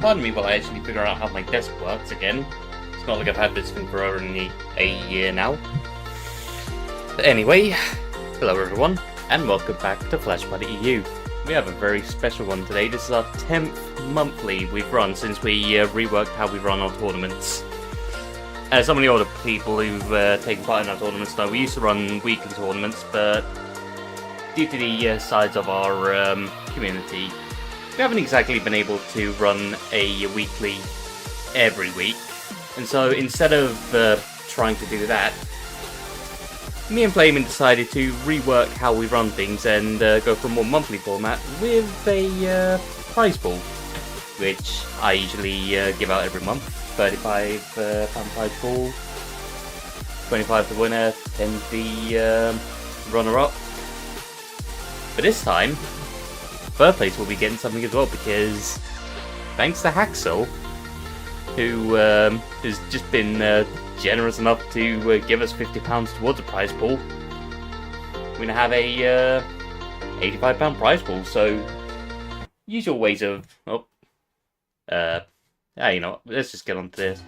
Pardon me while I actually figure out how my desk works again. It's not like I've had this thing for only a year now. But anyway, hello everyone, and welcome back to Flash Buddy EU. We have a very special one today. This is our 10th monthly we've run since we reworked how we run our tournaments. As some of the older people who've taken part in our tournaments know, we used to run weekly tournaments, but due to the size of our community, we haven't exactly been able to run a weekly every week. And so instead of trying to do that, me and Flamin decided to rework how we run things and go for a more monthly format with a prize pool, which I usually give out every month. 35 pound prize pool, 25 the winner, 10 the runner-up. But this time, third place will be getting something as well, because thanks to Haxel, who has just been generous enough to give us £50 towards a prize pool, we're going to have a £85 prize pool. So, usual ways of... you know what, let's just get on to this.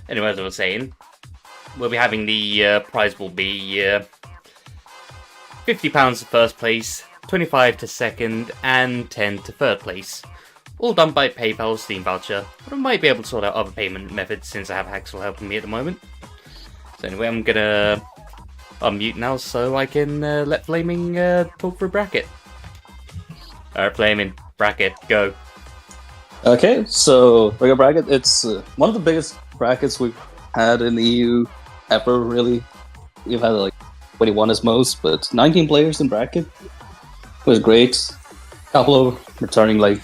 Anyway, as I was saying, we'll be having the prize pool be £50 to first place, 25 to second, and 10 to third place. All done by PayPal Steam voucher, but I might be able to sort out other payment methods since I have Haxel helping me at the moment. So anyway, I'm gonna unmute now so I can let Flaming talk through bracket. Alright, Flaming, bracket, go. Okay, so regular bracket, it's one of the biggest brackets we've had in the EU ever, really. We've had like 21 as most, but 19 players in bracket. It was great. A couple of returning like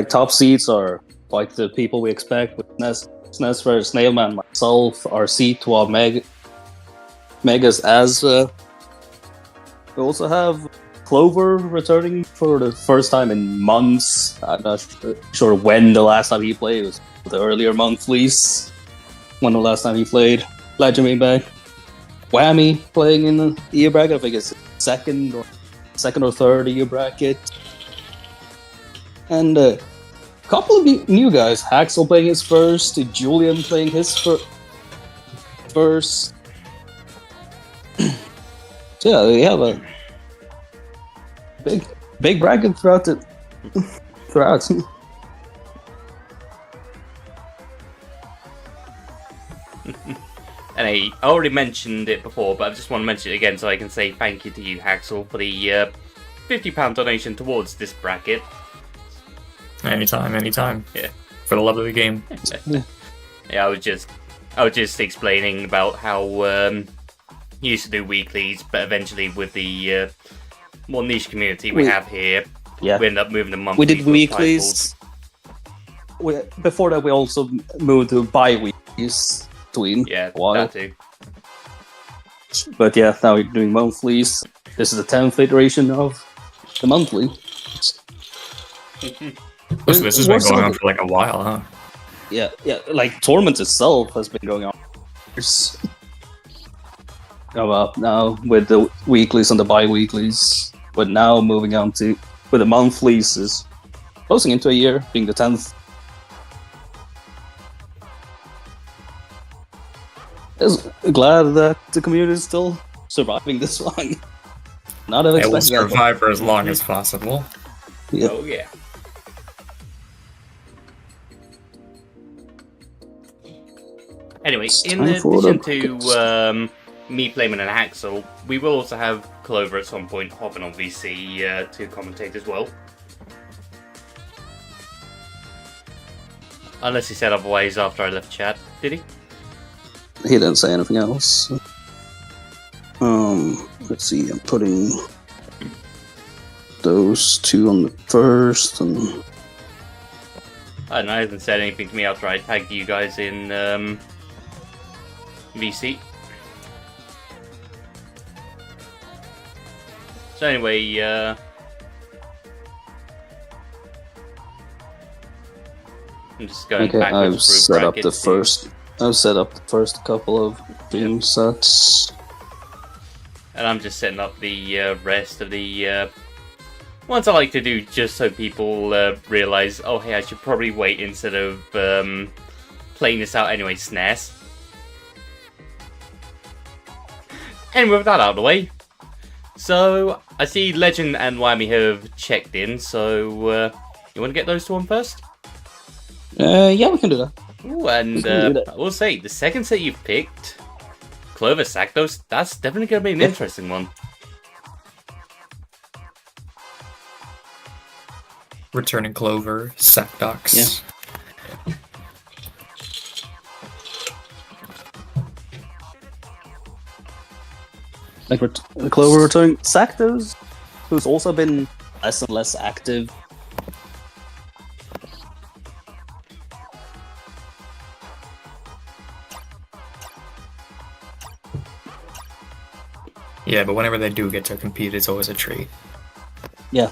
top seeds are like the people we expect, with Nesver, Snailman, myself, RC, Twa, Megas as we also have Clover returning for the first time in months. I'm not sure when the last time he played. It was the earlier monthlies. When the last time he played. Legend being back. Whammy playing in the EU bracket. I think it's second or third EU bracket. And a couple of new guys. Haxel playing his first. Julian playing his first. So yeah, they have a big bracket throughout. And I already mentioned it before, but I just want to mention it again so I can say thank you to you, Haxel, for the £50 donation towards this bracket. Anytime. Yeah. For the love of the game. Yeah, I was just explaining about how he used to do weeklies, but eventually with the more niche community we have here, we end up moving to monthly. We did weeklies. Before that, we also moved to bi-weeklies between a while. That too. But yeah, now we're doing monthlies. This is the 10th iteration of the monthly. This has been going on for like a while, huh? Yeah, like tournament itself has been going on for years. Now with the weeklies and the bi-weeklies, but now moving on to with the monthlies is closing into a year, being the 10th. I'm glad that the community is still surviving this long. Not it will survive for as long as possible. Yeah. Oh yeah. Anyway, in addition to me, Flamin, and Haxel, we will also have Clover at some point hopping on VC to commentate as well. Unless he said otherwise after I left chat, did he? He didn't say anything else. Let's see, I'm putting those two on the first, and... I don't know, he hasn't said anything to me after I tagged you guys in VC. So anyway, I'm just going backwards through brackets. I've set up the first couple of team sets. And I'm just setting up the rest of the ones I like to do just so people realize, oh hey, I should probably wait instead of playing this out anyway, SNES. And with that out of the way, so I see Legend and Whammy have checked in, so you want to get those two on first? Yeah, we can do that. Ooh, and I will say, the second set you've picked, Clover Sactos, that's definitely going to be an interesting one. Returning Clover, Sakdox. Yeah. Like Clover returning Sactos, who's also been less and less active. Yeah, but whenever they do get to compete, it's always a treat. Yeah.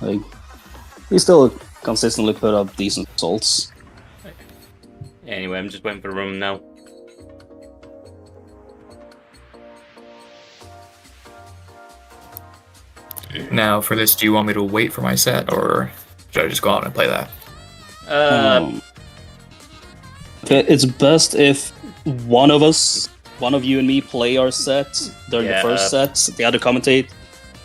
Like, he still consistently put up decent results. Anyway, I'm just waiting for the room now. Now, for this, do you want me to wait for my set, or should I just go out and play that? Okay, it's best if one of you and me play our set during the first set, the other commentate,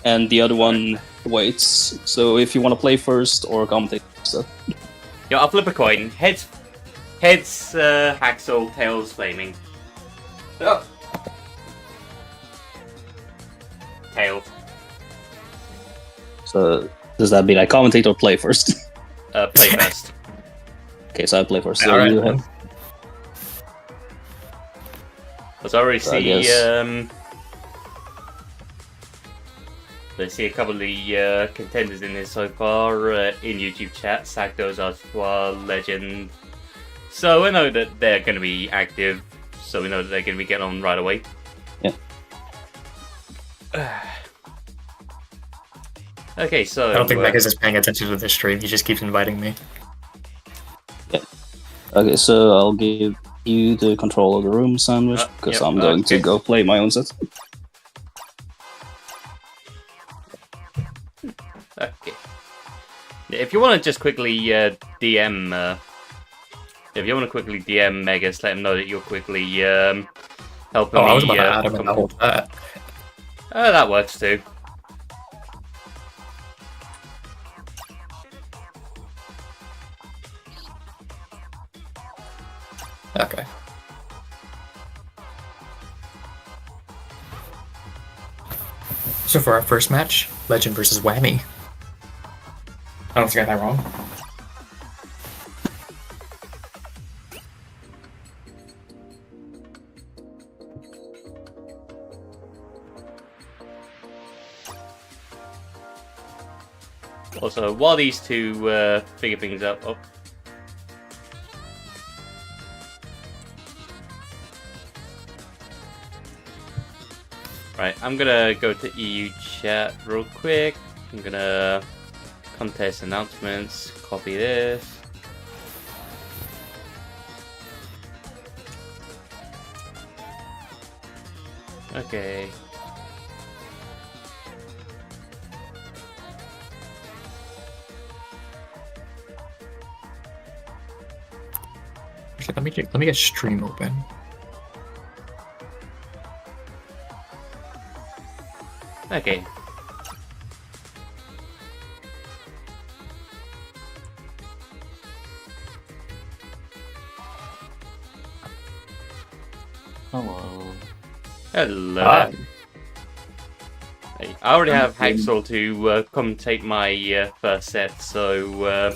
and the other one waits. So if you want to play first or commentate, so. Yeah, I'll flip a coin. Heads, Haxel, tails, flaming. Oh. Tail. So does that mean I commentate or play first? Play first. Okay, so I play first. So All right. you have. Because I already So I see, guess- I see a couple of the contenders in this so far in YouTube chat. Saktos, Aswa, Legend. So I know that they're going to be active. So we know that they're going to be getting on right away. Yeah. Okay, so I don't think Megas is paying attention to this stream. He just keeps inviting me. Okay, so I'll give you the control of the room, Sandwich, because I'm going to go play my own set. Okay. Yeah, if you want to just quickly DM, if you want to quickly DM Megas, let him know that you're quickly helping me. I was about to add him in the whole chat. That works too. Okay. So for our first match, Legend versus Whammy. I don't think I got that wrong. Also, while these two figure things up, Right, I'm gonna go to EU chat real quick. I'm gonna contest announcements, copy this. Okay. Actually, let me get stream open. Okay. Hello. Hello. Hi. Hey, I already have Haxel to commentate my first set, so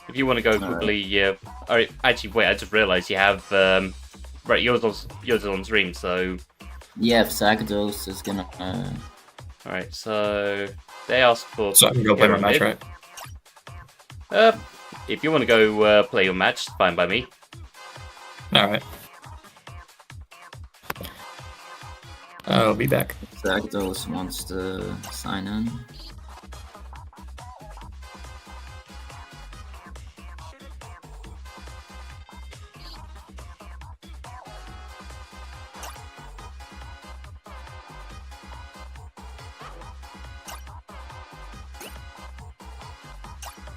if you want to go quickly, or actually, wait, I just realised you have right, yours is on stream, so Yeah, if Sakdos is gonna. alright, so they asked for. So I can go play my match, right? If you want to go play your match, fine by me. Alright. I'll be back. Sakdos wants to sign in.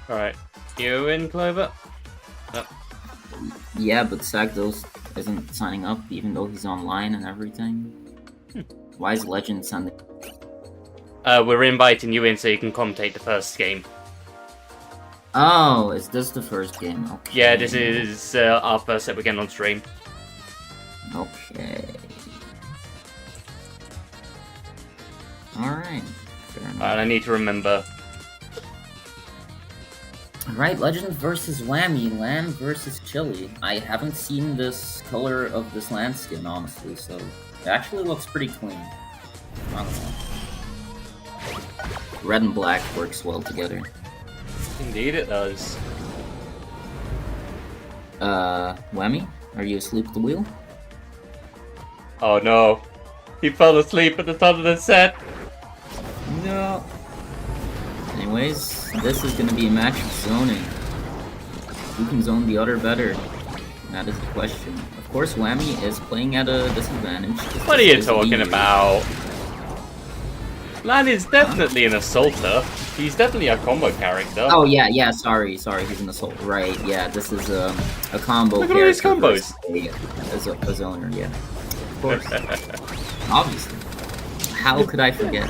Alright. You in, Clover? Yeah, but Sagdos isn't signing up even though he's online and everything. Why is Legend sending? We're inviting you in so you can commentate the first game. Oh, is this the first game? Okay. Yeah, this is our first set we're getting on stream. Okay. Alright. Fair enough. And I need to remember. Alright, Legend versus Whammy, Land versus Chili. I haven't seen this color of this land skin, honestly, so it actually looks pretty clean. I don't know. Red and black works well together. Indeed it does. Whammy? Are you asleep at the wheel? Oh no. He fell asleep at the top of the set. No. Anyways, this is gonna be a match of zoning. Who can zone the other better? That is the question. Of course, Whammy is playing at a disadvantage. What are you talking about? Lan is definitely an assaulter. He's definitely a combo character. Oh yeah, sorry, he's an assault. Right, yeah, this is a combo. Look at all these combos. As a zoner, yeah. Of course. Obviously. How could I forget?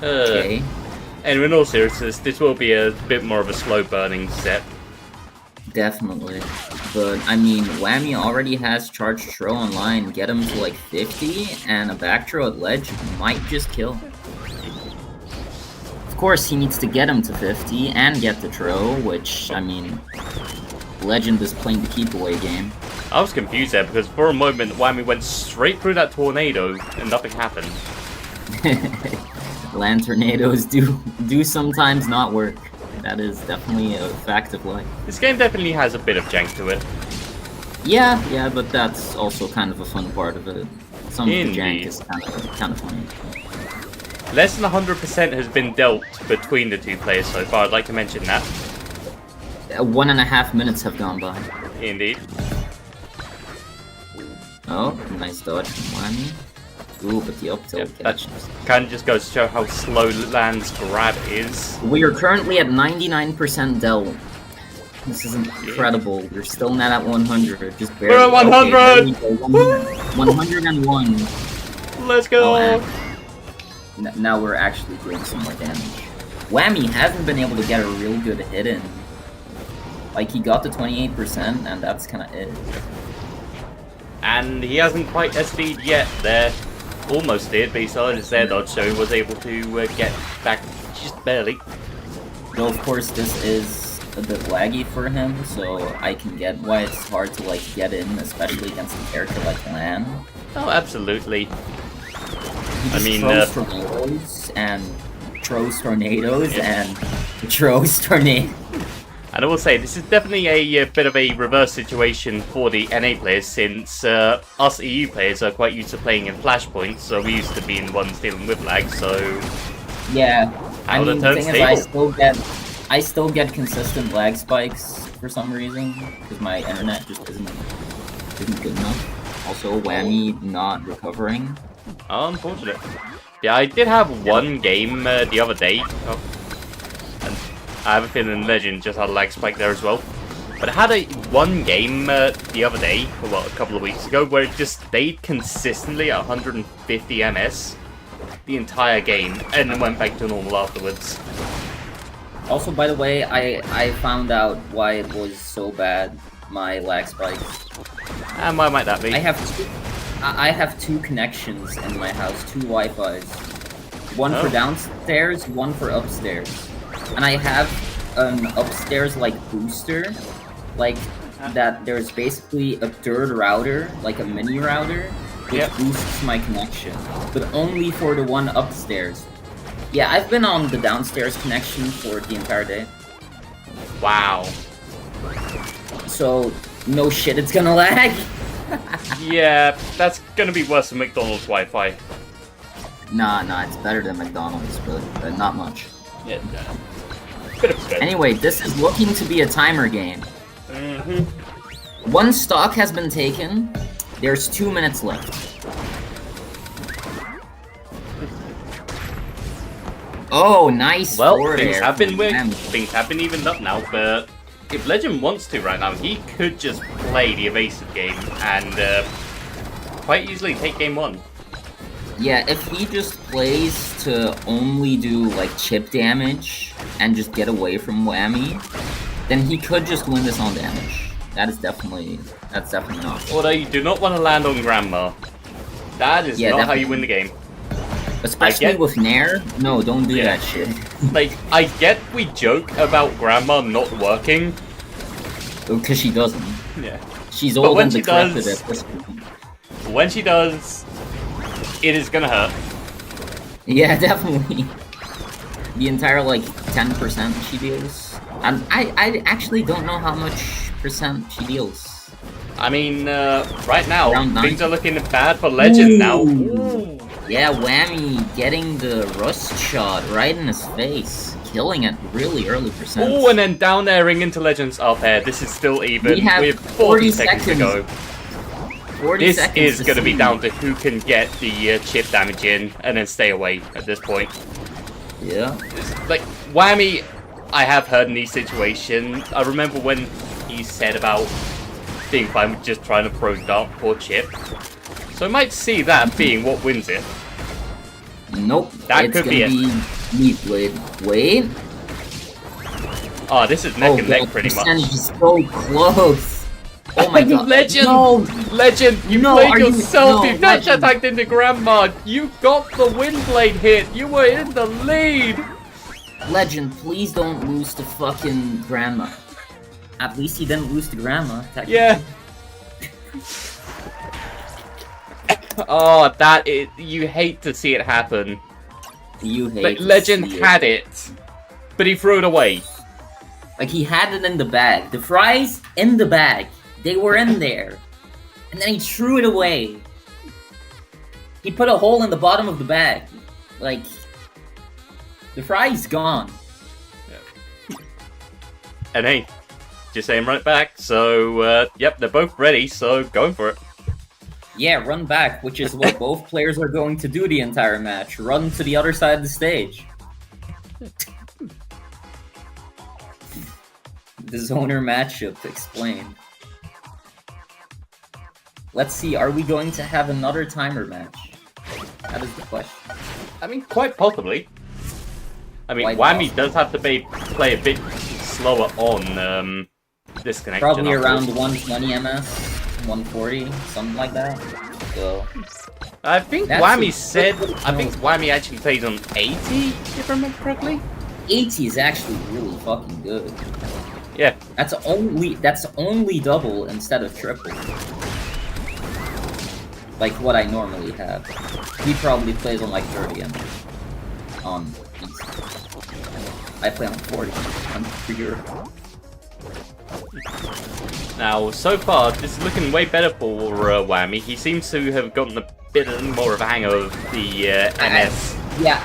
Okay. And in all seriousness, this will be a bit more of a slow burning set. Definitely. But, I mean, Whammy already has charged throw online, get him to like 50, and a back throw at ledge might just kill. Of course, he needs to get him to 50 and get the throw, which, I mean, Legend is playing the keep away game. I was confused there because for a moment, Whammy went straight through that tornado and nothing happened. Land tornadoes do sometimes not work. That is definitely a fact of life. This game definitely has a bit of jank to it. Yeah, but that's also kind of a fun part of it. Some of the jank is kind of funny. Less than 100% has been dealt between the two players so far. I'd like to mention that. 1.5 minutes have gone by. Indeed. Oh, nice dodge from Whammy. Ooh, but the up tilt catch. Kind of just goes to show how slow Land's grab is. We are currently at 99% del. This is incredible. We're still not at 100. Just barely. We're at 100! Okay, 101. Let's go! Oh, now we're actually doing some more damage. Whammy hasn't been able to get a real good hit in. Like, he got to 28%, and that's kind of it. And he hasn't quite SD'd yet there. Almost did, but he started his air dodge, so he was able to get back just barely. Though, of course, this is a bit laggy for him, so I can get why it's hard to, like, get in, especially against a character like Lan. Oh, absolutely. I mean, tornadoes and throws tornadoes and throws tornadoes. And I will say, this is definitely a bit of a reverse situation for the NA players, since us EU players are quite used to playing in flashpoints, so we used to be in ones dealing with lag, so... Yeah, I mean, the thing is, stable. I still get consistent lag spikes for some reason, because my internet just isn't good enough. Also, Whammy not recovering. Oh, unfortunate. Yeah, I did have one game the other day. Oh. And I have a feeling Legend just had a lag spike there as well. But I had one game the other day, or well, a couple of weeks ago, where it just stayed consistently at 150 ms the entire game, and then went back to normal afterwards. Also, by the way, I found out why it was so bad, my lag spikes. And why might that be? I have two connections in my house, two Wi-Fis. One for downstairs, one for upstairs. And I have an upstairs, like, booster. Like, that there's basically a third router, like a mini router, which boosts my connection. But only for the one upstairs. Yeah, I've been on the downstairs connection for the entire day. Wow. So, no shit, it's gonna lag. Yeah, that's gonna be worse than McDonald's Wi-Fi. Nah, it's better than McDonald's, but not much. Yeah, bit of stress. Anyway, this is looking to be a timer game. One stock has been taken. There's 2 minutes left. Oh, nice. Well, forward things air have been from weird. Whammy. Things have been evened up now, but if Legend wants to right now, he could just play the evasive game and quite easily take game 1. Yeah, if he just plays to only do like chip damage and just get away from Whammy, then he could just win this on damage. That's definitely not. Although you do not want to land on Grandma. That is not how you definitely. win the game. Especially with Nair. No, don't do that shit. Like, I get we joke about Grandma not working. Because she doesn't. Yeah. She's But old when and she decrepit does- at this point. When she does, it is gonna hurt. Yeah, definitely. The entire like 10% she deals. And I actually don't know how much percent she deals. I mean, right now, Round 9. things are looking bad for Legend now. Ooh. Yeah, Whammy getting the rust shot right in his face. Killing it really early percent. Oh, and then down airing into Legends up there. This is still even. We have with 40 seconds to go. 40 This seconds is to going to be see. down to who can get the chip damage in and then stay away at this point. Yeah. Like, Whammy, I have heard in these situations. I remember when he said about being fine with just trying to throw Dark or chip. So I might see that being what wins it. Nope. That it's could be gonna be Meat Blade. Wait. Oh, this is neck and neck pretty percentage much. is so close. Oh my god. Legend! No! Legend, you No, played are you- yourself, no, you dash Legend. attacked into Grandma, you got the Windblade hit, you were in the lead! Legend, please don't lose to fucking Grandma. At least he didn't lose to Grandma. technically. Yeah. Oh, that is, you hate to see it happen. You hate But to Legend see had it, but he threw it away. Like, he had it in the bag. The fries in the bag. They were in there. And then he threw it away. He put a hole in the bottom of the bag. Like, the fry's gone. And hey, just aim right back, so, yep, they're both ready, so going for it. Yeah, run back, which is what both players are going to do the entire match. Run to the other side of the stage. The zoner matchup explained. Let's see, are we going to have another timer match? That is the question. I mean, quite possibly. I mean, Quite Whammy possibly. does have to play a bit slower on, this connection. Probably of around course. 120 ms, 140, something like that. So, I think That's Whammy a- said. I think Whammy actually plays on 80, if I remember correctly. 80 is actually really fucking good. Yeah. That's only double instead of triple. Like what I normally have. He probably plays on like 30 ms. On easy. I play on 40. I'm pure. Now, so far, this is looking way better for Whammy. He seems to have gotten a bit more of a hang of the MS. Yeah,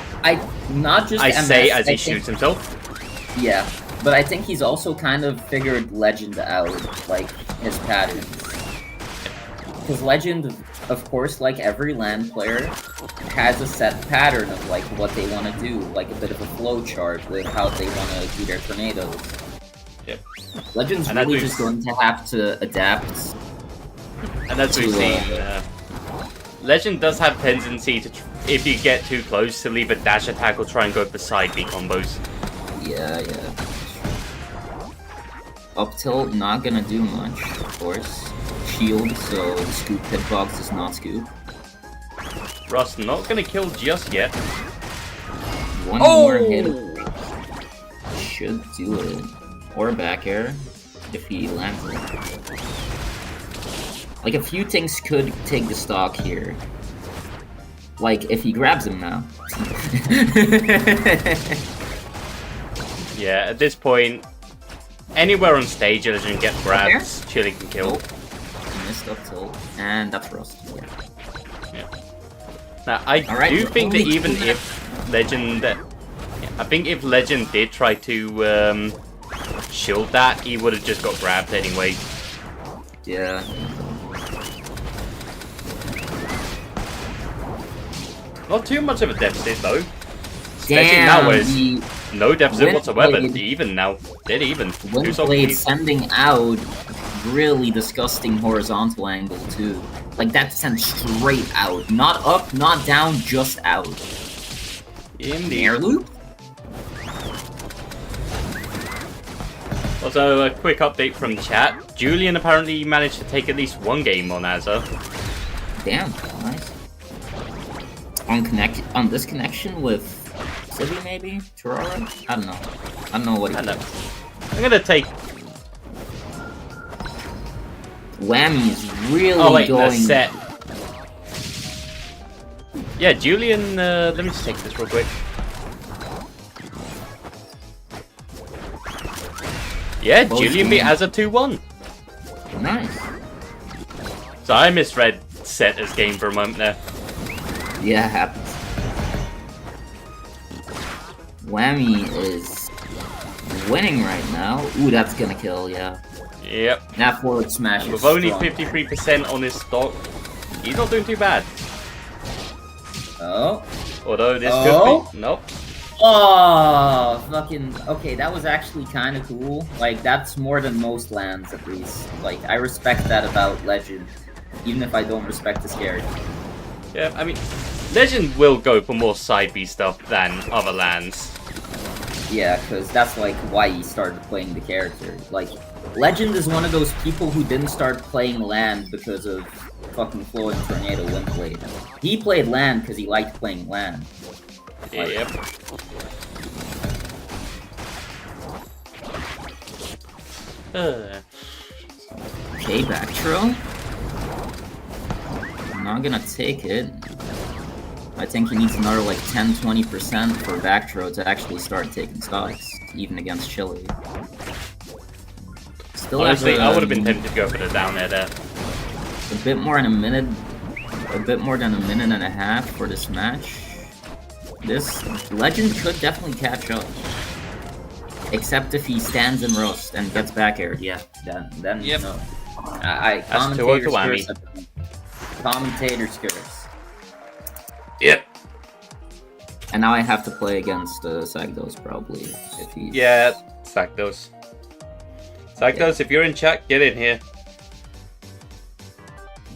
not just I MS, say as he think- shoots himself. Yeah, but I think he's also kind of figured Legend out, like, his patterns. Because Legend, of course, like every LAN player, has a set pattern of, like, what they want to do, like a bit of a flow chart with how they want to do their tornadoes. Yep. Legend's And that really moves- just going to have to adapt. And as we've to, seen, Legend does have tendency to, if you get too close, to leave a dash attack or try and go for side B combos. Yeah. Up tilt, not gonna do much, of course. Shield, so scoop hitbox does not scoop. Rust not gonna kill just yet. One more hit should do it. Or back air, if he lands it. Like, a few things could take the stock here. Like, if he grabs him now. Yeah, at this point, anywhere on stage, Legend gets grabs, Chili can kill. Nope. Missed up tilt. And that's Rust. Yeah. Now, I Alright, do we're think that only even 2 if Legend... I think if Legend did try to shield that, he would have just got grabbed anyway. Yeah. Not too much of a deficit though. Especially Damn, now where it's the no deficit whatsoever. Windblade. Even now. Dead even. Windblade sending out really disgusting horizontal angle too. Like that sent straight out. Not up, not down, just out. Indeed. Air loop? Also, a quick update from the chat. Julian apparently managed to take at least one game on Azza. Damn, nice. On this connection with City maybe? Terrara? I don't know. I don't know what he I know. I'm gonna take... Whammy is really Oh wait, going... the set. Yeah, Julian, let me just take this real quick. Yeah, Both Julian beat games. Azza 2-1. Nice. So I misread set as game for a moment there. Yeah, it happens. Whammy is winning right now. Ooh, that's gonna kill, yeah. Yep. That forward smash is With only strong. 53% on his stock, he's not doing too bad. Oh. Although this Oh. could be... Nope. Oh, fucking... Okay, that was actually kind of cool. Like, that's more than most lands, at least. Like, I respect that about Legend. Even if I don't respect his character. Yeah, I mean, Legend will go for more side B stuff than other lands. Yeah, because that's, like, why he started playing the character. Like, Legend is one of those people who didn't start playing land because of fucking Flowing Tornado Windblade. He played land because he liked playing land. Like, Yep. Okay, back throw. I'm not gonna take it. I think he needs another like 10-20% for back throw to actually start taking stocks, even against Chile. Still Honestly, have I would have been tempted to go for the down air there. a bit more than a minute and a half for this match. This Legend could definitely catch up. Except if he stands in roast and gets back aired, yeah, then Yep. no. That's 2-0 to Whammy. Commentator's curse. Yep. And now I have to play against Sagdos probably if he's... Yeah, Sagdos. Sagdos, if you're in chat, get in here.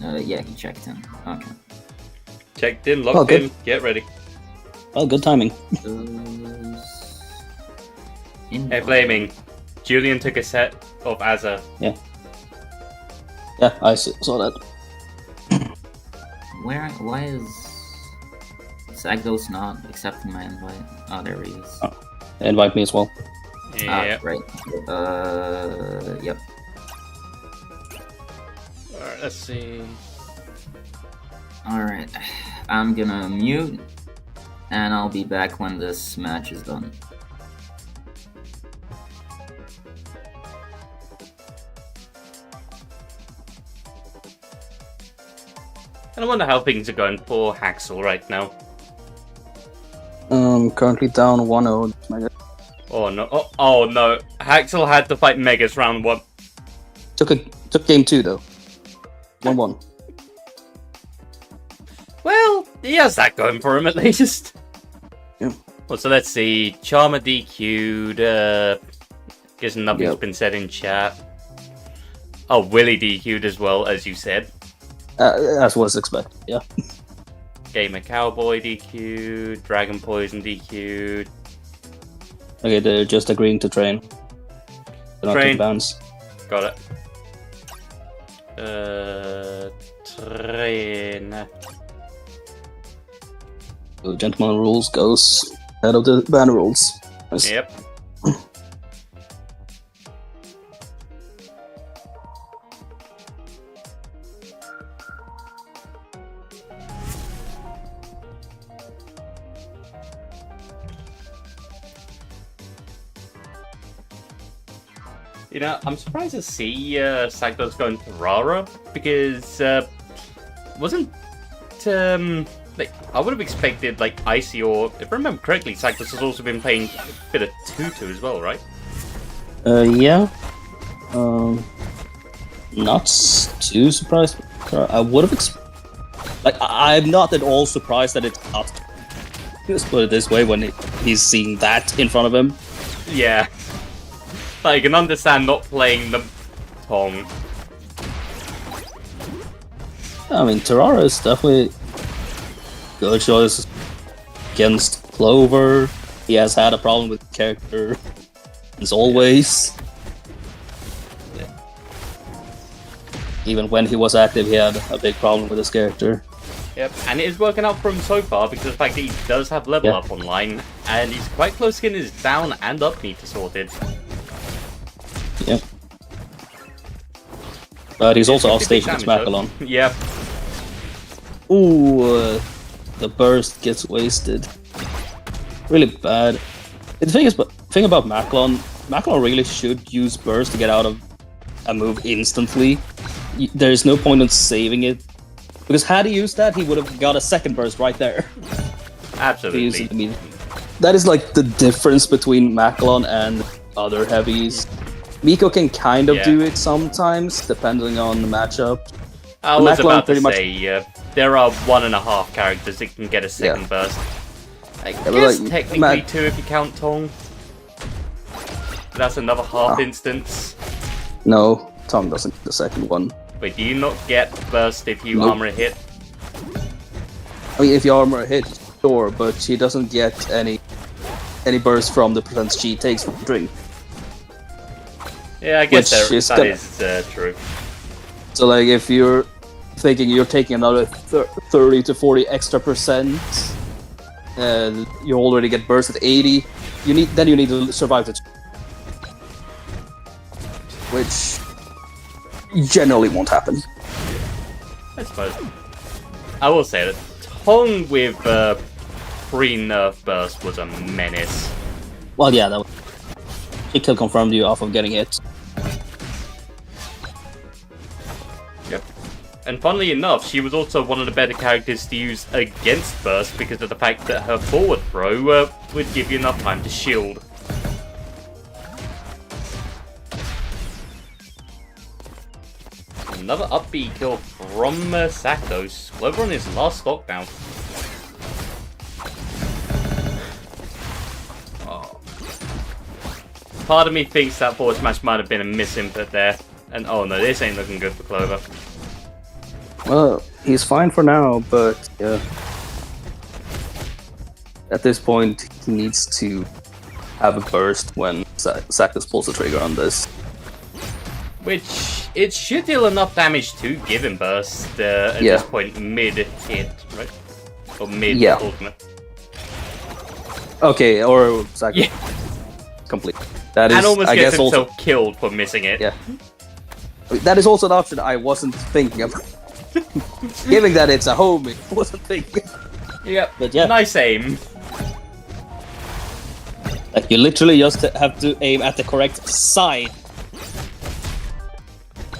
Yeah, he checked in. Okay. Checked in, locked good. in, get ready. Oh, good timing. Hey, Flaming. Julian took a set of Azza. Yeah, I saw that. Why is Sagdos not accepting my invite? Oh, there he is. Invite me as well. Yeah. Right. Yep. Alright, let's see. Alright. I'm gonna mute, and I'll be back when this match is done. And I wonder how things are going for Haxel right now. Currently down 1-0. Oh no! Oh no! Haxel had to fight Megas round 1. Took game 2 though. 1-1. Well, he has that going for him at least. Yeah. Well, so let's see. Charmer DQ'd. Guess nothing's Yep. been said in chat. Oh, Willie DQ'd as well, as you said. As was expected. Yeah. Gamer Cowboy DQ'd. Dragon Poison DQ'd. Okay, they're just agreeing to train. They're not Train. taking bans. Got it. Train. So gentleman rules goes out of the ban rules. Nice. Yep. You know, I'm surprised to see Sagdos going to Rara because wasn't like I would have expected like Icy or if I remember correctly, Sagdos has also been playing a bit of Tutu as well, right? Yeah. Not too surprised. I would have like I'm not at all surprised that it's not. Let's put it this way: when he's seeing that in front of him, Yeah. But I can understand not playing the Tong. I mean, Terrara is definitely good choice against Clover. He has had a problem with the character, as always. Even when he was active, he had a big problem with his character. Yep, and it is working out for him so far because of the fact that he does have level up online, and he's quite close to getting his down and up meter sorted. Yep. But he's also off 50 stage against damage, Macalon. though. Yep. Ooh, the burst gets wasted. Really bad. The thing about Macalon really should use burst to get out of a move instantly. There's no point in saving it, because had he used that, he would have got a second burst right there. Absolutely. That is like the difference between Macalon and other heavies. Miko can kind of do it sometimes, depending on the matchup. I was about to say, there are 1.5 characters that can get a second burst. I guess like, technically 2 if you count Tong. That's another half instance. No, Tom doesn't get the second one. Wait, do you not get burst if you armor a hit? I mean, if you armor a hit, sure, but she doesn't get any burst from the percent she takes from the drink. Yeah, I guess that is true. So, like, if you're thinking you're taking another 30 to 40 extra percent, and you already get burst at 80, you need to survive it, which generally won't happen. I suppose. I will say that Tong with pre-nerf burst was a menace. Well, yeah, he kill confirmed you off of getting hit. Yep. And funnily enough, she was also one of the better characters to use against burst because of the fact that her forward throw would give you enough time to shield. Another upbeat kill from Saktos. Clover on his last stock now. Oh. Part of me thinks that forward smash might have been a misinput there. And oh no, this ain't looking good for Clover. Well, he's fine for now, but yeah. At this point, he needs to have a burst when Saktos pulls the trigger on this. Which, it should deal enough damage to give him burst at this point mid-hit, right? Or mid-ultimate. Okay, or Saktos complete. That is, and almost I gets guess, himself also killed for missing it. Yeah. That is also an option I wasn't thinking of. Given that it's a homie, I wasn't thinking. Yep, but yeah. Nice aim. Like, you literally just have to aim at the correct side.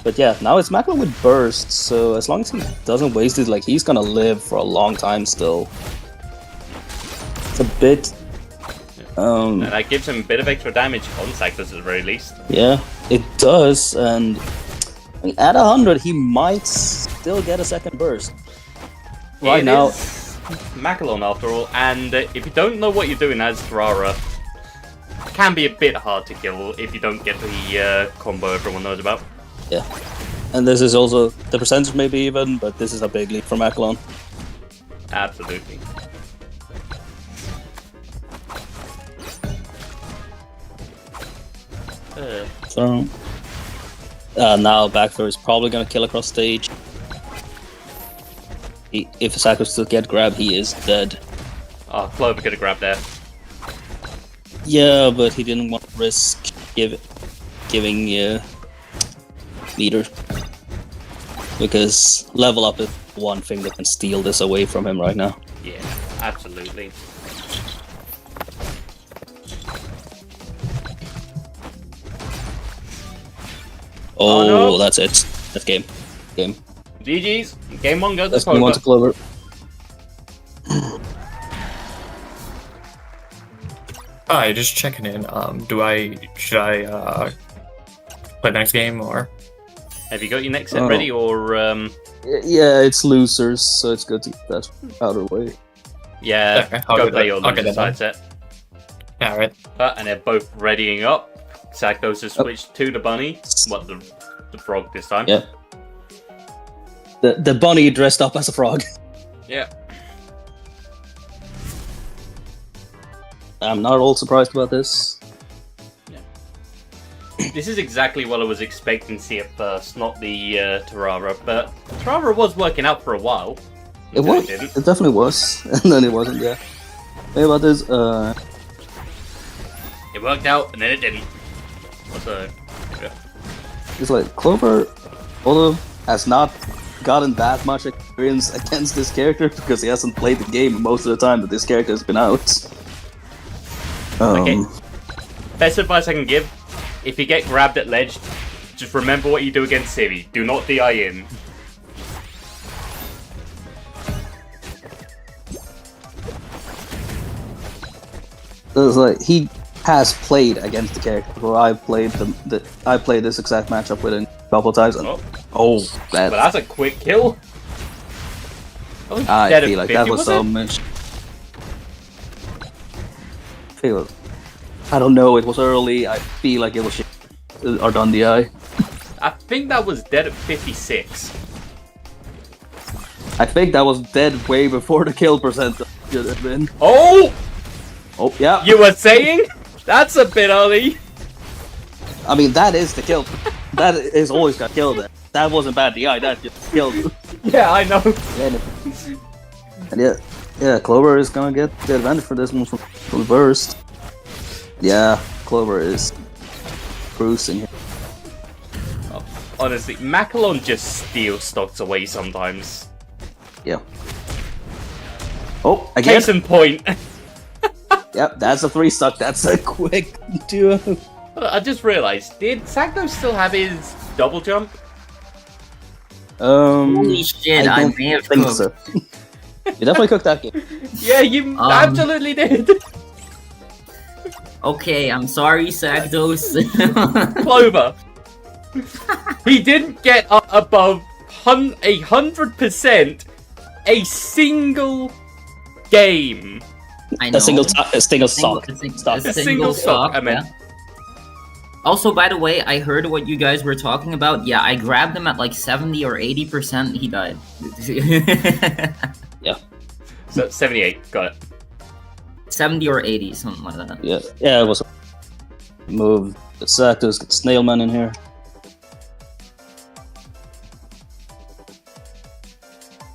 But yeah, now it's Macalon with burst, so as long as he doesn't waste it, like, he's gonna live for a long time still. It's a bit... and that gives him a bit of extra damage on Saktos at the very least. Yeah, it does, and I mean, at 100 he might still get a second burst. Right now... Macalon after all, and if you don't know what you're doing as Terrara, it can be a bit hard to kill if you don't get the combo everyone knows about. Yeah, and this is also, the percentage may be even, but this is a big lead for Macalon. Absolutely. So, now Backthrow is probably gonna kill across stage. If Saktos still get grabbed, he is dead. Oh, Clover could have grabbed there. Yeah, but he didn't want to risk giving meter, because level up is one thing that can steal this away from him right now. Yeah, absolutely. Oh, no. That's it. That's game. GG's. Game 1 goes That's to Clover. game 1 to Clover. Hi, just checking in. Should I play the next game or? Have you got your next set ready, or Yeah, it's losers, so it's good to get that out of the way. Yeah, Okay, I'll go do play that. your I'll get loser that side done. set. Alright. And they're both readying up. Zakdos has switched to the bunny. What, the frog this time? Yeah. The bunny dressed up as a frog. Yeah. I'm not at all surprised about this. This is exactly what I was expecting to see at first, not the Terrara, but Terrara was working out for a while. It until was. didn't. It definitely was, and then it wasn't. Yeah. Hey, about this? It worked out, and then it didn't. So, yeah. It's like Clover, although has not gotten that much experience against this character because he hasn't played the game most of the time that this character has been out. Okay. Best advice I can give: if you get grabbed at ledge, just remember what you do against Civi. Do not DI in. It's like he has played against the character where I played I played this exact matchup with him a couple of times. And, But that's a quick kill. I Dead feel at like 50, that was so it? much. I don't know. It was early. I feel like it was or done the eye. I think that was dead at 56. I think that was dead way before the kill percent should have been. Oh! Oh yeah. You were saying? That's a bit early. I mean that is the kill. That is always got killed. There. That wasn't bad DI. That just killed. Yeah, I know. And yeah, Clover is gonna get the advantage for this one from the burst. Yeah, Clover is cruising here. Honestly, Macalon just steals stocks away sometimes. Yeah. Oh, again. Case in point. Yep, that's a 3-stock. That's a quick duo. I just realised, did Sagno still have his double jump? Holy shit, I may have think cooked. so. You definitely cooked that game. Yeah, you absolutely did. Okay, I'm sorry, Sagdos. Clover. He didn't get up above 100% a single game. I know. A single sock. A A single sock, I meant. yeah. Also, by the way, I heard what you guys were talking about. Yeah, I grabbed him at like 70 or 80%. He died. Yeah. So 78, got it. 70 or 80, something like that. Yeah, it was a move. Get Satos, get Snailman in here.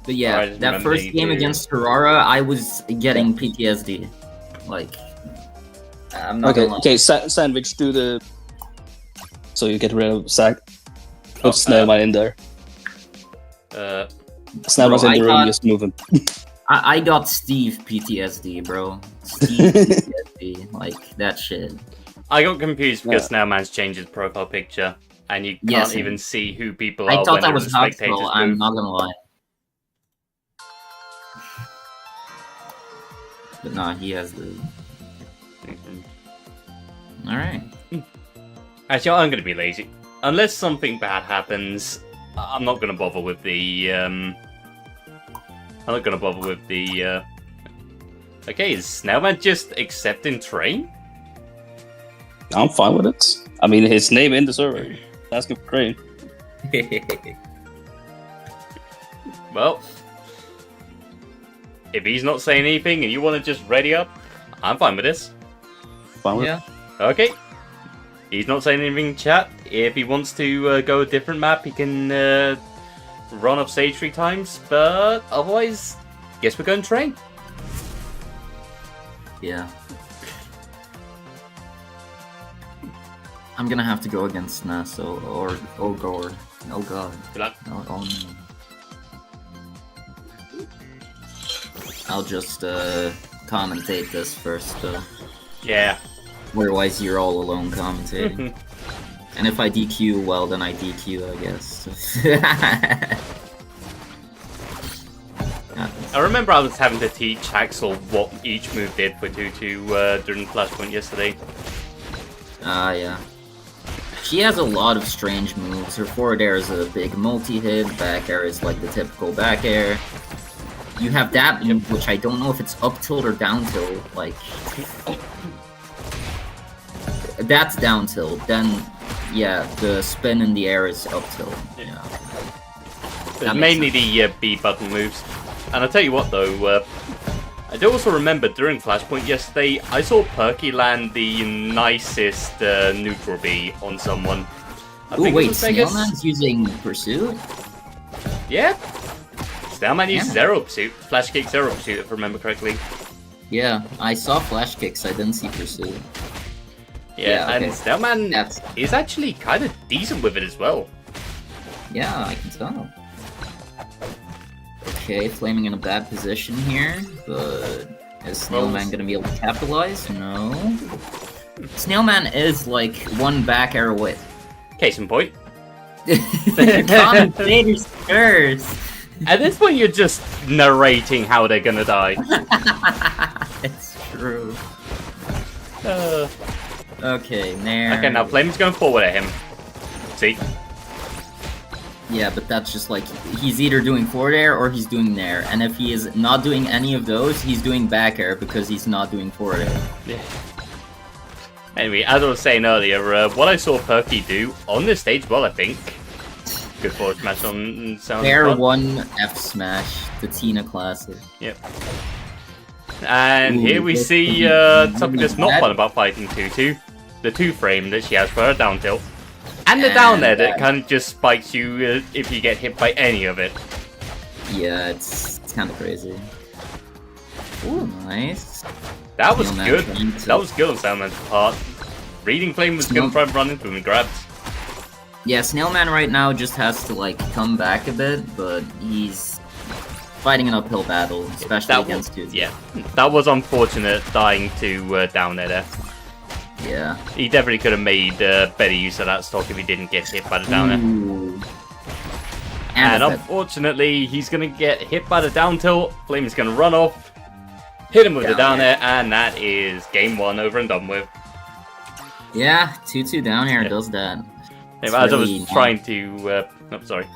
But yeah, Alright, that remember first you game do. against Terrara, I was getting PTSD. Like, I'm not gonna lie. Okay, Sandwich, do the... So you get rid of Sack. Put Snailman in there. Snailman's in I the room, thought- just move him. I got Steve PTSD, bro. Steve PTSD. Like, that shit. I got confused because Snowman's changed his profile picture, and you can't Yes, even see who people are I thought when that they're was in the spectators helpful, I'm booth. not gonna lie. But nah, he has the... Alright. Actually, I'm gonna be lazy. Unless something bad happens, I'm not gonna bother with the, I'm not gonna bother with the, Okay, is Snowman just accepting train? I'm fine with it. I mean, his name in the server. Asking for Crane. Well, if he's not saying anything and you want to just ready up, I'm fine with this. Fine with Yeah. Okay. He's not saying anything in chat. If he wants to go a different map, he can run up stage 3 times. But otherwise, guess we're going train. Yeah. I'm gonna have to go against Naso or Gore. Oh god. Good luck. Oh no. I'll just commentate this first though. Yeah. Otherwise you're all alone commentating. And if I DQ, well then I DQ, I guess. I remember I was having to teach Axel what each move did for Tutu during Flashpoint yesterday. Yeah. She has a lot of strange moves. Her forward air is a big multi-hit, back air is like the typical back air. You have that move, which I don't know if it's up tilt or down tilt. Like, that's down tilt. Then, yeah, the spin in the air is up tilt. Yeah. It's mainly the B button moves. And I'll tell you what though, I do also remember during Flashpoint yesterday, I saw Perky land the nicest neutral B on someone. Oh wait, Snailman's using Pursuit? Yeah. Snailman uses Zero Pursuit, Flash Kick Zero Pursuit if I remember correctly. Yeah, I saw Flash Kicks, I didn't see Pursuit. Yeah, okay. and Snailman is actually kind of decent with it as well. Yeah, I can tell. Okay, Flaming in a bad position here, but is Snailman gonna be able to capitalize? No. Snailman is like one back air away. Case in point. Commentator's curse! At this point, you're just narrating how they're gonna die. It's true. Okay, Nair. Okay, now Flame's going forward at him. See? Yeah, but that's just like, he's either doing forward air or he's doing nair. And if he is not doing any of those, he's doing back air because he's not doing forward air. Yeah. Anyway, as I was saying earlier, what I saw Perky do on this stage, well, I think. Good forward smash on sound. Air 1 F smash, the Tina classic. Yep. And here we see something that's not fun about fighting Tutu. The 2-frame that she has for her down tilt. And the down there that kind of just spikes you if you get hit by any of it. Yeah, it's kind of crazy. Ooh, nice. That was good. That was good on Snailman's part. Reading Flame was going to try and run into him and grabs. Yeah, Snailman right now just has to like come back a bit, but he's fighting an uphill battle, especially against Tutu. Yeah, that was unfortunate dying to down there. Yeah. He definitely could have made better use of that stock if he didn't get hit by the downer. And unfortunately, he's going to get hit by the down tilt. Flame is going to run off, hit him with the down air, and that is game 1 over and done with. Yeah, 2-2 down air does that. As I was trying to... oh, sorry.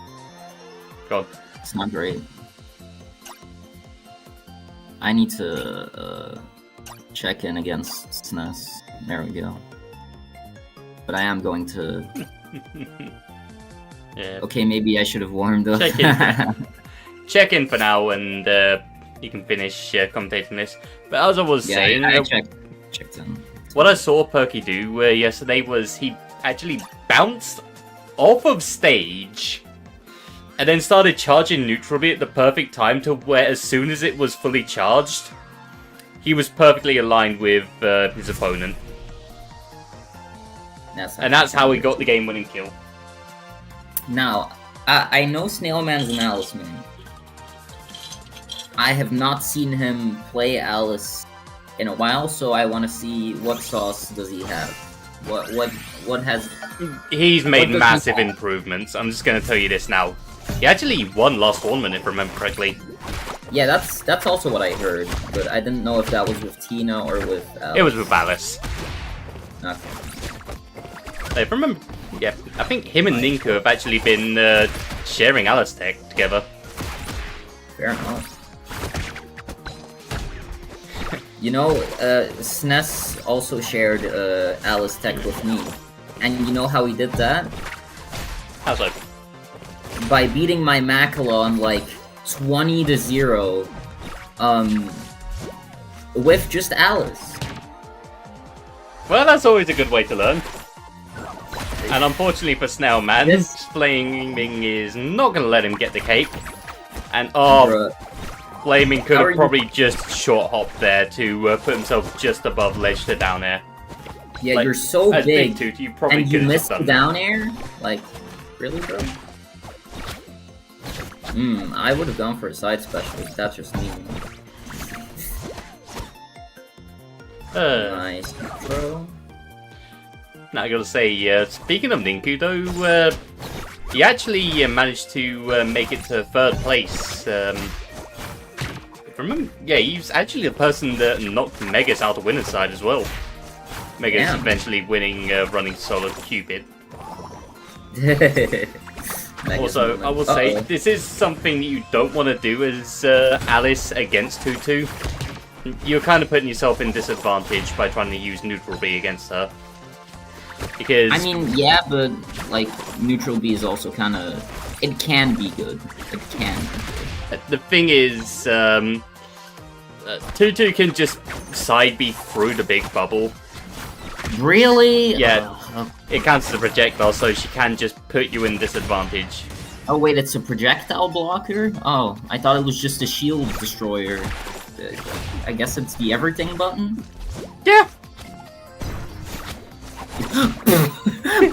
Go on. It's not great. I need to check in against SNES. There we go. But I am going to... Yeah. Okay, maybe I should have warmed up. Check in for now, and you can finish commentating this. But as I was saying... I checked in. What I saw Perky do yesterday was he actually bounced off of stage and then started charging neutral B at the perfect time to where as soon as it was fully charged, he was perfectly aligned with his opponent. And that's how he got the game-winning kill. Now, I know Snailman's an Alice man. I have not seen him play Alice in a while, so I want to see what sauce does he have. What has... He's made massive improvements. I'm just going to tell you this now. He actually won last tournament, if I remember correctly. Yeah, that's also what I heard, but I didn't know if that was with Tina or with Alice. It was with Alice. Okay. If I remember, yeah, I think him and Ninku have actually been sharing Alice tech together. Fair enough. You know, SNES also shared Alice tech with me. And you know how he did that? How's that? By beating my Macalon like 20-0 with just Alice. Well, that's always a good way to learn. And unfortunately for Snailman, Flaming is not going to let him get the cape. And Flaming could have probably just short hopped there to put himself just above ledge to down air. Yeah, like, you're so big, you probably and you missed the down air? Like, really, bro? I would have gone for a side special. That's just me. Nice, bro. Now I gotta say, speaking of Ninku though, he actually managed to make it to 3rd place. Remember, yeah, he's actually the person that knocked Megas out the winner's side as well. Megas eventually winning running solo Cupid. Also, I will say, this is something that you don't want to do as Alice against Tutu. You're kind of putting yourself in disadvantage by trying to use neutral B against her. Because... I mean, yeah, but, like, neutral B is also kind of... It can be good. It can be good. The thing is, Tutu can just side B through the big bubble. Really? Yeah, it counts as a projectile, so she can just put you in disadvantage. Oh wait, it's a projectile blocker? Oh, I thought it was just a shield destroyer. I guess it's the everything button? Yeah!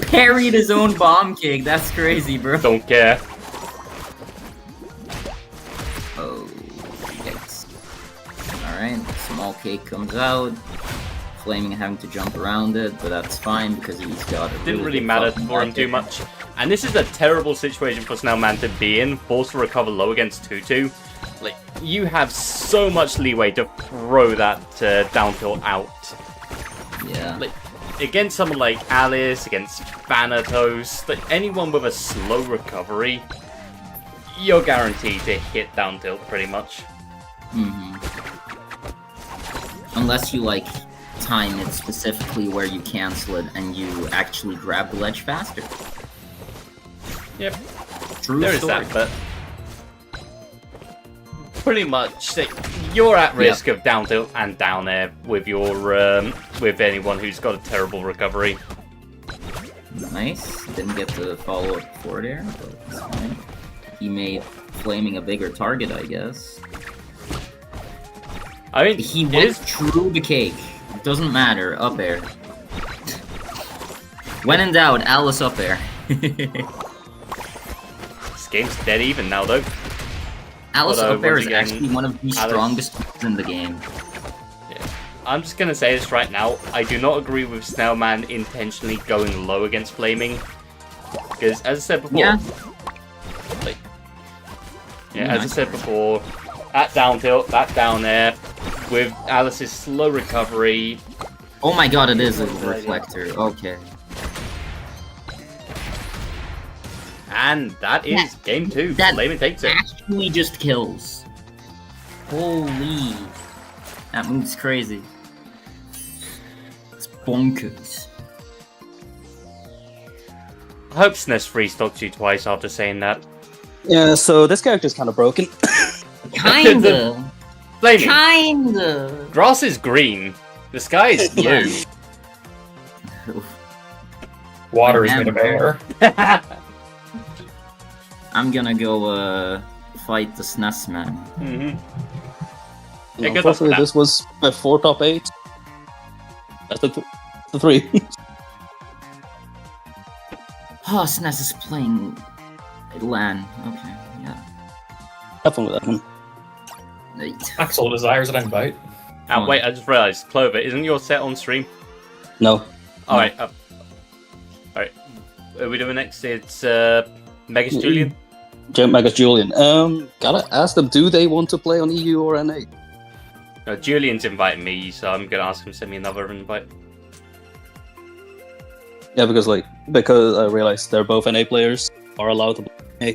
Parried his own bomb kick, that's crazy, bro. Don't care. Oh, yikes. Alright, small cake comes out. Flaming having to jump around it, but that's fine because he's got it. Didn't really matter for him too much. And this is a terrible situation for Snailman to be in, forced to recover low against Tutu. Like, you have so much leeway to throw that down tilt out. Yeah. Like, against someone like Alice, against Thanatos, like anyone with a slow recovery, you're guaranteed to hit down tilt pretty much. Mm-hmm. Unless you, like, time it specifically where you cancel it and you actually grab the ledge faster. Yep. True There is story. that, but pretty much you're at risk of down tilt and down air with your with anyone who's got a terrible recovery. Nice. Didn't get to follow up forward air, but that's fine. He made Flaming a bigger target, I guess. I mean, He it went is through the cake. It doesn't matter. Up air. When in doubt, Alice up air. this game's dead even now though. Alice Although, up air once is again, actually one of the Alice- strongest moves in the game. Yeah. I'm just gonna say this right now. I do not agree with Snailman intentionally going low against Flaming. Because as I said before, Yeah. like, as I said before, that down tilt, that down air, with Alice's slow recovery. Oh my god, it is a reflector. Okay. And that is game 2. that- Flaming takes it. Actually just kills. Holy. That move's crazy. It's bonkers. I hope SNES free stocks you twice after saying that. Yeah, so this character's kind of broken. Kinda. Flaming. Kinda. Grass is green. The sky is blue. Water is Yeah, made of bro. air. I'm gonna go fight the SNES man. Yeah, good luck with Unfortunately, that. this was before top 8. That's the 3. Oh, SNES is playing LAN. Okay, yeah. Have fun with that one. Right. Axel desires an invite. And wait, I just realised, Clover, isn't your set on stream? No. Alright, alright. Are we doing next? It's Megas Julian? Megas Julian. Gotta ask them, do they want to play on EU or NA? No, Julian's inviting me, so I'm gonna ask him to send me another invite. Yeah, because I realized they're both NA players, are allowed to play NA.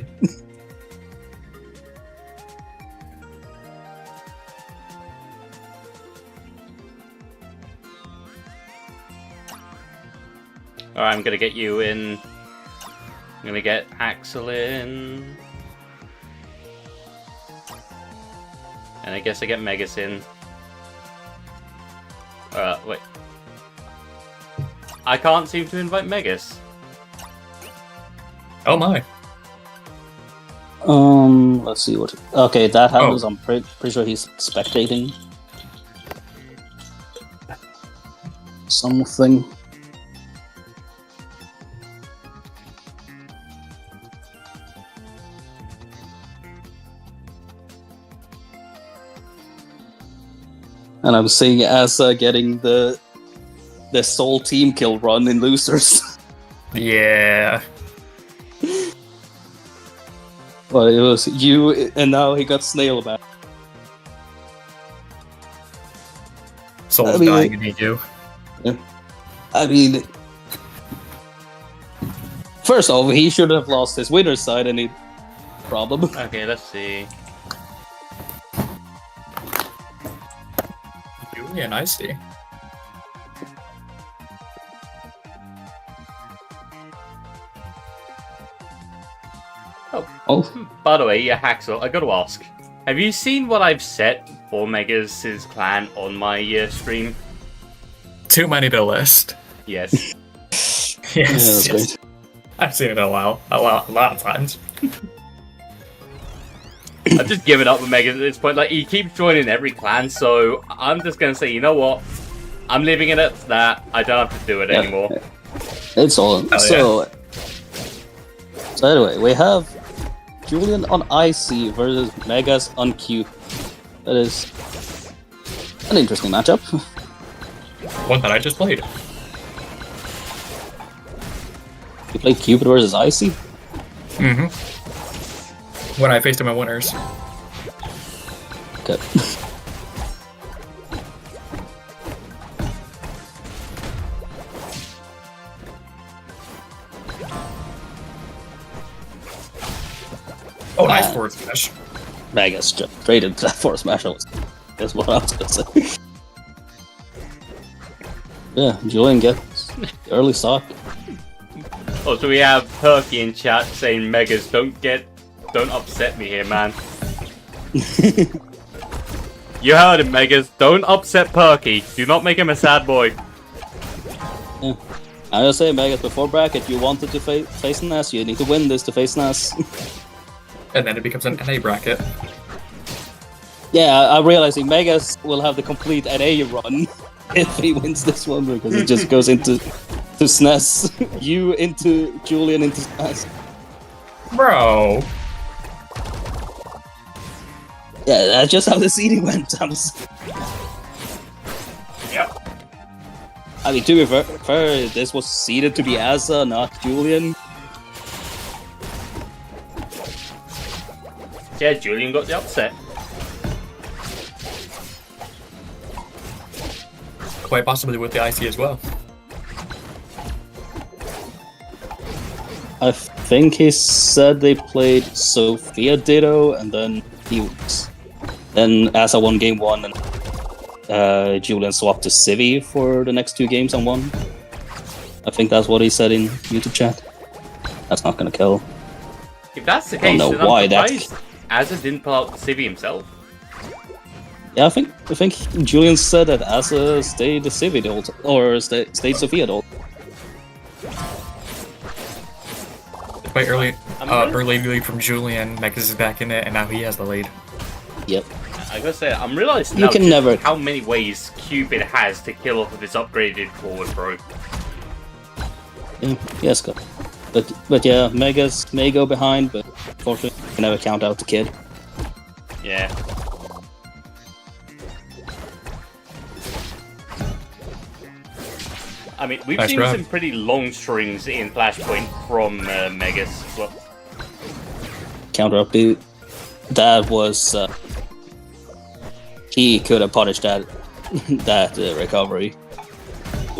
Alright, I'm gonna get you in. I'm gonna get Axel in. And I guess I get Megas in. Wait. I can't seem to invite Megas. Oh my. Let's see what. Okay, that happens. I'm pretty sure he's spectating something. And I'm seeing as getting the sole team kill run in losers. Yeah. Well, it was you, and now he got snail back. Soul's I mean, dying and need you. I mean, First off, he should have lost his winner's side any problem. Okay, let's see. Julian, I see. Oh, By the way, yeah, Haxel, I gotta ask. Have you seen what I've set for Megas' clan on my stream? Too many to list. Yes. Yes, yeah, that's yes. great. I've seen it a lot of times. I've just given up with Megas at this point. Like, he keeps joining every clan, so I'm just gonna say, you know what? I'm leaving it at that. I don't have to do it Yeah. anymore. It's all. Oh, So anyway, we have Julian on IC versus Megas on Q. That is an interesting matchup. One that I just played. You play Cupid versus IC? Mm-hmm. When I faced him at winners. Okay. Oh, nice forward smash. Megas just traded that for smash. That's what I was gonna say. Yeah, Julian gets the early stock. Oh, so we have Perky in chat saying, Megas, don't upset me here, man. You heard him, Megas. Don't upset Perky. Do not make him a sad boy. Yeah. I will say, Megas, before bracket, you wanted to face Nas. You need to win this to face Nas. And then it becomes an NA bracket. Yeah, I'm realizing Megas will have the complete NA run if he wins this one because it just goes into SNES. You into Julian into SNES. Bro. Yeah, that's just how the seeding went. Yep. I mean, to be fair, this was seeded to be Asa, not Julian. Yeah, Julian got the upset. Quite possibly with the IC as well. I think he said they played Sophia Ditto, and then then Asa won game one, and Julian swapped to Civi for the next two games and won. I think that's what he said in YouTube chat. That's not gonna kill. If that's the I don't case, know then why I'm that's- surprised Azza didn't pull out Civi himself. Yeah, I think Julian said that Asa stayed Civi the whole or stayed Sophia the whole. Quite early, I'm really- early lead from Julian. Megas is back in it, and now he has the lead. Yep. I gotta say, I'm realizing You now can just never- how many ways Cupid has to kill off of his upgraded forward bro. Yeah, yes, go. But yeah, Megas may go behind, but unfortunately, you can never count out the kid. Yeah. I mean, we've Nice seen grab. some pretty long strings in Flashpoint from Megas as well. Counter up, dude. That was he could have punished that recovery.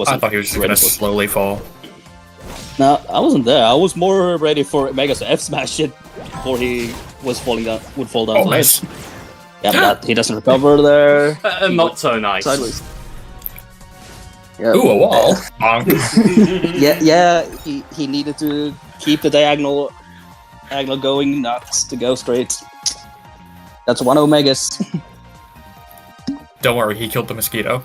I thought he was just ready gonna for it. slowly fall. No, I wasn't there. I was more ready for Megas to F smash it before he was falling down. Would fall down. Oh, the nice. ledge. Yeah, but he doesn't recover there. Not so nice. Sideways. Yeah. Ooh, a wall. Bonk. Yeah. He needed to keep the diagonal going, not to go straight. That's one Omegas. Don't worry, he killed the mosquito.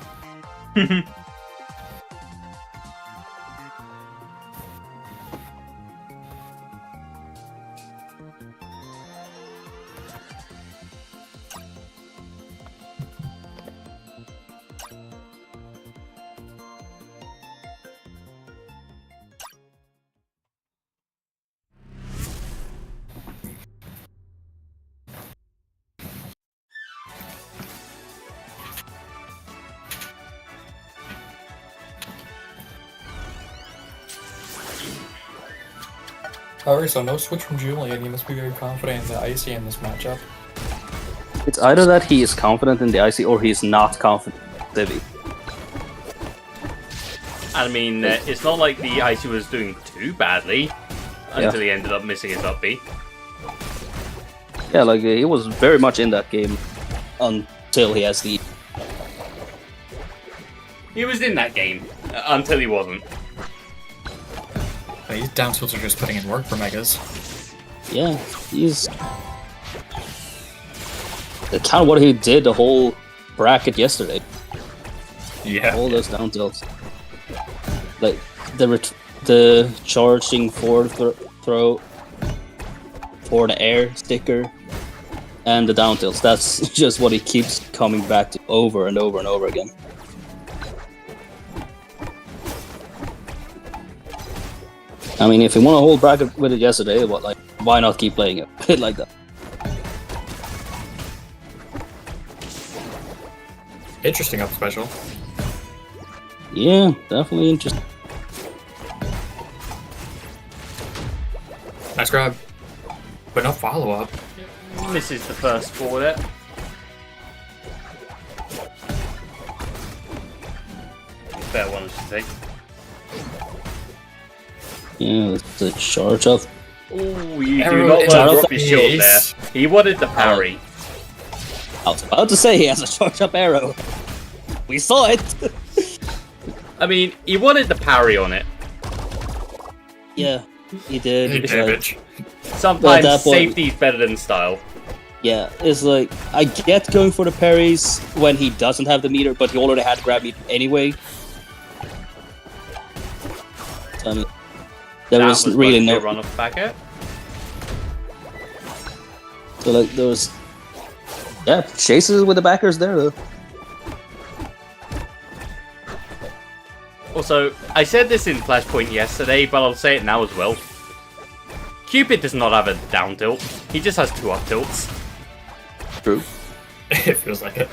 Alright, so no switch from Julian. He must be very confident in the IC in this matchup. It's either that he is confident in the IC or he's not confident in Civi. I mean, it's not like the IC was doing too badly. until he ended up missing his up B. Yeah, like he was very much in that game until he has the. He was in that game until he wasn't. These down tilts are just putting in work for Megas. Yeah, he's. Kind of what he did the whole bracket yesterday. Yeah. All those down tilts. Like the charging forward throw for the air sticker and the down tilts. That's just what he keeps coming back to over and over and over again. I mean, if he won a whole bracket with it yesterday, why not keep playing it like that? Interesting up special. Yeah, definitely interesting. Nice grab. But no follow-up. Misses the first forward. Fair one, I should say. Yeah, the charge up. Oh, you do Arrow not into want to the drop his shield there. face. He wanted the parry. I was about to say he has a charge up arrow. We saw it. I mean, he wanted the parry on it. Yeah, he did. Hey, It's like- damage. Sometimes that point- safety's better than style. yeah, it's like I get going for the parries when he doesn't have the meter, but he already had grab meter anyway. So, I mean, there That was was really supposed to be no. a run off back air. So like there was. Yeah, chases with the backers there though. Also, I said this in Flashpoint yesterday, but I'll say it now as well. Cupid does not have a down tilt. He just has 2 up tilts. True. It feels like it.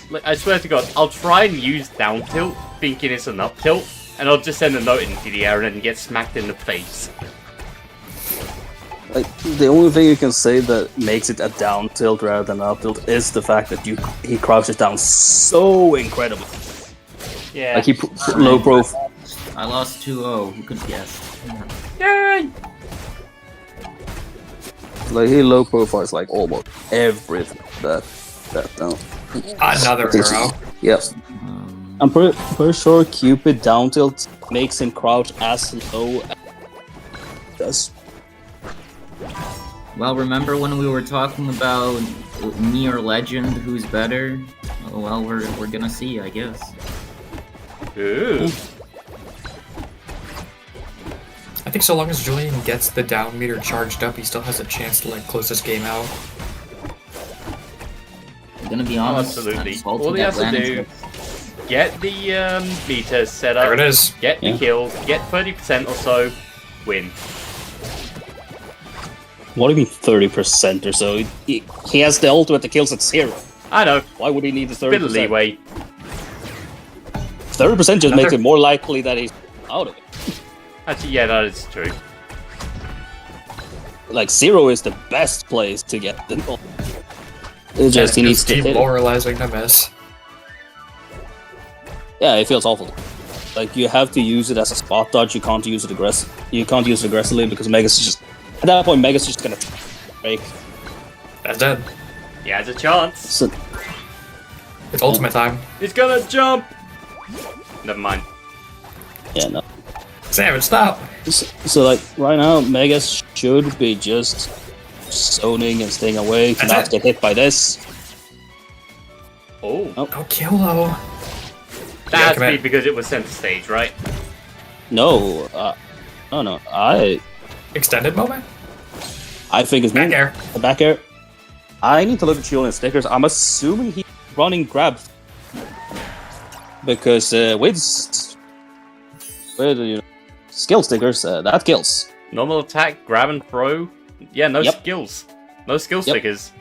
Like, I swear to God, I'll try and use down tilt, thinking it's an up tilt, and I'll just send a note into the air and then get smacked in the face. Like the only thing you can say that makes it a down tilt rather than an up tilt is the fact that he crouches down so incredibly. Yeah. Like he put low profile. I lost 2-0. Who could guess? Yay! Like he low profiles like almost everything that down. Another arrow. Yep. I'm pretty sure Cupid down tilt makes him crouch as low as he does. Well, remember when we were talking about me or Legend, who's better? Oh, well, we're gonna see, I guess. Ooh. I think so long as Julian gets the down meter charged up, he still has a chance to like close this game out. I'm gonna be honest. Absolutely. I'm salty All he that has to do, Landon's- get the meters set up, There it is. get the Yeah. kills, get 30% or so, win. What do you mean 30% or so? He has the ultimate that kills at 0. I know, Why would he need the bit 30%? of leeway. 30% just makes Another- it more likely that he's out of it. Actually, yeah, that is true. Like 0 is the best place to get the ultimate. It's just he And needs to hit it. demoralizing to miss. Yeah, it feels awful. Like you have to use it as a spot dodge. You can't use it You can't use it aggressively because Megas is just at that point. Megas is just gonna break. That's dead. He has a chance. So, It's ultimate time. He's gonna jump! Never mind. yeah, no. Savage, stop! So like right now, Megas should be just zoning and staying away to That's not it. get hit by this. Oh. Oh. Go kill though. That has to come be in. because it was center stage, right? No, no. Extended moment? I think it's Back air. the back air. I need to look at Julian's stickers. I'm assuming he's running grab because with skill stickers, that kills. Normal attack, grab and throw. Yeah, no Yep. skills. No skill Yep. stickers.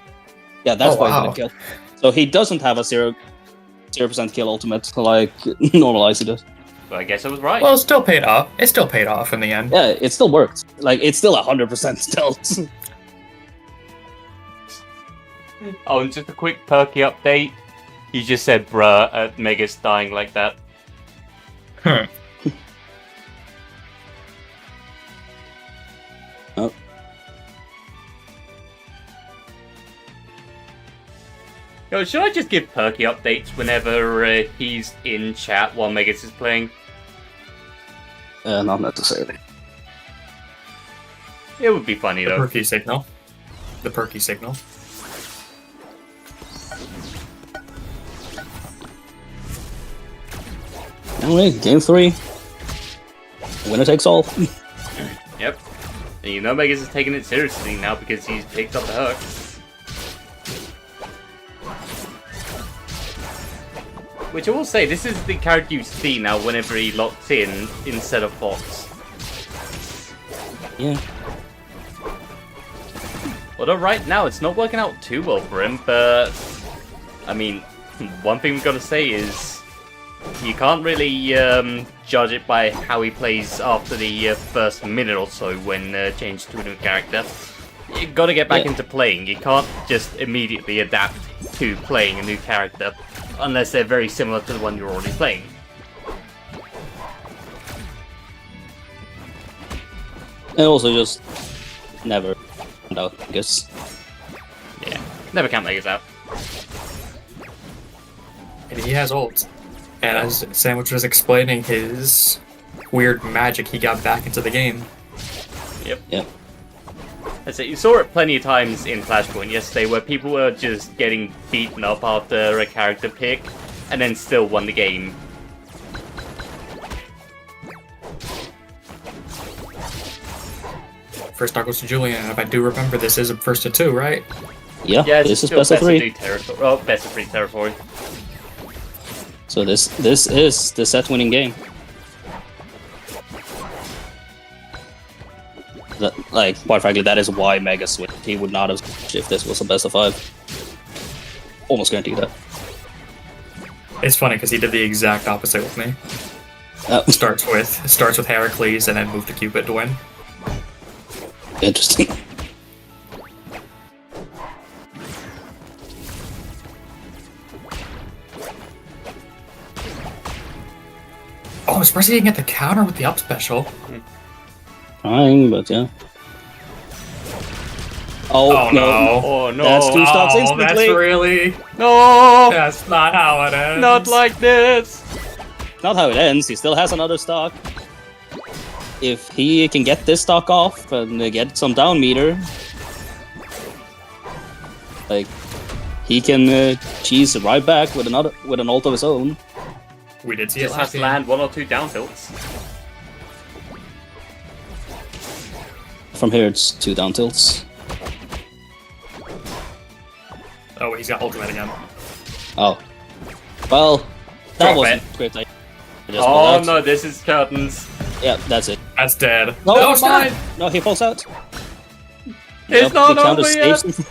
Yeah, that's Oh, why he's wow. gonna kill. So he doesn't have a 0% kill ultimate like normal Icy does. But I guess I was right. Well, it still paid off. It still paid off in the end. Yeah, it still worked. Like it's still 100% stealth. Oh, and just a quick perky update. You just said bruh at Megas dying like that. Yo, should I just give Perky updates whenever he's in chat while Megas is playing? Not necessarily. It would be funny The though. perky signal. The perky signal. Anyway, game 3. Winner takes all. Yep. And you know Megas is taking it seriously now because he's picked up the hook. Which I will say, this is the character you see now whenever he locks in instead of Fox. Yeah. Although right now it's not working out too well for him, but I mean, one thing we've got to say is you can't really judge it by how he plays after the first minute or so when changed to a new character. You got to get back into playing. You can't just immediately adapt to playing a new character unless they're very similar to the one you're already playing. And also just never found out, I guess. Yeah, never count Megas out. And he has ult. And as Sandwich was explaining his weird magic, he got back into the game. Yep. That's it. You saw it plenty of times in Flashpoint yesterday where people were just getting beaten up after a character pick and then still won the game. First stock goes to Julian, and if I do remember, this is a first to 2, right? Yeah, Yeah, it's this is still best of 3. territory. Oh, best of 3 territory. So this is the set-winning game. That, like, quite frankly, that is why Mega switched. He would not have switched if this was a best of 5. Almost guarantee that. It's funny because he did the exact opposite with me. Starts with Heracles and then move to Cupid to win. Interesting. Oh, I'm surprised he didn't get the counter with the up special. Trying, but yeah. Oh, no. Oh no! That's 2 stocks Oh, instantly. that's really... No! That's not how it ends. Not like this! Not how it ends. He still has another stock. If he can get this stock off and get some down meter, like he can cheese right back with an ult of his own. We did see it Just has last to game. land 1 or 2 down tilts. From here, it's 2 down tilts. Oh, he's got ultimate again. Oh, well, that Drop wasn't it. great. I just Oh pulled out. no, this is curtains. Yeah, that's it. That's dead. No, it's not! No, he falls out. It's not the counter over yet. saves him.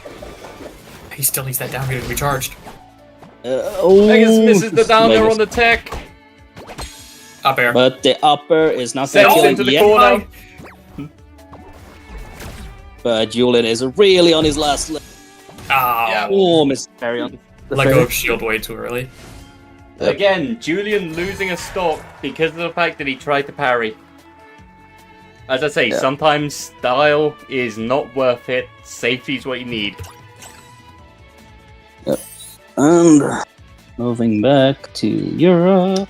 He still needs that down here to be charged. Megas misses the down there Megas. on the tech. Up air. But the upper is not Sends gonna into kill the yet. corner. But Julian is really on his last leg. Ah, Oh, Miss Carry on. let go of shield way too early. Again, Julian losing a stock because of the fact that he tried to parry. As I say, sometimes style is not worth it. Safety is what you need. And moving back to Europe.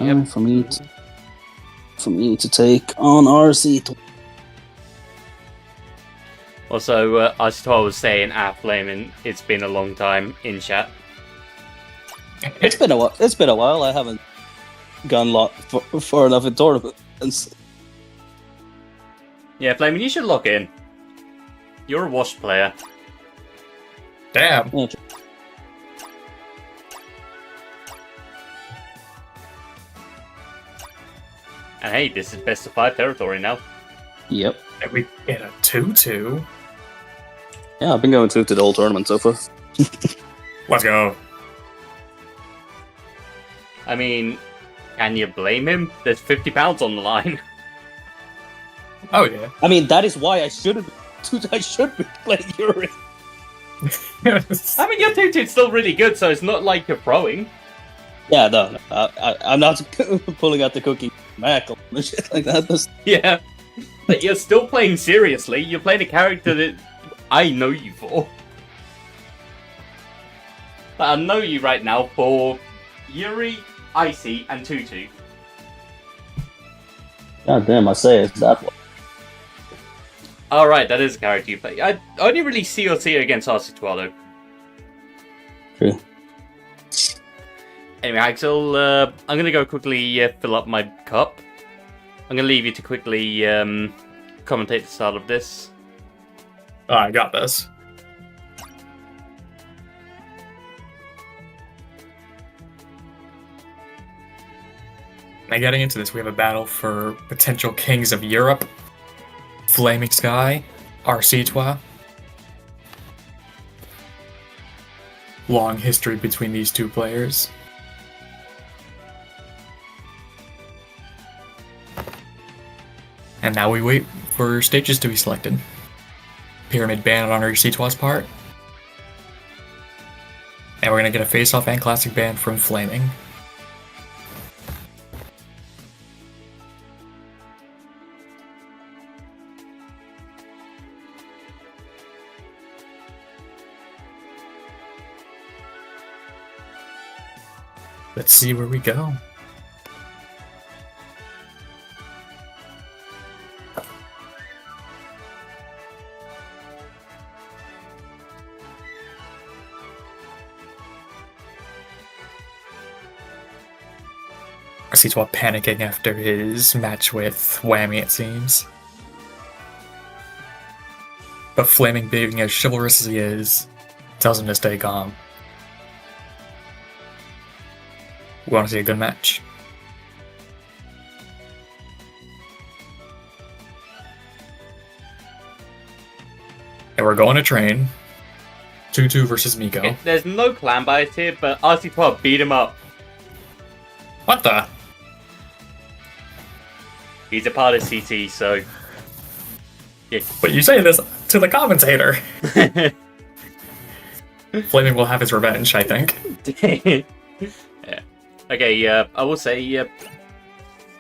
Yep. For me to take on RC. Also, as I was saying, Flaming, it's been a long time in chat. It's been a while. It's been a while. I haven't gone far enough in tournaments. Yeah, Flaming, you should lock in. You're a washed player. Damn. Yeah, And hey, this is best of 5 territory now. Yep. And we get a 2-2. Yeah, I've been going to the whole tournament so far. Let's go. I mean, can you blame him? There's £50 on the line. Oh, yeah. I mean, that is why I should be playing Yuri. I mean, your 2-2's still really good, so it's not like you're throwing. Yeah, no, I'm not pulling out the cookie Mac and shit like that. That's- Yeah. But you're still playing seriously. You're playing a character that I know you for. But I know you right now for Yuri, Icy, and Tutu. God damn, I say it's that one. Alright, that is a character you play. I only really see or see against RC12 though. True. Anyway, Axel, I'm gonna go quickly fill up my cup. I'm gonna leave you to quickly commentate the start of this. Oh, I got this. Now getting into this, we have a battle for potential kings of Europe. Flaming Sky, RC12. Long history between these two players. And now we wait for stages to be selected. Pyramid ban on RC12's part. And we're gonna get a face-off and classic ban from Flaming. Let's see where we go. RC12 panicking after his match with Whammy, it seems. But Flaming, being as chivalrous as he is, tells him to stay calm. We want to see a good match. And we're going to train. 2-2 versus Miko. Okay, there's no clan bias here, but RC12 beat him up. What the? He's a part of CT, so... Yeah. But you say this to the commentator. Flaming will have his revenge, I think. Yeah. Okay, I will say,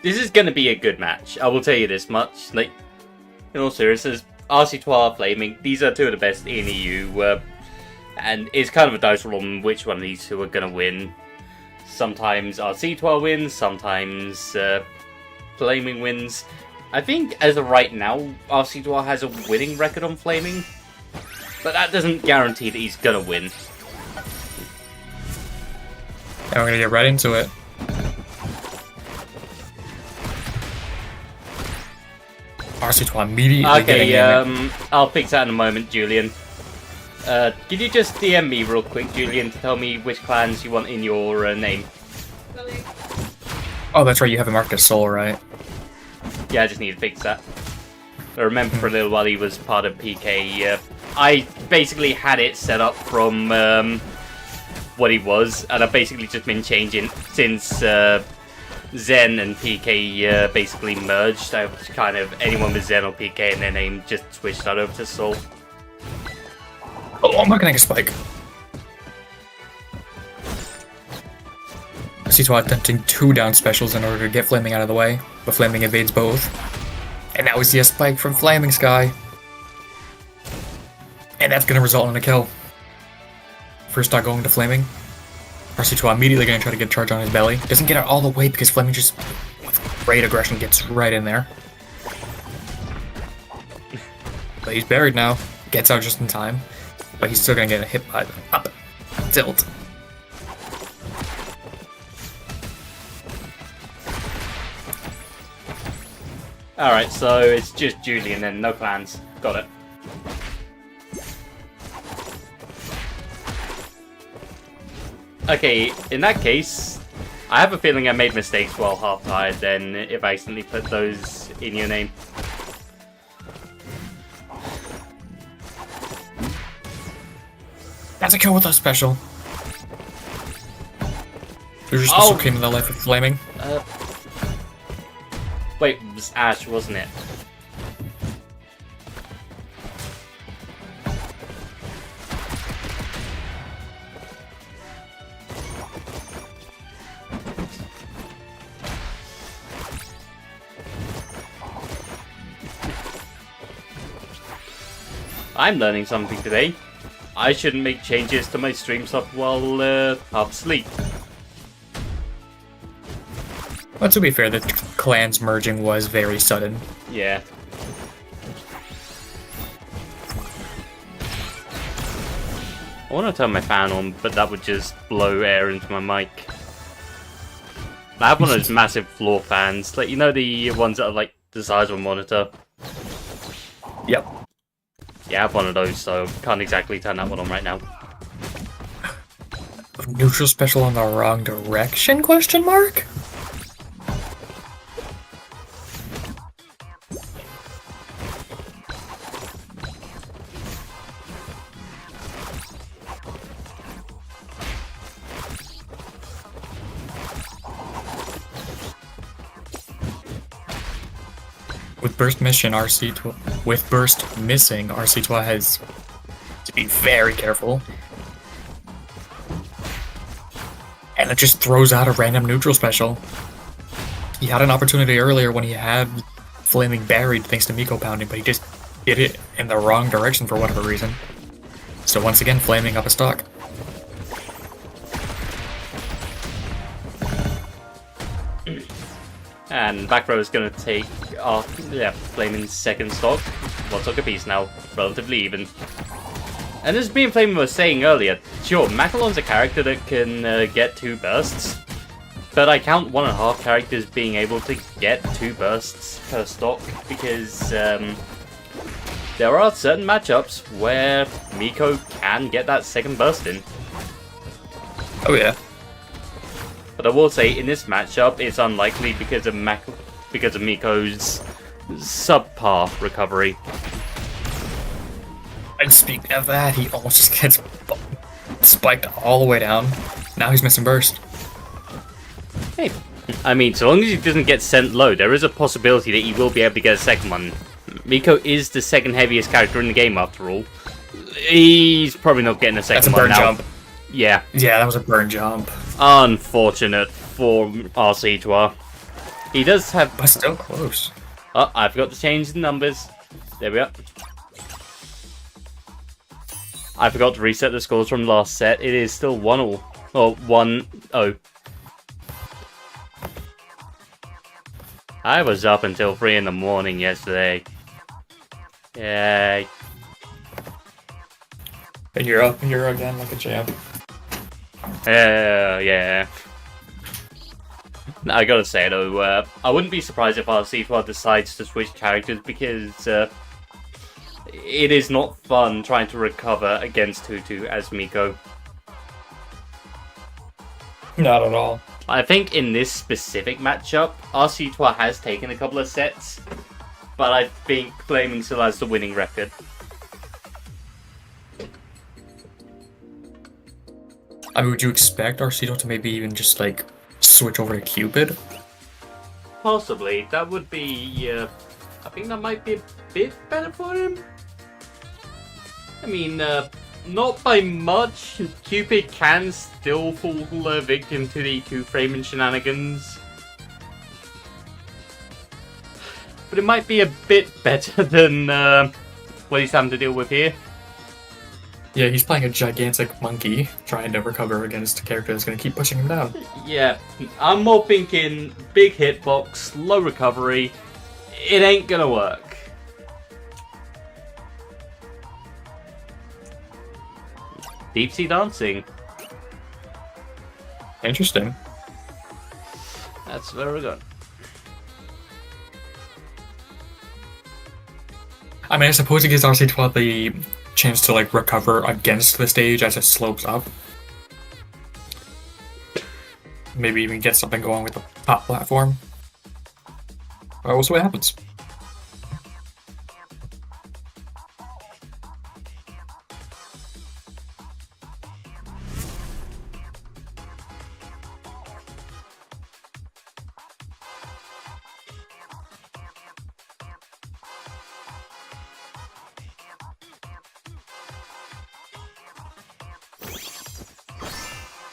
this is going to be a good match. I will tell you this much. Like, in all seriousness, RC12, Flaming, these are two of the best in EU, and it's kind of a dice roll on which one of these two are going to win. Sometimes RC12 wins, sometimes Flaming wins. I think as of right now, RC12 has a winning record on Flaming, but that doesn't guarantee that he's going to win. And we're gonna get right into it. RC12 immediately Okay, I'll fix that in a moment, Julian. Could you just DM me real quick, Julian, to tell me which clans you want in your name? Oh, that's right, you have him marked as Soul, right? Yeah, I just need to fix that. I remember for a little while he was part of PK. I basically had it set up from what he was, and I've basically just been changing since Zen and PK basically merged. I was kind of anyone with Zen or PK in their name just switched that over to Soul. Oh, I'm not gonna get a spike. RC12 attempting 2 down specials in order to get Flaming out of the way, but Flaming evades both. And now we see a spike from Flaming Sky. And that's gonna result in a kill. First stock going to Flaming. RC12 immediately gonna try to get a charge on his belly. Doesn't get it all the way because Flaming just, with great aggression, gets right in there. But he's buried now. Gets out just in time. But he's still gonna get a hit by the up tilt. Alright, so it's just Julian then, no clans. Got it. Okay, in that case, I have a feeling I made mistakes while half-tired then if I accidentally put those in your name. That's a kill with a special. There's just special came to the life of Flaming. Wait, it was Ash, wasn't it? I'm learning something today. I shouldn't make changes to my stream stuff while half asleep. But to be fair, the clans merging was very sudden. Yeah. I want to turn my fan on, but that would just blow air into my mic. I have one of those massive floor fans, like, you know, the ones that are like the size of a monitor. Yep. Yeah, I have one of those, so can't exactly turn that one on right now. Neutral special in the wrong direction? Question mark? With burst missing, RC2 has to be very careful. And it just throws out a random neutral special. He had an opportunity earlier when he had Flaming buried thanks to Miko pounding, but he just did it in the wrong direction for whatever reason. So once again, Flaming up a stock. And back row is going to take Flaming's second stock. One stock apiece now, relatively even. And as me and Flaming were saying earlier, sure, Macalon's a character that can get 2 bursts, but I count 1.5 characters being able to get 2 bursts per stock because there are certain matchups where Miko can get that second burst in. Oh yeah. But I will say, in this matchup, it's unlikely because of Miko's subpar recovery. And speaking of that, he almost just gets spiked all the way down. Now he's missing burst. Hey, I mean, so long as he doesn't get sent low, there is a possibility that he will be able to get a second one. Miko is the second heaviest character in the game, after all. He's probably not getting a second one now. That's a burn jump. Yeah. Yeah, that was a burn jump. Unfortunate for RC2R. He does have... But still close. Oh, I forgot to change the numbers. There we are. I forgot to reset the scores from last set. It is still 1-1. Or 1-0. I was up until 3 in the morning yesterday. Yay. And you're up here again like a champ. Yeah. I gotta say though, I wouldn't be surprised if RC2R decides to switch characters because it is not fun trying to recover against Tutu as Miko. Not at all. I think in this specific matchup, RC2R has taken a couple of sets, but I think Flaming still has the winning record. I mean, would you expect Arcedo to maybe even just, like, switch over to Cupid? Possibly. That would be, I think that might be a bit better for him. I mean, not by much. Cupid can still fall victim to the 2-framing shenanigans. But it might be a bit better than what he's having to deal with here. Yeah, he's playing a gigantic monkey, trying to recover against a character that's going to keep pushing him down. Yeah, I'm more thinking big hitbox, low recovery. It ain't gonna work. Deep sea dancing. Interesting. That's where we're going. I mean, I suppose it gives RC12 the chance to, like, recover against the stage as it slopes up. Maybe even get something going with the top platform. We'll see what happens.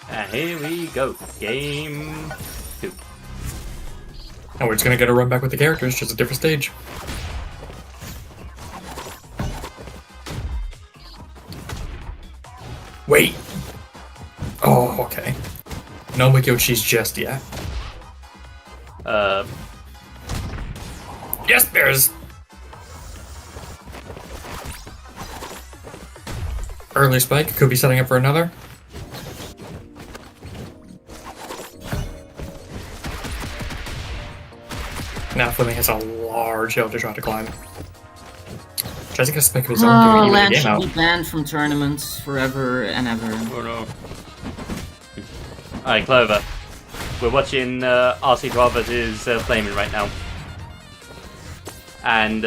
And here we go. Game 2. And we're just gonna get a run back with the characters, just a different stage. Wait. Oh, okay. No Mikio cheese just yet. Yes, there's. Early spike could be setting up for another. Now Fleming has a large hill to try to climb. Tries to get a spike of his own to even the Lan game should out. be banned from tournaments forever and ever. Oh no. Alright, Clover. We're watching RC12 versus Flaming right now. And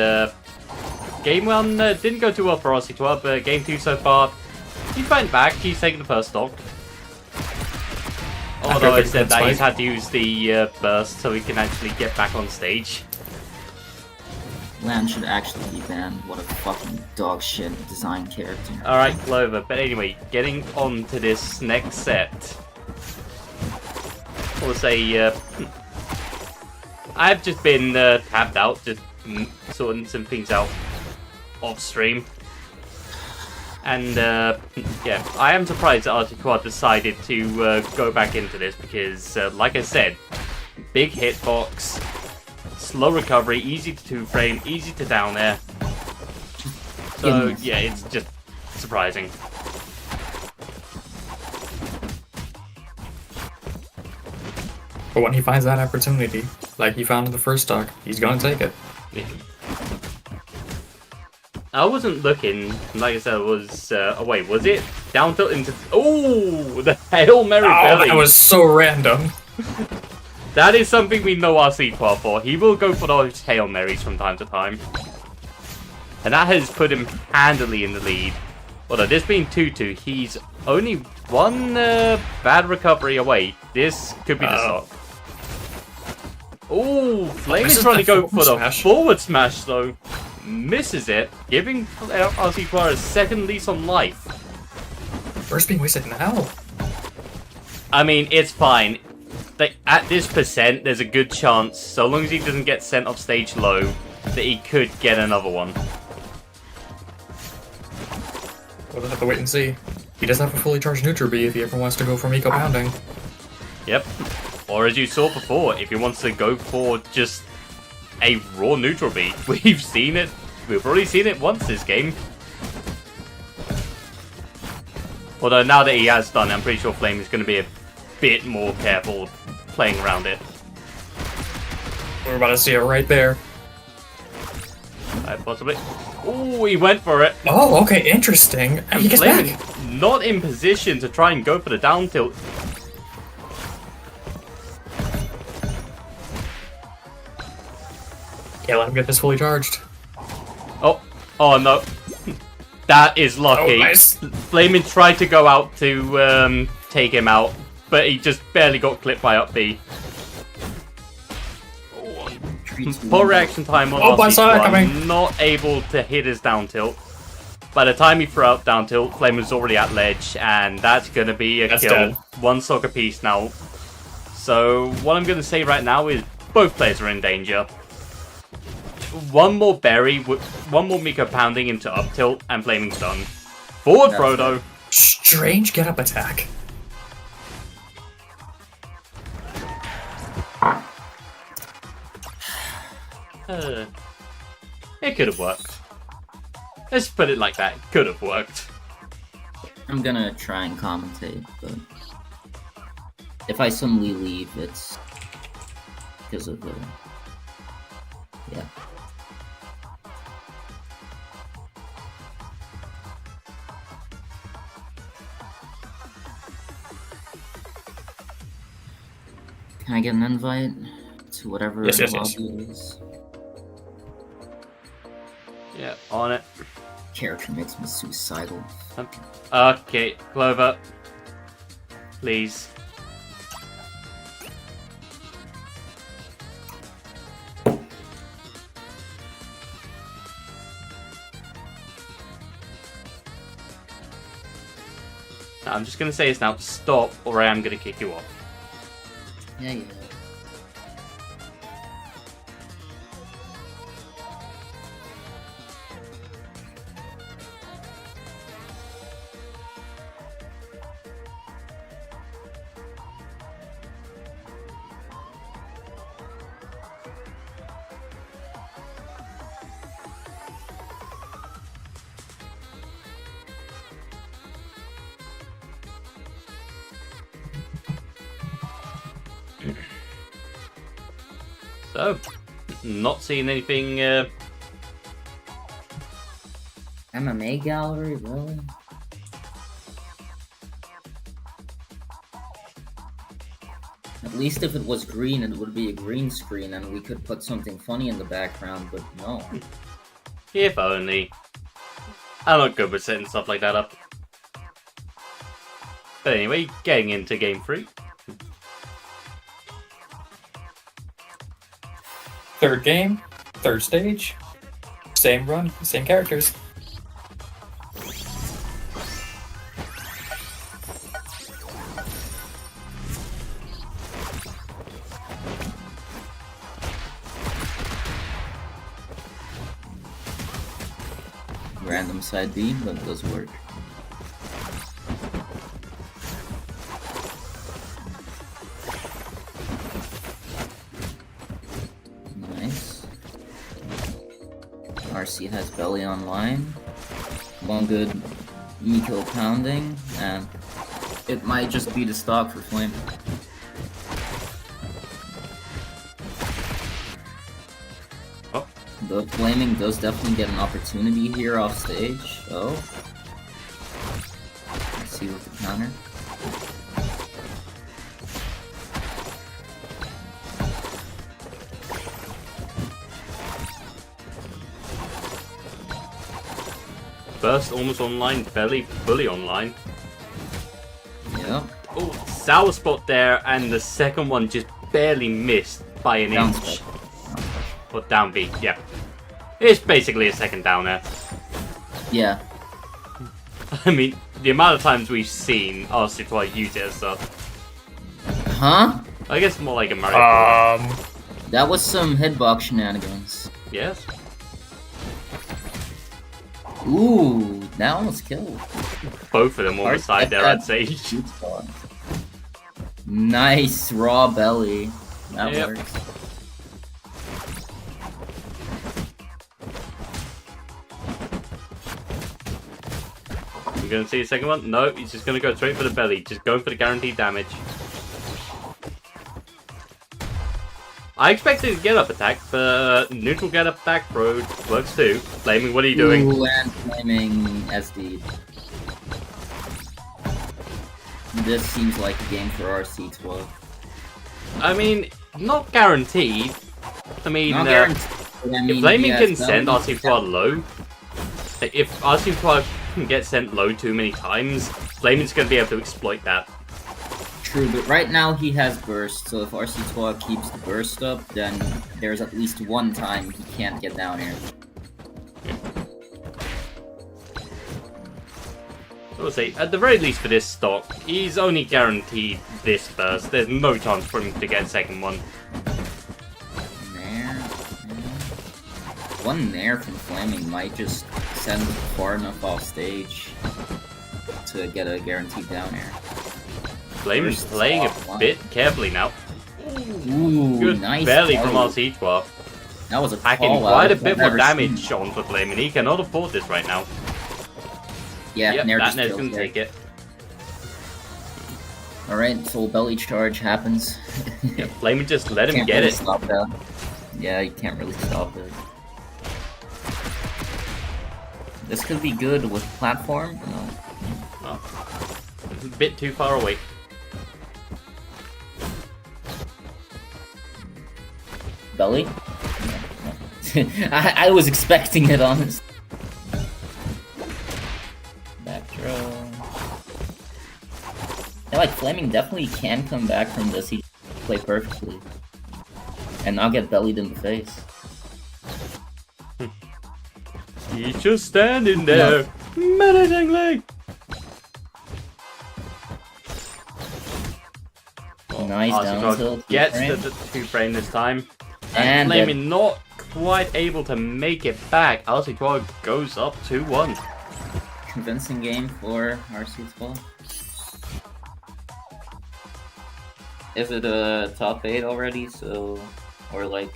game 1 didn't go too well for RC12, but game 2 so far, he's fighting back, he's taking the first stock. Although I said that he's had to use the burst so he can actually get back on stage. Lan should actually be banned. What a fucking dog shit design character. Alright, Clover, but anyway, getting on to this next set. I'll say, I've just been tapped out, just sorting some things out off stream. And, yeah, I am surprised that Arctic Quad decided to go back into this because, like I said, big hitbox, slow recovery, easy to two-frame, easy to down air. So, yeah, it's just surprising. But when he finds that opportunity, like he found in the first stock, he's gonna take it. I wasn't looking, like I said, it was, oh wait, was it? Down tilt into, oh, the Hail Mary belly. That was so random. That is something we know RC12 for. He will go for those Hail Marys from time to time. And that has put him handily in the lead. Although this being 2-2, he's only one bad recovery away. This could be the stock. Oh, Flame is trying to go for the forward smash though. Misses it, giving RC12 a second lease on life. First being wasted now. I mean, it's fine. Like, at this percent, there's a good chance, so long as he doesn't get sent off stage low, that he could get another one. We'll have to wait and see. He does have a fully charged neutral B if he ever wants to go for Miko pounding. Yep. Or as you saw before, if he wants to go for just a raw neutral B. We've seen it. We've already seen it once this game. Although now that he has done it, I'm pretty sure Flame is going to be a bit more careful playing around it. We're about to see it right there. Possibly. Oh, he went for it. Oh, okay, interesting. And he gets Flame back. not in position to try and go for the down tilt. Yeah, let him get this fully charged. Oh no. That is lucky. Oh, nice. Flaming tried to go out to take him out, but he just barely got clipped by up B. Poor reaction time on I saw that coming. not able to hit his down tilt. By the time he threw out down tilt, Flame was already at ledge, and that's going to be a kill. Dead. One stock apiece now. So what I'm going to say right now is both players are in danger. One more berry, one more Miko pounding into up tilt, and Flaming's done. Forward throw though. Strange get up attack. It could have worked. Let's put it like that. It could have worked. I'm gonna try and commentate, but if I suddenly leave, it's because of the... Yeah. Can I get an invite to whatever Yes. lobby it is? Yeah, on it. Character makes me suicidal. Okay, Clover. Please. I'm just gonna say this now. Stop, or I am gonna kick you off. Yeah. So, not seeing anything. MMA gallery, really? At least if it was green, it would be a green screen and we could put something funny in the background, but no. If only. I'm not good with setting stuff like that up. But anyway, getting into game 3. Third game, third stage, same run, same characters. Random side B, but it does work. Nice. RC has belly online. One good Miko pounding, and it might just be the stock for Flame. Oh. The Flaming does definitely get an opportunity here off stage. Oh. Let's see with the counter. First almost online, belly fully online. Yep. Oh, sour spot there, and the second one just barely missed by an Down inch. special. Or down B, yeah. It's basically a second down air. Yeah. I mean, the amount of times we've seen RC use it as stuff. Huh? I guess more like a Mario Kart. That was some hitbox shenanigans. Yes. Ooh, that almost killed. Both of them on the side there, I'd say. Shoot spot. Nice raw belly. That Yep. works. You gonna see a second one? No, he's just gonna go straight for the belly. Just going for the guaranteed damage. I expected to get up attack, but neutral get up attack road works too. Flaming, what are you doing? Ooh, and Flaming SD. This seems like a game for RC12. I mean, not guaranteed. I mean, Not guaranteed. I mean, if Flaming yes, can that send would- RC12 low, if RC12 can get sent low too many times, Flaming's gonna be able to exploit that. True, but right now he has burst, so if RC12 keeps the burst up, then there's at least one time he can't get down here. I would say, at the very least for this stock, he's only guaranteed this first. There's no chance for him to get a second one. Nair. One Nair from Flaming might just send far enough off stage to get a guaranteed down air. Flaming's First playing a slot. bit carefully now. Ooh, Good nice belly from belly. RC12. That was a Packing call quite out a if bit I've more ever damage seen. on for Flaming. He cannot afford this right now. Yeah, Yep, Nair that just Nair's killed gonna there. take it. Alright, full belly charge happens. Yeah, Flaming just let him Can't get really it. Stop that. Yeah, you can't really stop it. This could be good with platform. No. Oh. A bit too far away. Belly? No. I was expecting it, honest. Back throw. Yeah, like Flaming definitely can come back from this. He play perfectly. And not get bellied in the face. He's just standing there, menacingly. Nice down tilt. Gets two-frame. the 2-frame this time. And And Flaming not quite able to make it back. RC12 goes up 2-1. convincing game for RC12. Is it a top 8 already? So, or like,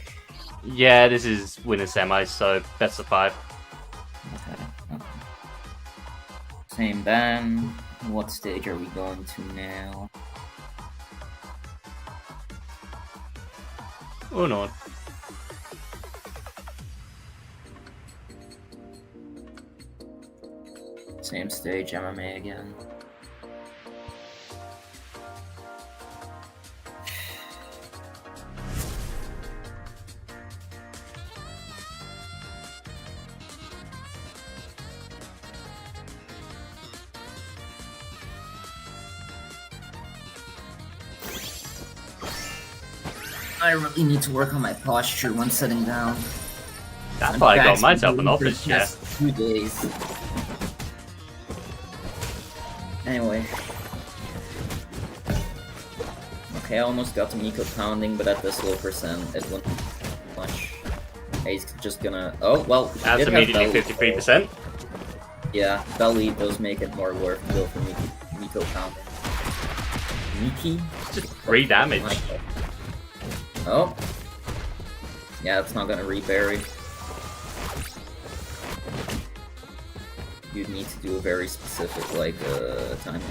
Yeah, this is winner semis, so best of 5. okay. Same ban. What stage are we going to now? Oh no. Same stage, MMA again. I really need to work on my posture when sitting down. That's why I got myself an office chair. 2 days. Anyway. Okay, I almost got to Miko pounding, but at this low percent, it wouldn't much. He's just gonna. Oh, well. That's immediately 53%. Yeah, belly does make it more worth to go for Miko pounding. Miki? Just 3 damage. Oh. Yeah, it's not gonna rebury. You'd need to do a very specific, like, time.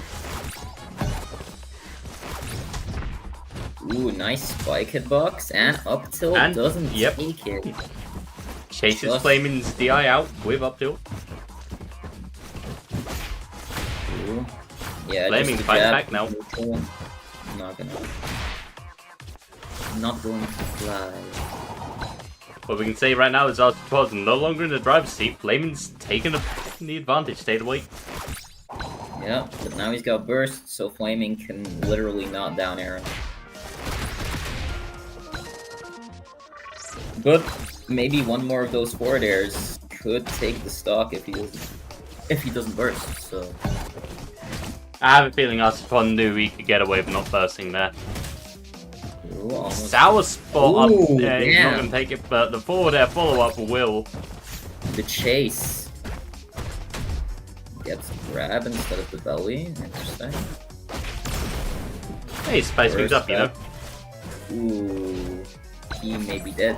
Ooh, nice spike hitbox, and up tilt doesn't take it. Chases Flaming's DI out with up tilt. Ooh. Yeah, Flaming's fighting back now. Not going to fly. What we can say right now is SS10 no longer in the driver's seat. Flaming's taking the advantage, stayed away. Yeah, but now he's got burst, so Flaming can literally knock down Aaron. But maybe one more of those forward airs could take the stock if he doesn't burst. So I have a feeling SS10 knew he could get away with not bursting there. Ooh, Sour spot Ooh, up there, he's not damn. going to take it, but the forward air follow-up will. The chase gets grab instead of the belly. Interesting. Hey, spice things up, you know. Ooh, he may be dead.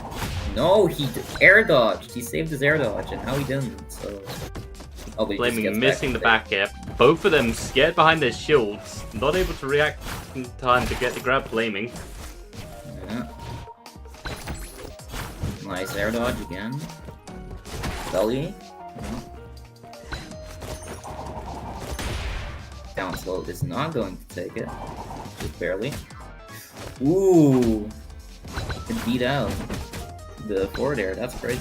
No, he air dodged. He saved his air dodge, and how he didn't. So, oh, but he just Flaming gets missing the back back air. Both of them scared behind their shields, not able to react in time to get the grab. Flaming. Yeah. Nice air dodge again. Belly. Yeah. Down slow is not going to take it. Just barely. Ooh! It beat out the forward air, that's crazy.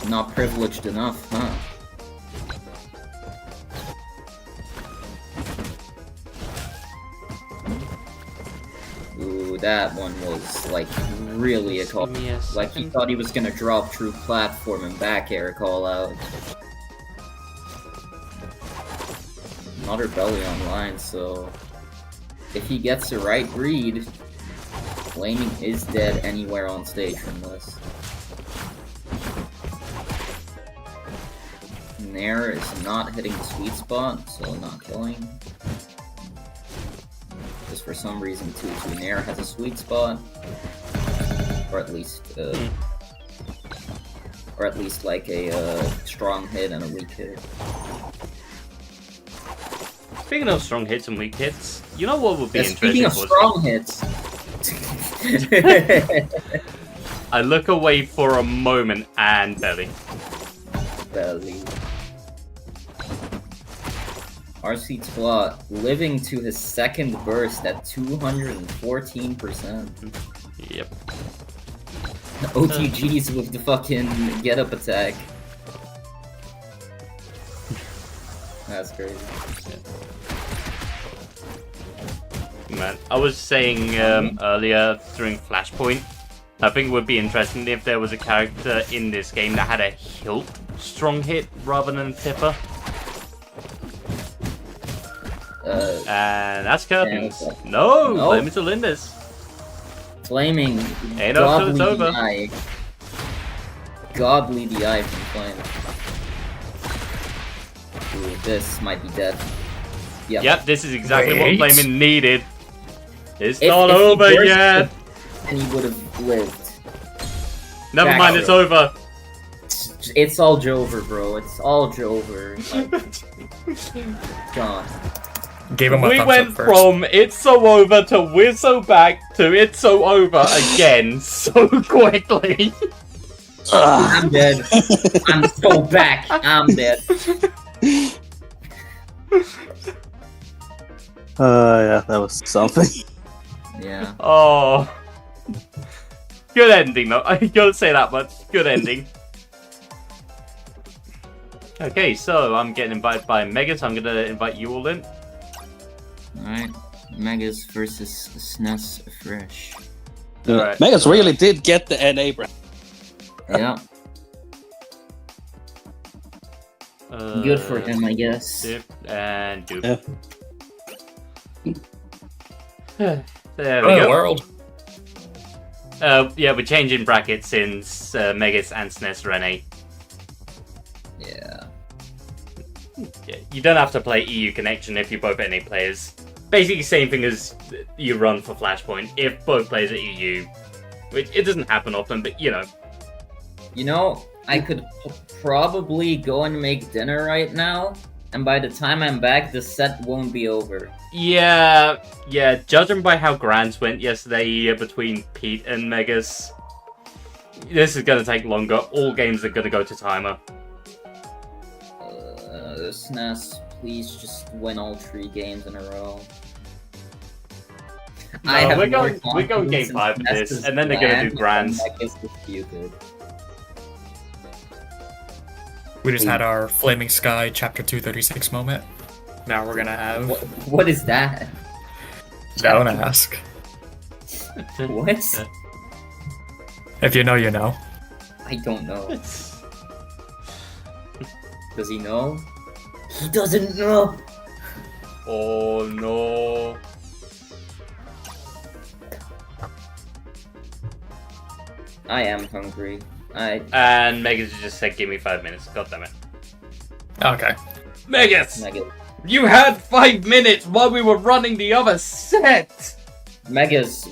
Not privileged enough, huh? Ooh, that one was, like, really a call. Like, he thought he was gonna drop true platform and back air call out. Another belly online, so if he gets the right read, Flaming is dead anywhere on stage from this. Nair is not hitting the sweet spot, so not killing. Just for some reason, 2-2 Nair has a sweet spot, or at least like a strong hit and a weak hit. Speaking of strong hits and weak hits, you know what would be interesting? Speaking of strong hits, I look away for a moment and belly. belly. RC Twat living to his second burst at 214%. Yep. OTGs with the fucking get up attack. That's crazy. Man, I was saying earlier during Flashpoint, I think it would be interesting if there was a character in this game that had a hilt strong hit rather than a tipper. And that's Curtains. Yeah, No! No. Blame it to Linda's. Flaming. Ain't up till it's godly over. DI. Godly DI from Flame. Ooh, this might be dead. Yep. Yep, this is exactly Wait. what Flaming needed. It's If- not if he over burst yet! And he would have lived. Never Back mind, out. it's over. It's all Jover, bro. It's all Jover. Like, gone. Gave him a We thumbs went up first. from it's so over to we're so back to it's so over again so quickly. I'm dead. I'm so back. I'm dead. Yeah, that was something. Yeah. Oh. Good ending, though. I gotta say that much. Good ending. Okay, so I'm getting invited by Megas. I'm gonna invite you all in. Alright. Megas versus SNES Fresh. Alright. Megas really did get the NA brand. Yeah. Good for him, I guess. Dip and Dupe. Yeah. There we Oh, go. world. Yeah, we're changing brackets since Megas and SNES are NA. Yeah. Yeah, you don't have to play EU Connection if you're both NA players. Basically, same thing as you run for Flashpoint if both players are EU. Which it doesn't happen often, but you know. You know, I could probably go and make dinner right now, and by the time I'm back, the set won't be over. Yeah, judging by how Grands went yesterday between Pete and Megas, this is going to take longer. All games are going to go to timer. SNES, please just win all 3 games in a row. No, we're going more game 5 of confidence this, in and then they're going to do SNES Grands. than Megas disputed. We just had our Flaming Sky Chapter 236 moment. Now we're gonna have... What is that? Don't ask. What? If you know, you know. I don't know. Does he know? He doesn't know! Oh no. I am hungry. And Megas just said, give me 5 minutes. God damn it. Okay. Megas! Megas, You had 5 minutes while we were running the other set! Megas,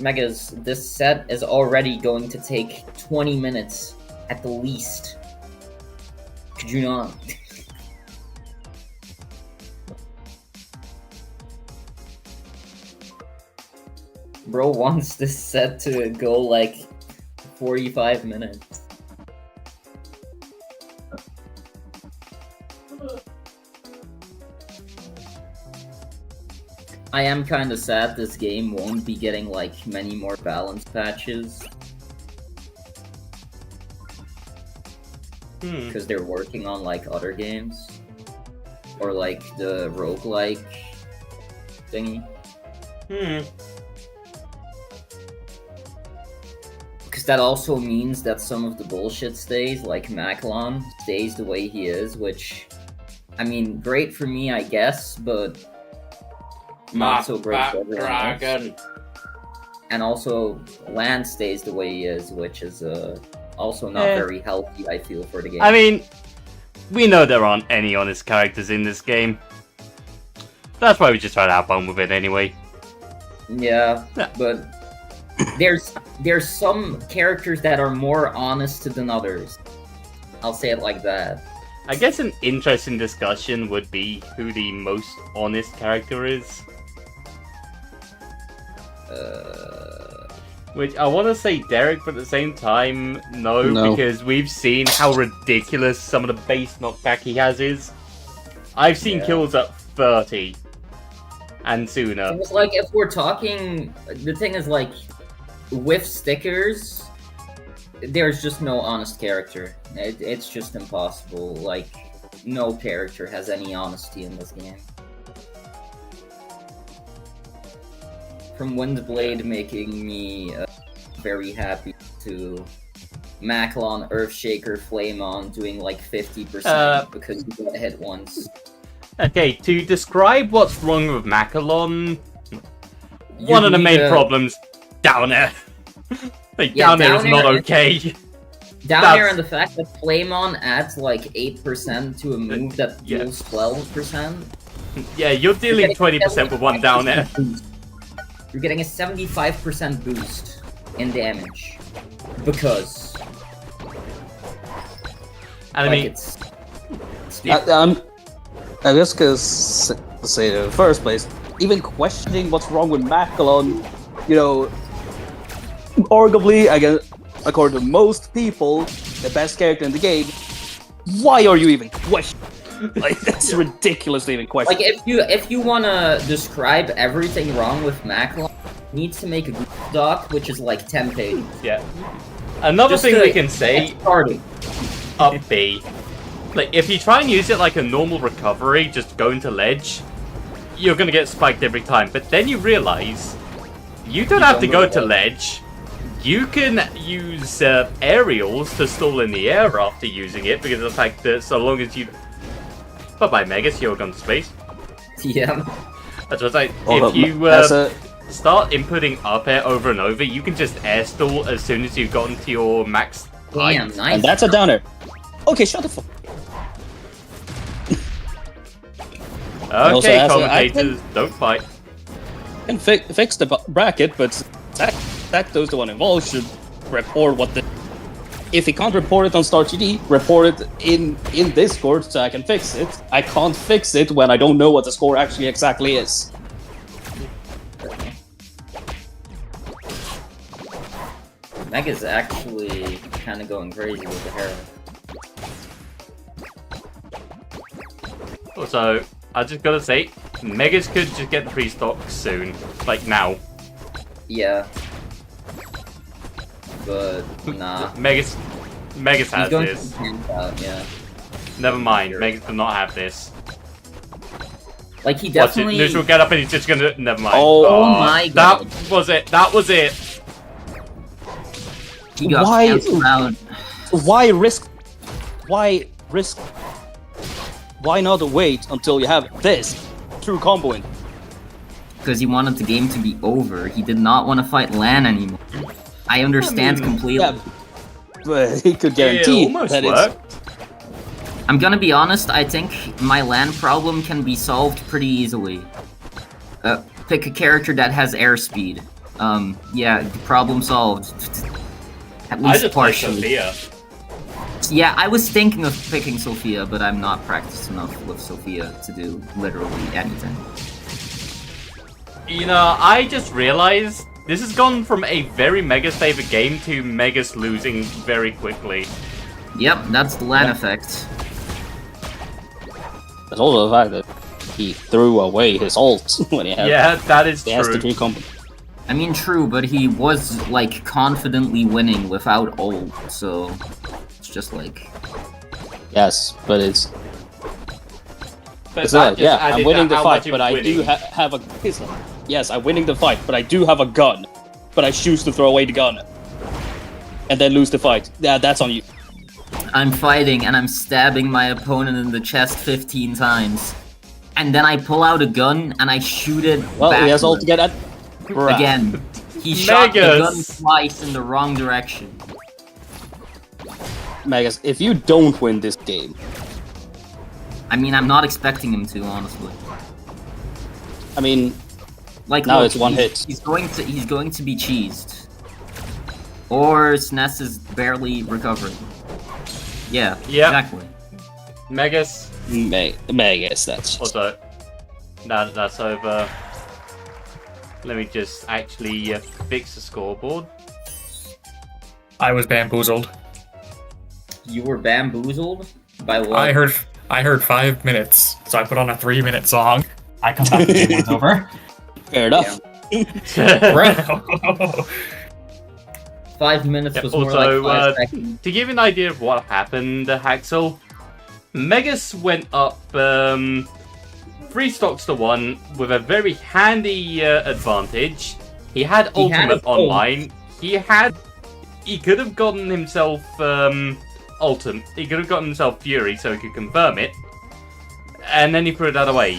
this set is already going to take 20 minutes at the least. Could you not? Bro wants this set to go like 45 minutes. I am kind of sad this game won't be getting like many more balance patches. Because they're working on like other games. Or like the roguelike thingy. Because that also means that some of the bullshit stays, like Maclon, stays the way he is, which, I mean, great for me, I guess, but not so great for everyone else. And also, Lance stays the way he is, which is also not very healthy, I feel, for the game. I mean, we know there aren't any honest characters in this game. That's why we just try to have fun with it anyway. Yeah, but there's some characters that are more honest than others. I'll say it like that. I guess an interesting discussion would be who the most honest character is. Which I want to say Derek, but at the same time, no, because we've seen how ridiculous some of the base knockback he has is. I've seen kills at 30 and sooner. It's like, if we're talking, the thing is like, with stickers, there's just no honest character. It's just impossible. Like, no character has any honesty in this game. From Windblade making me very happy to Maclon, Earthshaker, Flameon doing like 50% because you got hit once. Okay, to describe what's wrong with Macalon, one of the main problems, down air. Like, down air is not okay. Down air and the fact that Flameon adds like 8% to a move that deals 12%. Yeah, you're dealing 20% with one down air. You're getting a 75% boost in damage. Because. And I mean, I guess because, to say in the first place, even questioning what's wrong with Macalon, you know, arguably, I guess, according to most people, the best character in the game, why are you even questioning? Like, that's ridiculous to even question. Like, if you wanna describe everything wrong with Macklin, you need to make a Google Doc, which is like 10 pages. Yeah. Another Just thing to we can say, get started. up B. Like, if you try and use it like a normal recovery, just go into ledge, you're gonna get spiked every time. But then you realize, you don't have to go to ledge. You can use aerials to stall in the air after using it, because of the fact that so long as you... Bye-bye, Megas, you're gone to space. Yeah. That's what I say. Oh, If you start inputting up air over and over, you can just air stall as soon as you've gotten to your max height. Damn, nice. And that's a downer. Okay, shut the fuck. Okay, Also, commentators, don't fight. Can fix the bracket, but Zach, those the one involved, should report what the... If he can't report it on StartGD, report it in Discord so I can fix it. I can't fix it when I don't know what the score actually exactly is. Meg is actually kind of going crazy with the Herald. Also, I just gotta say, Megas could just get the pre-stock soon. Like, now. Yeah. But, nah. Megas He's has going this. to hand out, yeah. Never mind, Megas does not have this. Like, he Watch it, definitely... Neutral get up and he's just gonna... Never mind. Oh my God. That was it, that was it! He got Why- cancelled out. Why risk? Why not wait until you have this true comboing? Because he wanted the game to be over. He did not want to fight Lan anymore. I understand completely. Yeah, but he could It guarantee almost that it's... worked. I'm gonna be honest, I think my Lan problem can be solved pretty easily. Pick a character that has airspeed. Yeah, problem solved. At I least just like partially. Sophia. Yeah, I was thinking of picking Sophia, but I'm not practiced enough with Sophia to do literally anything. You know, I just realized this has gone from a very Megas favorite game to Megas losing very quickly. Yep, that's the Lan effect. There's also the fact that he threw away his ult when he had... Yeah, that is He has the true. true combo. I mean, true, but he was, like, confidently winning without ult, so... It's just like... Yes, but it's... But It's that like, just yeah, added I'm winning that the how fight, much he but was I do winning. have a... It's like, yes, I'm winning the fight, but I do have a gun. But I choose to throw away the gun. And then lose the fight. Yeah, that's on you. I'm fighting and I'm stabbing my opponent in the chest 15 times. And then I pull out a gun and I shoot it Well, he has all backwards. to get at... Bruh. Again. He shot the gun Megas. twice in the wrong direction. Megas, if you don't win this game, I mean, I'm not expecting him to, honestly. I mean, Like, Now look, it's one he's- hit. He's going to be cheesed. Or SNES is barely recovering. Yeah, Yep. exactly. Megas, Megas, that's... also, now that that's over, let me just actually fix the scoreboard. I was bamboozled. You were bamboozled? By what? I heard 5 minutes, so I put on a 3-minute song. I come back, the game was over. Fair enough. Bro. 5 minutes Yeah, was more also, like 5 seconds. to give you an idea of what happened, Haxel, Megas went up 3 stocks to 1 with a very handy advantage. He had He had ultimate his ult. online. He could have gotten himself ultimate. He could have gotten himself Fury so he could confirm it. And then he threw that away.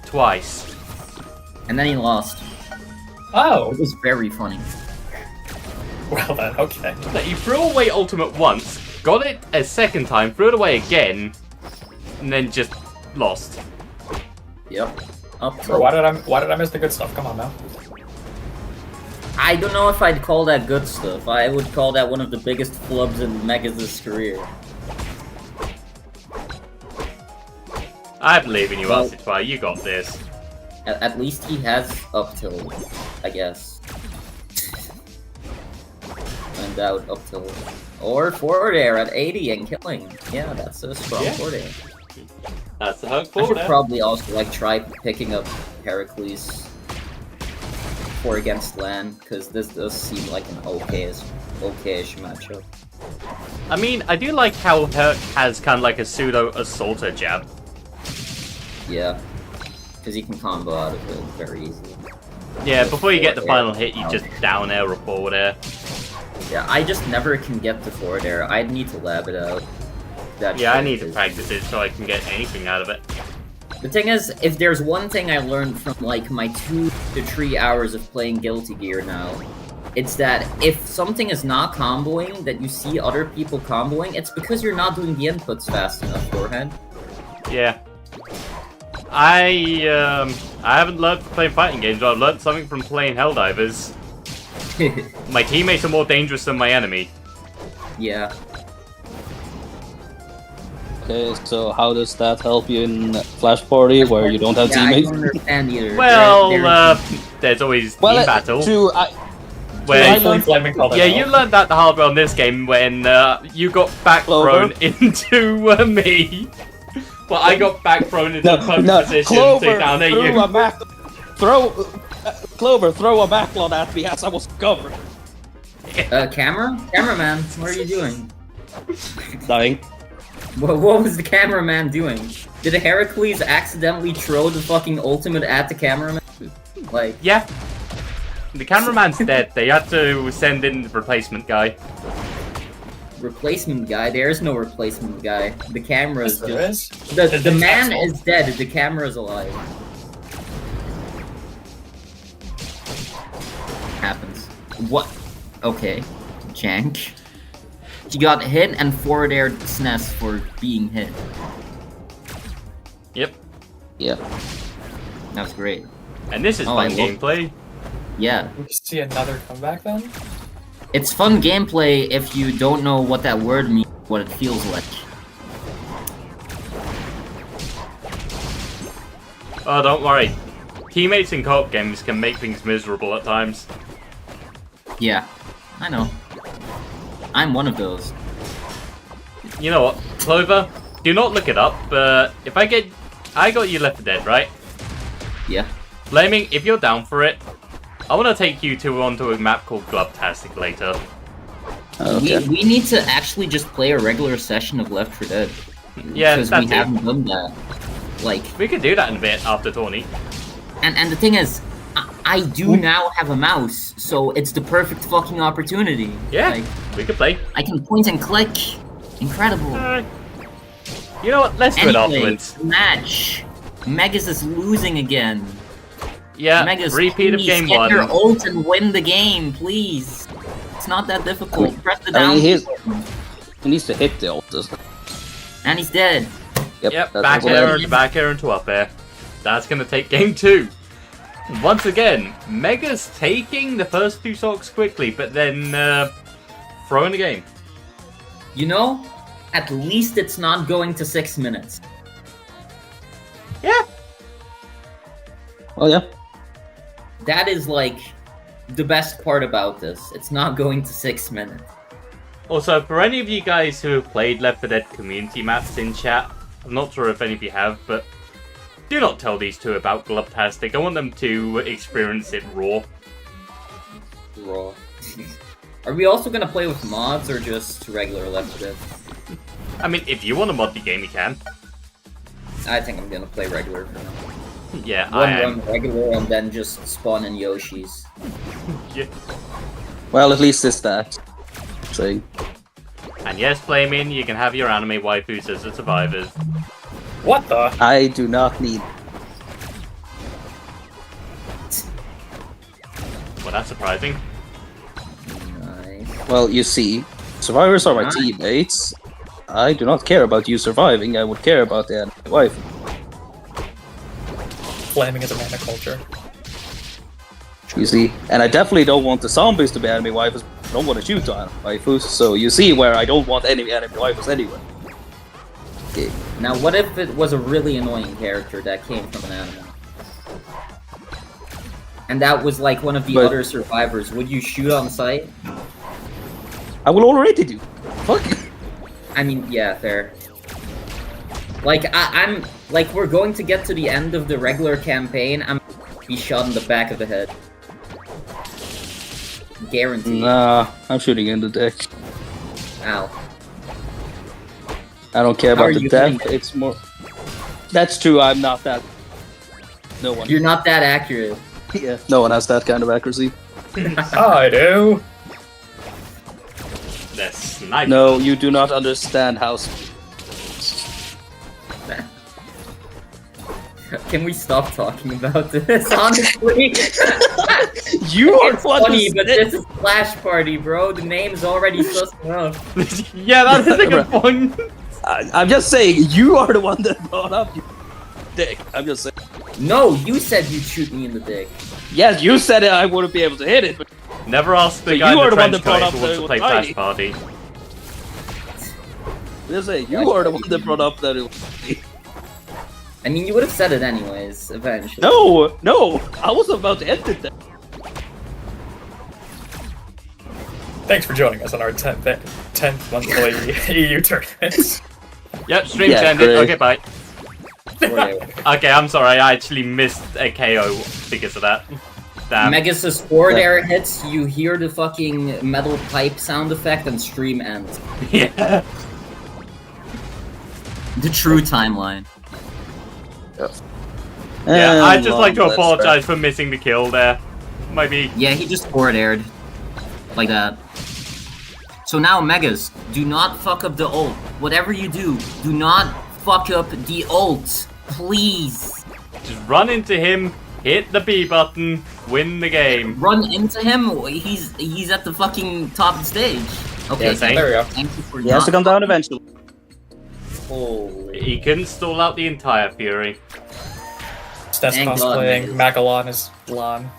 Twice. And then he lost. Oh, It was very funny. well then, okay. Like, he threw away ultimate once, got it a second time, threw it away again, and then just lost. Yep. Up Bro, why did I miss the good stuff? Come on now. I don't know if I'd call that good stuff. I would call that one of the biggest flubs in Megas' career. I believe in you, Well- Alcitfire, you got this. At least he has up tilt, I guess. And in doubt up till... Or forward air at 80 and killing. Yeah, that's a strong forward air. That's the hook I forward should air. probably also like try picking up Heracles for against Lan, because this does seem like an okayish matchup. I mean, I do like how Herc has kind of like a pseudo assaulter jab. Yeah, because you can combo out of it very easily. Yeah, before you get the Forward final air. hit, you just down air or forward air. Yeah, I just never can get to forward air. I'd need to lab it out. That Yeah, I shit need to is- practice it so I can get anything out of it. The thing is, if there's one thing I learned from like my 2 to 3 hours of playing Guilty Gear now, it's that if something is not comboing, that you see other people comboing, it's because you're not doing the inputs fast enough, Forehead. Yeah. I haven't learned from playing fighting games, but I've learned something from playing Helldivers. My teammates are more dangerous than my enemy. Yeah. Okay, so how does that help you in Flash Party where you don't have Yeah, teammates? I don't understand either. Well, They're- there's always Well, team battle. true. Where Thankfully, Fleming called it yeah, out. you learned that the hard way on this game when you got back Clover. thrown into me. Well, I got back thrown into the perfect position to Clover down at threw you. a Mac. Clover, throw a backlot at me as I was covered. Cameraman, what are you doing? Dying. What was the cameraman doing? Did Heracles accidentally throw the fucking ultimate at the cameraman? Like, Yeah. The cameraman's dead. They had to send in the replacement guy. replacement guy? There's no replacement guy. The camera is Yes, there just... is. The The man castle. is dead, the camera is alive. Happens. What? Okay. Jank. He got hit and forward aired SNES for being hit. Yep. Yeah. That's great. And this is Oh, fun I love- gameplay. Yeah. We see another comeback then? It's fun gameplay if you don't know what that word means, what it feels like. Oh, don't worry. Teammates in co-op games can make things miserable at times. Yeah. I know. I'm one of those. You know what, Clover? Do not look it up, but if I got you Left 4 Dead, right? Yeah. Flaming, if you're down for it, I want to take you onto a map called Glubtastic later. Okay. We need to actually just play a regular session of Left 4 Dead. Yeah, Because that we too. haven't done that. Like, We could do that in a bit after Tawny. and the thing is, I do now have a mouse, so it's the perfect fucking opportunity. Yeah, Like, we could play. I can point and click. Incredible. You know what, let's do it Anyway, afterwards. match. Megas is losing again. Yeah, Megas, repeat of please game get 1. your ult and win the game, please. It's not that difficult. Press the I down mean, he's- button. He needs to hit the ult. doesn't he? And he's dead. Yep, that's back what air I- into back air into up air. That's gonna take game 2. Once again, Mega's taking the first 2 stocks quickly, but then throwing the game. You know, at least it's not going to 6 minutes. Yeah. Oh yeah. That is like the best part about this. It's not going to 6 minutes. Also, for any of you guys who have played Left 4 Dead community maps in chat, I'm not sure if any of you have, but do not tell these two about Glubtastic. I want them to experience it raw. Raw. Are we also gonna play with mods or just regular Left 4 Dead? I mean, if you want to mod the game, you can. I think I'm gonna play regular for now. Yeah, One I am. run regular and then just spawn in Yoshi's. Yeah. Well, at least it's that thing. And yes, Flaming, you can have your anime waifus as the survivors. What the? I do not need. Well, that's surprising. Nice. Well, you see, survivors are my Nice. teammates. I do not care about you surviving. I would care about the enemy wife. Flaming is a man of culture. You see, and I definitely don't want the zombies to be enemy waifus. I don't want to shoot on waifus. So you see where I don't want any enemy waifus anyway. Okay. Now, what if it was a really annoying character that came from an anime? And that was like one of the But- other survivors. Would you shoot on sight? I will already do. Fuck. I mean, yeah, fair. Like, I'm like, we're going to get to the end of the regular campaign. I'm be shot in the back of the head. Guaranteed. Nah, I'm shooting in the dick. Ow. I don't care How are about the you death. hitting? It's more. That's true. I'm not that. No one. You're not that accurate. Yeah. No one has that kind of accuracy. I do. The sniper. No, you do not understand how. Can we stop talking about this? Honestly, You are it's one funny, to but snitch. this is Flash Party, bro. The name's already sus enough. Yeah, that is a good point. I'm just saying, you are the one that brought up you dick. I'm just saying. No, you said you'd shoot me in the dick. Yes, you said it. I wouldn't be able to hit it, but Never ask the So guy you in are the the one trench that brought coat up who wants the to play tiny. Flash Party. just say you are the one that brought up that. I mean, you would have said it anyways, eventually. No, no, I was about to end it. Then. Thanks for joining us on our 10th monthly EU tournament. Yep, stream's Yeah, ended. great. Okay, bye. Whatever. Okay, I'm sorry, I actually missed a KO because of that. Damn. Megas' forward air hits, you hear the fucking metal pipe sound effect, and stream ends. Yeah. The true timeline. Yeah, I'd just like to That's apologize for missing the kill there. Maybe. Yeah, he just forward aired. Like that. So now, Megas, do not fuck up the ult. Whatever you do not fuck up the ult. Please. Just run into him, hit the B button, win the game. Run into him. He's at the fucking top of the stage. Okay, Yeah, same. There we go. thank you for He has to come down eventually. Holy. He couldn't stall out the entire Fury. Stet's Thank God, cosplaying Megas. Magalon as Lan.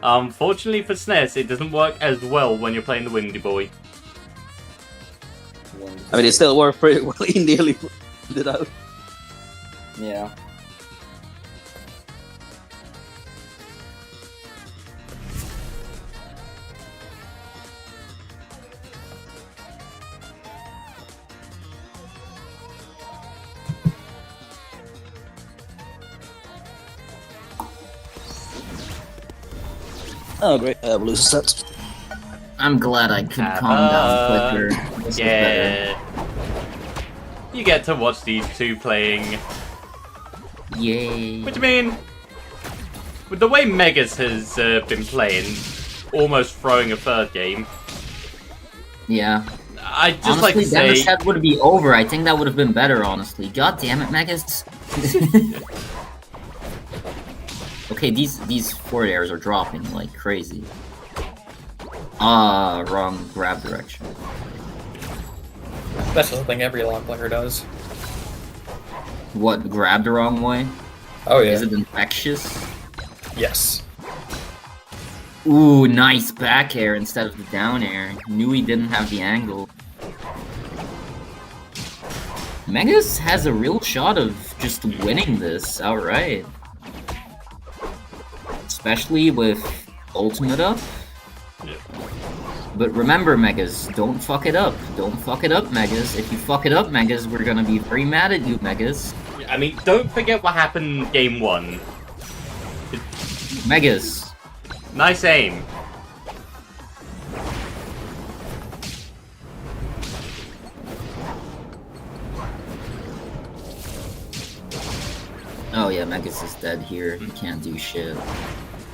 Unfortunately for SNES, it doesn't work as well when you're playing the Windy Boy. I mean, it still worked pretty well. He nearly did out. Yeah. Oh, great. I have loose sets. I'm glad I could calm down quicker. This was better. Yeah. You get to watch these two playing. Yay. Which I mean, with the way Megas has been playing, almost throwing a third game, Yeah. I'd just Honestly, like to then the say, set would be over. I think that would have been better, honestly. God damn it, Megas. Okay, these forward airs are dropping like crazy. Ah, wrong grab direction. That's just the thing every long player does. What, grab the wrong way? Oh yeah. Is it infectious? Yes. Ooh, nice back air instead of the down air. Knew he didn't have the angle. Megas has a real shot of just winning this outright. Especially with ultimate up. Yeah. But remember, Megas, don't fuck it up. Don't fuck it up, Megas. If you fuck it up, Megas, we're gonna be very mad at you, Megas. I mean, don't forget what happened in game one. Megas. Nice aim. Oh yeah, Megas is dead here. He can't do shit.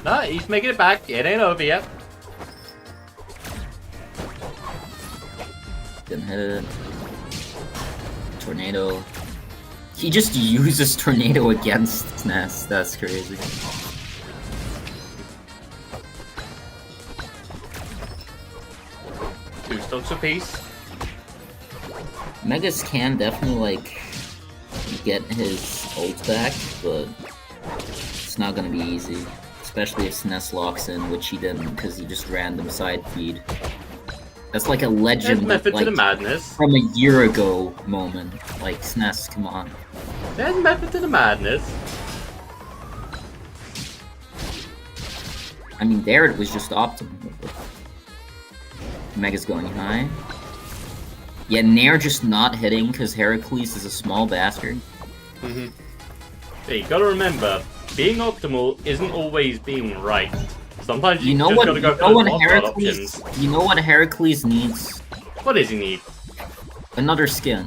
No, he's making it back. It ain't over yet. Didn't hit it. Tornado. He just uses Tornado against SNES. That's crazy. Two stocks apiece. Megas can definitely, like, get his ult back, but it's not gonna be easy. Especially if SNES locks in, which he didn't, because he just random side feed. That's like a There's legend, method to the like, madness. from a year ago moment. Like, SNES, come on. There's method to the madness. I mean, there it was just optimal. Mega's going high. Yeah, Nair just not hitting because Heracles is a small bastard. Mm-hmm. Hey, you gotta remember, being optimal isn't always being right. Sometimes you just gotta go for the odd options. You know what Heracles needs? What does he need? Another skin.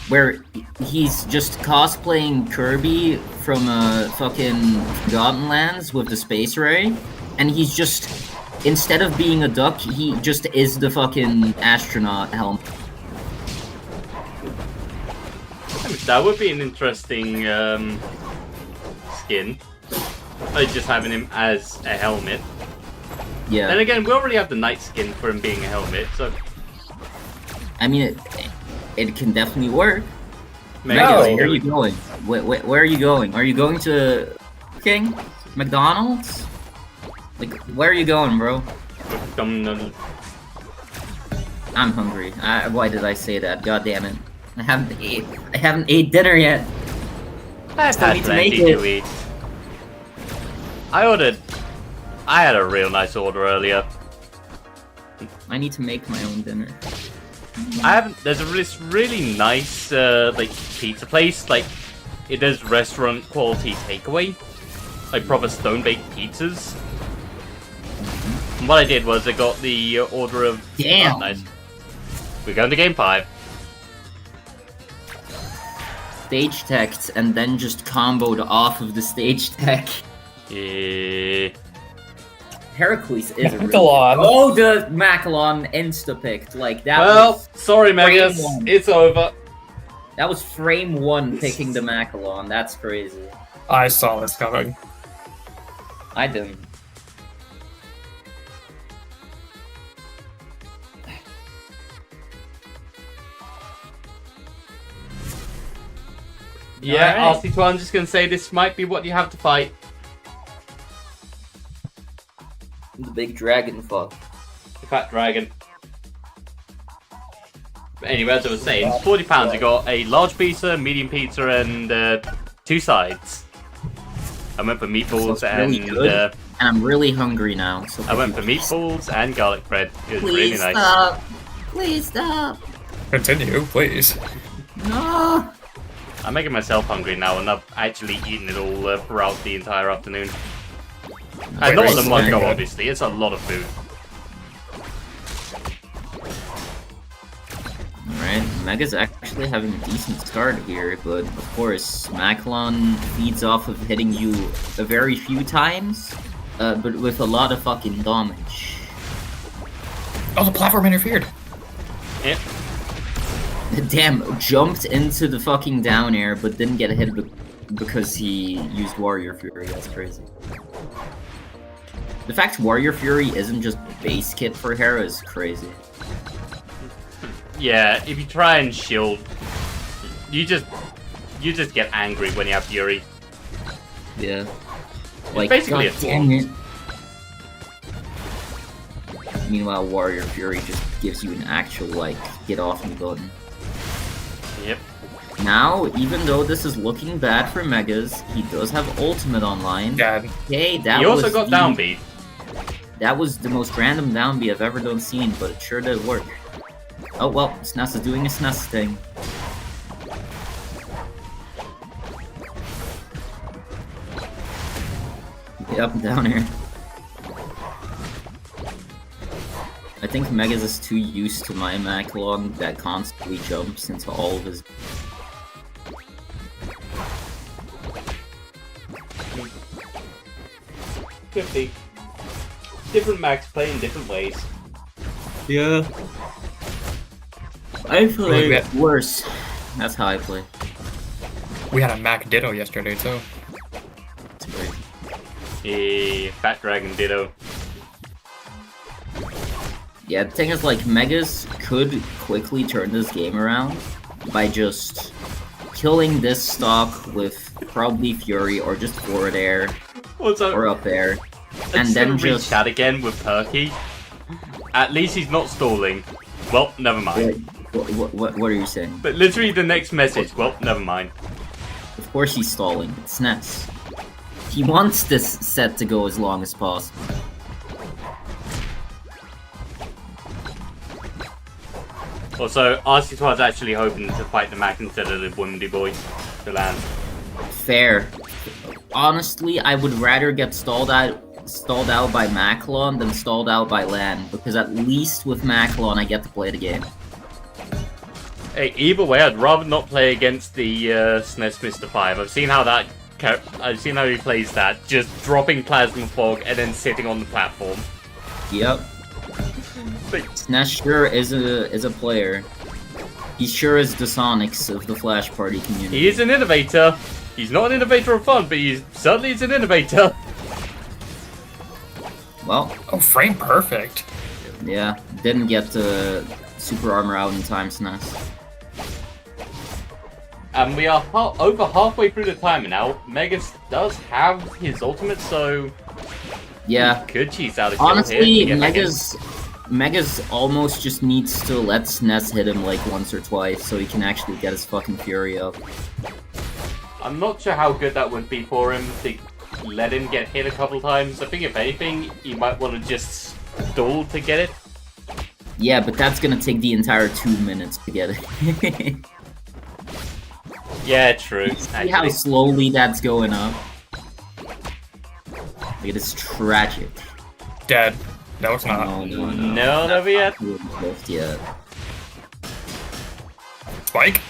Where he's just cosplaying Kirby from fucking Forgotten Lands with the Space Ray, and he's just, instead of being a duck, he just is the fucking astronaut helmet. That would be an interesting skin. Just having him as a helmet. Yeah. Then again, we already have the knight skin for him being a helmet, so... I mean, it can definitely work. No. Where are you going? Where are you going? Are you going to King? McDonald's? Like, where are you going, bro? I'm hungry. Why did I say that? God damn it! I haven't ate dinner yet. I've had plenty to eat. I had a real nice order earlier. I need to make my own dinner. There's this really nice like pizza place. Like it does restaurant quality takeaway, like proper stone baked pizzas. And what I did was I got the order of. Damn. Oh, nice. We're going to game 5. Stage teched and then just comboed off of the stage tech. Yeah. Heracles is Macalon. Oh, the Macalon insta-picked. Like, that was... sorry, Megas. It's over. That was frame 1 picking the Macalon. That's crazy. I saw this coming. I didn't. Yeah, Alright. RC2, I'm just gonna say this might be what you have to fight. The big dragon fuck. The fat dragon. But anyway, as I was saying, £40 you got a large pizza, medium pizza, and 2 sides. I went for meatballs really and good. And I'm really hungry now. So I went for meatballs and garlic bread. It was Please really nice. stop. Please stop. Continue, please. No. I'm making myself hungry now, and I've actually eaten it all throughout the entire afternoon. And not in one go, obviously. It's a lot of food. Alright, Mega's actually having a decent start here, but of course, Macalon feeds off of hitting you a very few times, but with a lot of fucking damage. Oh, the platform interfered. Yep. Damn, jumped into the fucking down air, but didn't get hit because he used Warrior Fury. That's crazy. The fact Warrior Fury isn't just base kit for Hera is crazy. Yeah, if you try and shield, you just get angry when you have Fury. Yeah. It's Like, basically God a damn taunt. it. Meanwhile, Warrior Fury just gives you an actual, like, get off me button. Yep. Now, even though this is looking bad for Megas, he does have ultimate online. God. Okay, that He was also got the- downbeat. That was the most random downbeat I've ever done seen, but it sure did work. Oh well, SNES is doing a SNES thing. Get up and down here. I think Megas is too used to my Macalon that constantly jumps into all of his... Different Macs play in different ways. Yeah. I play Yeah. worse. That's how I play. We had a Mac Ditto yesterday, too. It's great. Fat Dragon Ditto. Yeah, the thing is, like, Megas could quickly turn this game around by just killing this stock with probably Fury or just forward air What's up? or up air. And Let's then reach just... chat again with Perky. At least he's not stalling. Well, never mind. What are you saying? But literally the next message. Well, never mind. Of course he's stalling. It's SNES. He wants this set to go as long as possible. Also, RC12 is actually hoping to fight the Mac instead of the Windy Boy to land. Fair. Honestly, I would rather get stalled out by Maclon than stalled out by Lan, because at least with Maclon I get to play the game. Hey, either way, I'd rather not play against the SNES Mr. 5. I've seen how he plays that, just dropping Plasma Fog and then sitting on the platform. Yep. SNES sure is a player. He sure is the Sonics of the Flash Party community. He is an innovator. He's not an innovator of fun, but he certainly is an innovator. Well, Oh, frame perfect. yeah, didn't get the super armor out in time, SNES. And we are over halfway through the timer now. Megas does have his ultimate, so Yeah. could cheese out a kill Honestly, here to get Megas almost just needs to let SNES hit him like once or twice so he can actually get his fucking fury up. I'm not sure how good that would be for him to let him get hit a couple times. I think if anything, he might want to just stall to get it. Yeah, but that's gonna take the entire 2 minutes to get it. Yeah, true. See how slowly that's going up? It is tragic. Dead. No, it's not. No. No, never yet. Yet. Spike?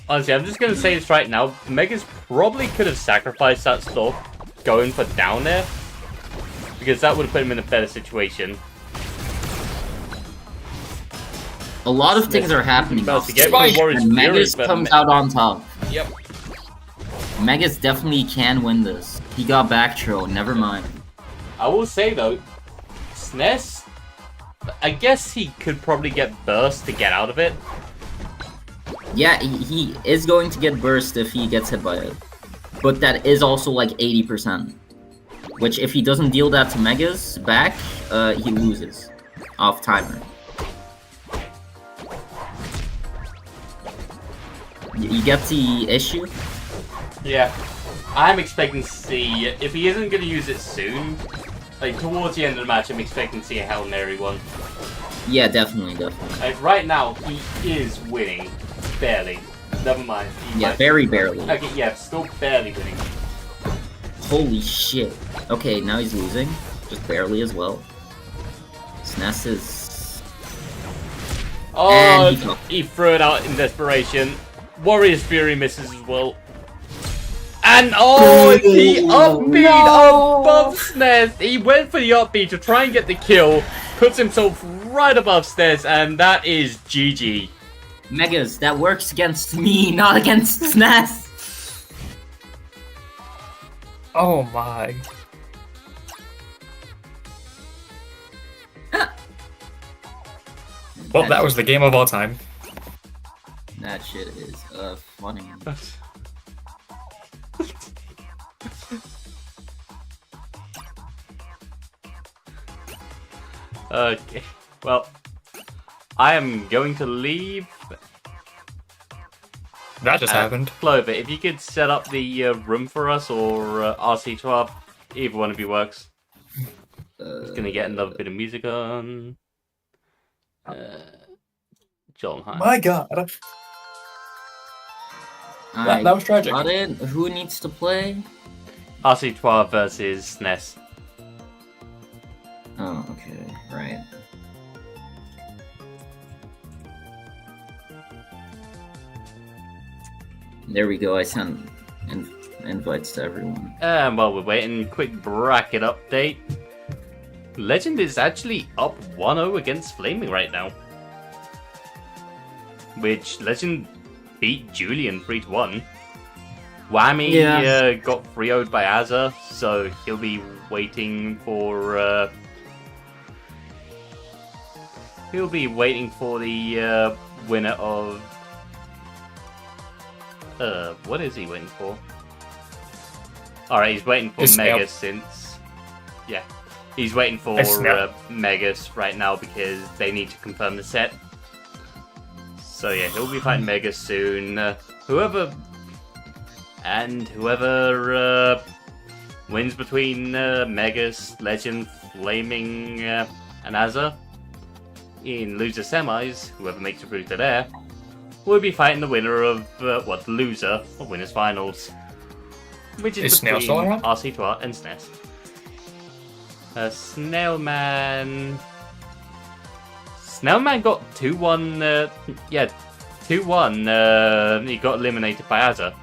Honestly, I'm just gonna say this right now. Megas probably could have sacrificed that stop going for down there, because that would have put him in a better situation. A lot of things are happening. About to get Spike! Warriors And Fury, Megas but comes out on top. Yep. Megas definitely can win this. He got back throw, never mind. I will say though, SNES, I guess he could probably get burst to get out of it. Yeah, he is going to get burst if he gets hit by it. But that is also like 80%. Which, if he doesn't deal that to Megas back, he loses. Off timer. You get the issue? Yeah. I'm expecting to see, if he isn't going to use it soon, like towards the end of the match, I'm expecting to see a Hail Mary one. Yeah, definitely. Like right now, he is winning. Barely. Never mind. Yeah, very barely. Okay, yeah, still barely winning. Holy shit. Okay, now he's losing. Just barely as well. SNES is... Oh, And he threw it out in desperation. Warrior's Fury misses as well. And oh, the upbeat above SNES. He went for the upbeat to try and get the kill. Puts himself right above SNES, and that is GG. Megas, that works against me, not against SNES. Oh my. Well, that was the game of all time. That shit is funny. Okay, well, I am going to leave. That just happened. Clover, if you could set up the room for us, or RC12, either one of you works. Just gonna get another bit of music on. John Hine. My god. That was tragic. Got it. Who needs to play? RC12 versus SNES. Oh, okay, right. There we go, I sent invites to everyone. And while we're waiting, quick bracket update. Legend is actually up 1-0 against Flaming right now. Which Legend beat Julian 3-1. Whammy got 3-0'd by Azza, so he'll be waiting for the winner of what is he waiting for? Alright, he's waiting for Megas since he's waiting for Megas right now because they need to confirm the set. So yeah, he'll be fighting Megas soon. Whoever wins between Megas, Legend, Flaming, and Azza in loser semis, whoever makes it through to there, will be fighting the winner of, the loser of winners finals. Which is Is Snail between still around? RC12 and SNES. Snailman... Snailman got 2-1, 2-1, he got eliminated by Azza.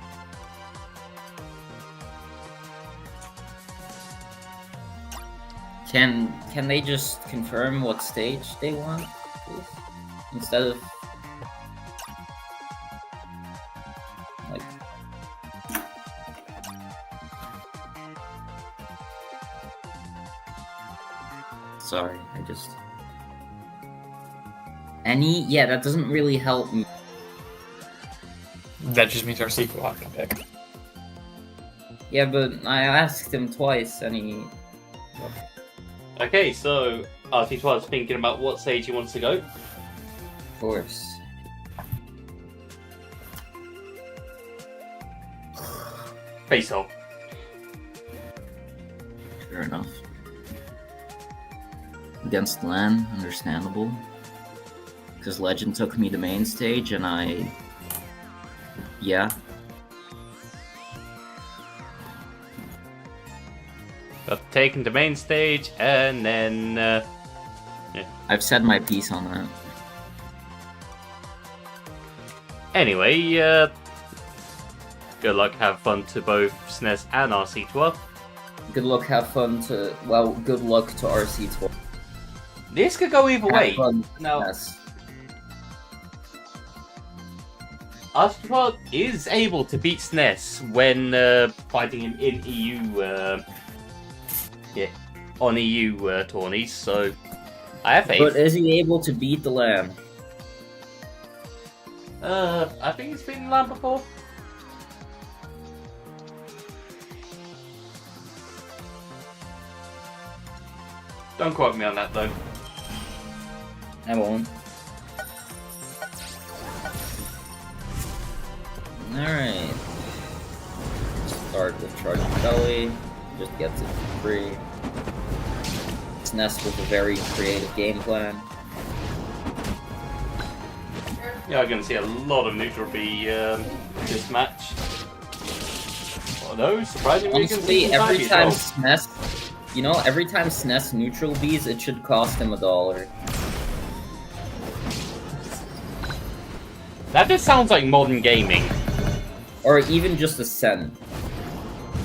Can they just confirm what stage they want, please? Instead of like sorry, I just that doesn't really help me. That just means our sequel I can pick. Yeah, but I asked him twice and he Okay, so RT12 is thinking about what stage he wants to go. of course. Face off. Fair enough. Against Len, understandable. Because Legend took me to main stage and yeah. Got taken to main stage, and then... I've said my piece on that. Anyway, good luck, have fun to both SNES and RC12. Good luck, have fun to... Well, good luck to RC12. This could go either way. Have fun, Now, yes. RC12 is able to beat SNES when fighting him in EU... on EU tourneys, so I have faith. But is he able to beat the Lamb? I think he's beaten Lamb before. Don't quote me on that though. I won't. Alright. Start with Charging Belly. Just gets it for free. SNES with a very creative game plan. Yeah, I'm going to see a lot of neutral B this match. Although, surprisingly, Honestly, every time SNES, every time SNES neutral Bs, it should cost him $1. That just sounds like modern gaming. Or even just a cent.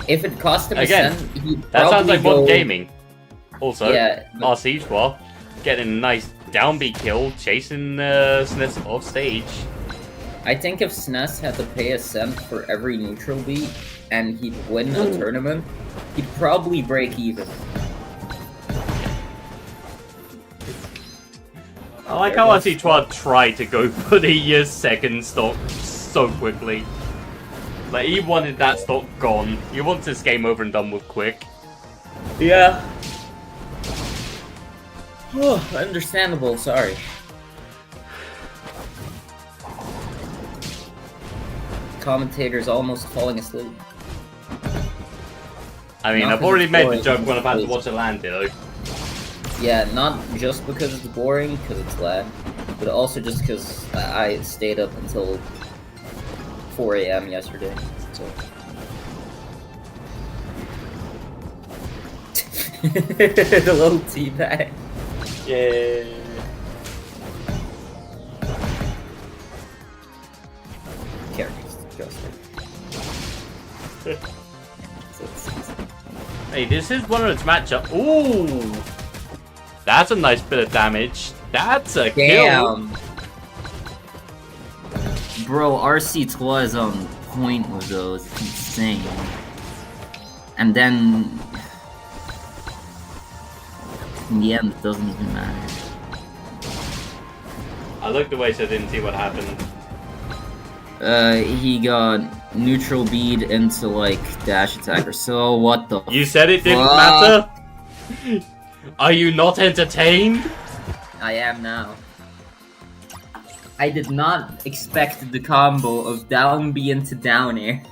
If it cost him Again, a cent, he'd that sounds probably like modern go... gaming. Also, Yeah, but- RC12 getting a nice down B kill, chasing SNES off stage. I think if SNES had to pay a cent for every neutral beat, and he'd win a tournament, he'd probably break even. I like how RC12 tried to go for the second stock so quickly. Like, he wanted that stock gone. He wants this game over and done with quick. Yeah. Oh, understandable, sorry. Commentator's almost falling asleep. I mean, Not I've 'cause already it's made the boring, joke when I've had to it's- watch it land, though. Yeah, not just because it's boring, because it's lag, but also just because I stayed up until 4 AM yesterday, so... The little teabag. Yeah. Characters, Justin. Hey, this is one of its matchup. Ooh! That's a nice bit of damage. That's a kill. Damn! Bro, RC12 is on point with those. It's insane. And then... in the end, it doesn't even matter. I looked away so I didn't see what happened. He got neutral bead into, like, dash attacker. So, what the You said it didn't fuck? matter? Are you not entertained? I am now. I did not expect the combo of down B into down air.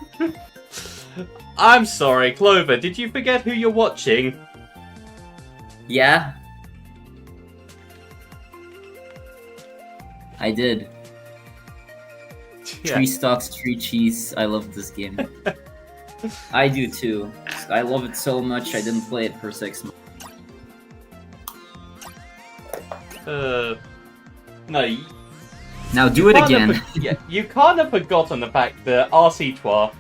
I'm sorry, Clover, did you forget who you're watching? Yeah? I did. Yeah. Tree stocks, tree cheese. I love this game. I do too. I love it so much. I didn't play it for 6 months. No. Now do it can't again. have yeah, you can't have forgotten the fact that RC12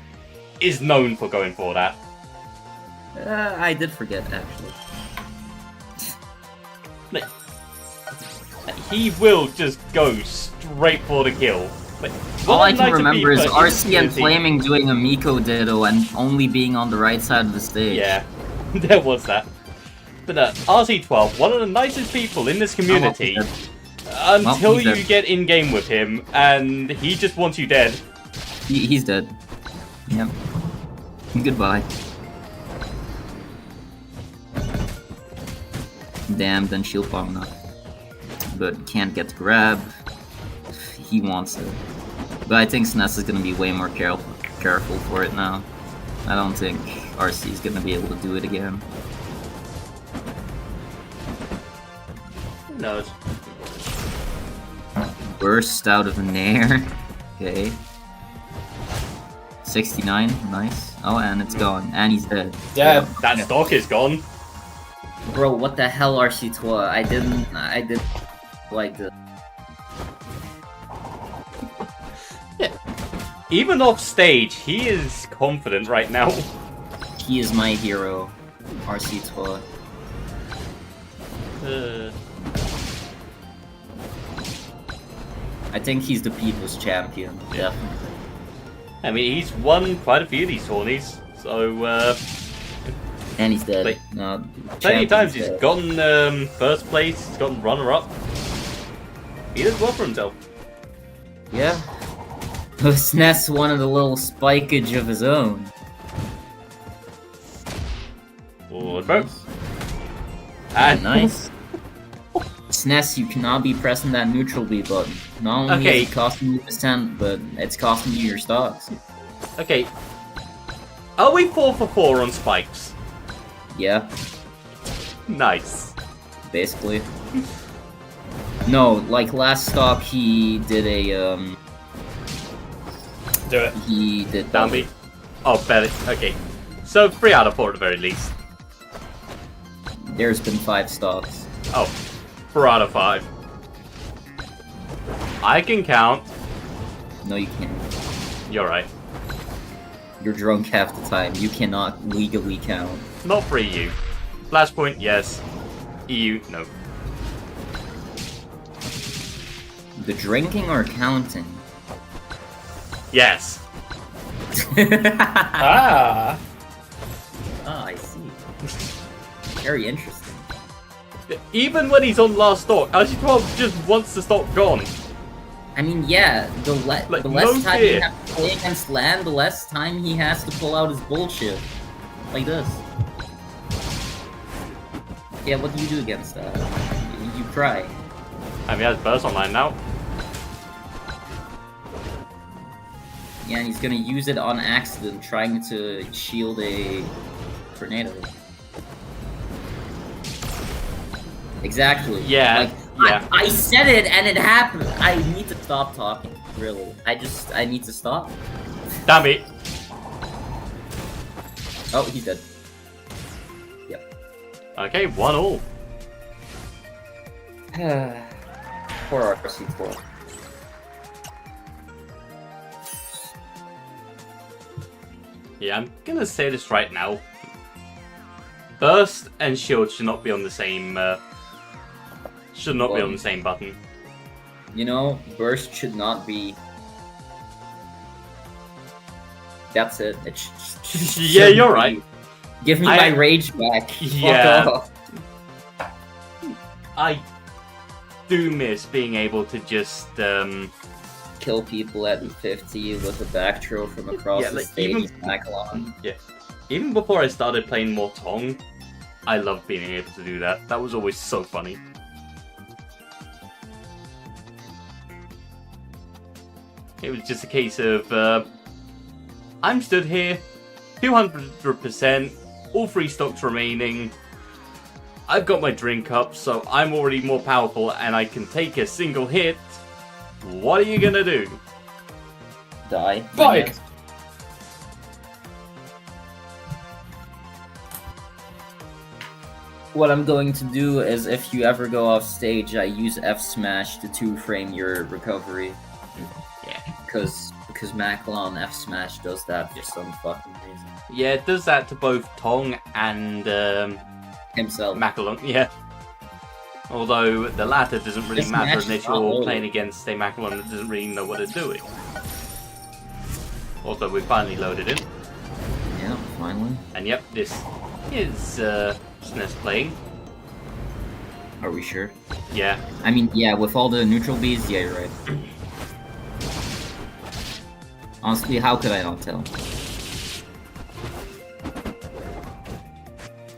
is known for going for that. I did forget actually. He will just go straight for the kill. Like, All what I a can nice remember is people RC and community. Flaming doing a Miko ditto and only being on the right side of the stage. Yeah, there was that. But RC12, one of the nicest people in this community, until he's you dead. get in game with him, and he just wants you dead. He's dead. Yep. Goodbye. Damn, then shield bomb enough. But can't get the grab. He wants it. But I think SNES is gonna be way more careful for it now. I don't think RC is gonna be able to do it again. Who knows? Burst out of an air. Okay. 69, nice. Oh, and it's gone. And he's dead. Yeah. That stock is gone. Bro, what the hell, RC12? I didn't like this. Even off stage, he is confident right now. He is my hero, RC12. I think he's the people's champion, definitely. I mean, he's won quite a few of these tourneys, so And he's dead. Wait. No, plenty of times champion's he's dead. gotten first place, he's gotten runner-up. He does well for himself. Yeah. SNES wanted a little spikeage of his own. Forward throw. And Nice. SNES, you cannot be pressing that neutral B button. Not only Okay. is it costing you percent, but it's costing you your stocks. Okay. Are we 4 for 4 on spikes? Yeah, Nice. basically. No, like last stock he did a Do it. he did Down B. Oh, better. Okay. So 3 out of 4 at the very least. There's been 5 stocks. Oh, 4 out of 5. I can count. No, you can't. You're right. You're drunk half the time. You cannot legally count. Not for EU. Flashpoint, yes. EU, no. The drinking or counting? Yes. Ah. Ah, I see. Very interesting. Even when he's on last stock, RG12 just wants the stock gone. I mean, yeah, the less no time fear. you have to play against land, the less time he has to pull out his bullshit. Like this. Yeah, what do you do against that? You cry. I mean, he has burst online now. Yeah, and he's gonna use it on accident, trying to shield a tornado. Exactly. Yeah, Like, yeah. I said it and it happened. I need to stop talking. Really. I need to stop. Damn it. Oh, he's dead. Yep. Okay, 1-all. Poor RC4. Yeah, I'm gonna say this right now. Burst and shield should not be on the same. Should not be on the same button. You know, burst should not be. That's it. Yeah, you're right. Give me my rage back. Fuck Yeah. off. I do miss being able to just Kill people at 50 with a back throw from across Yeah, the like, stage. even- Back along. yeah. Even before I started playing more Tong, I loved being able to do that. That was always so funny. It was just a case of I'm stood here, 200%, all 3 stocks remaining. I've got my drink up, so I'm already more powerful and I can take a single hit. What are you gonna do? Die. Bike! Yes. What I'm going to do is, if you ever go off stage, I use F smash to 2-frame your recovery. Yeah. Because Macklon F smash does that for some fucking reason. Yeah, it does that to both Tong and Himself. Macalon. Yeah. Although the latter doesn't really This matter match unless is not you're over. playing against a Macalon that doesn't really know what it's doing. Also, we finally loaded it. Yeah, finally. And yep, this is SNES playing. Are we sure? Yeah. I mean, yeah, with all the neutral bees, yeah, you're right. Honestly, how could I not tell?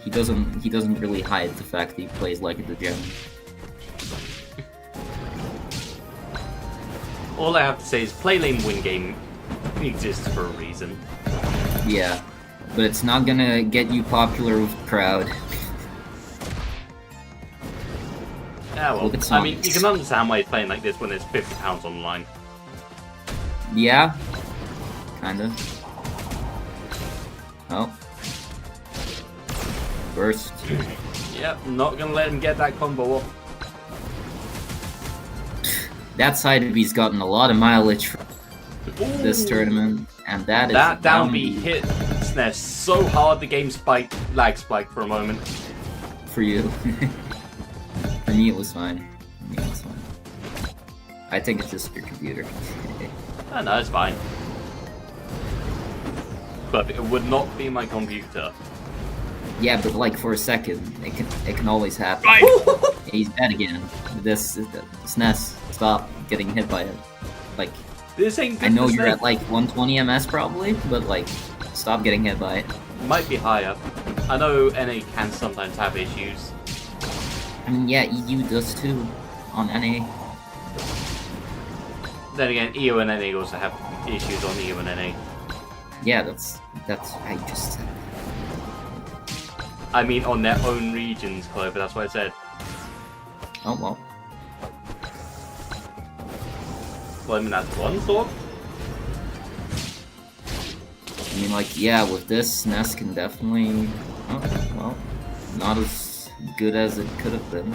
He doesn't really hide the fact that he plays like a degenerate. All I have to say is play lane win game exists for a reason. Yeah, but it's not gonna get you popular with the crowd. Yeah, well, Look at I mean, Sonic. you can understand why he's playing like this when there's £50 on the line. Yeah, kinda. Oh. Burst. Yep, not gonna let him get that combo off. That side of B's gotten a lot of mileage from this Ooh. tournament, and that is That down B B hit SNES so hard the game lag spiked for a moment. for you. For me, it was fine. I think it's just your computer. Oh, no, it's fine. But it would not be my computer. Yeah, but like for a second, it can always happen. He's dead again. This SNES, stop getting hit by it. Like, This ain't good I know for you're SNES. at like 120 MS probably, but like, stop getting hit by it. Might be higher. I know NA can sometimes have issues. I mean, yeah, EU does too on NA. Then again, EU and NA also have issues on EU and NA. Yeah, that's I just said. I mean, on their own regions, Clover, that's what I said. Oh well. Well, I mean, that's one thought. I mean, like, yeah, with this, SNES can definitely. Oh, well, not as good as it could have been.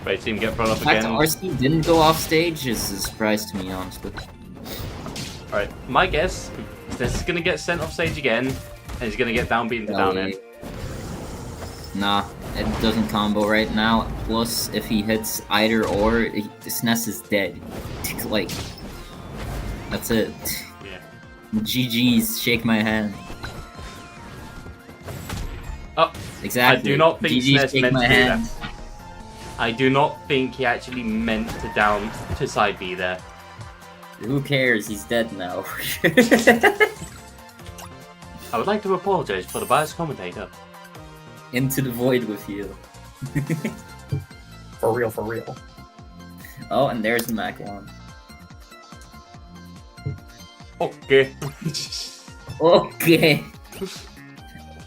Right, see him get brought up The fact again. that RC didn't go off stage is a surprise to me, honestly. Alright, my guess, this is gonna get sent off stage again, and he's gonna get downbeaten to down air. Nah, it doesn't combo right now. Plus, if he hits either or, the SNES is dead. Like, that's it. Yeah. GG's, shake my hand. Oh, Exactly. I do not think GG's, SNES shake meant my to do hand. that. I do not think he actually meant to side B there. Who cares? He's dead now. I would like to apologize for the biased commentator. Into the void with you. For real, for real. Oh, and there's the Macalon. Okay. Okay.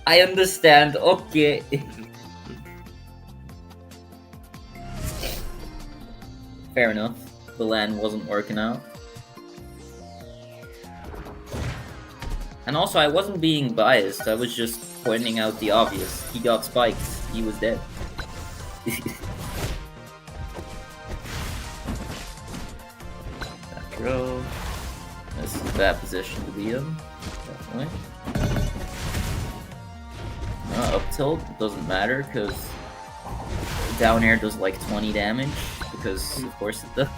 I understand. Okay. Fair enough. The LAN wasn't working out. And also, I wasn't being biased. I was just pointing out the obvious. He got spiked. He was dead. Back row. This is a bad position to be in. Definitely. Up tilt doesn't matter because down air does like 20 damage because of course it does.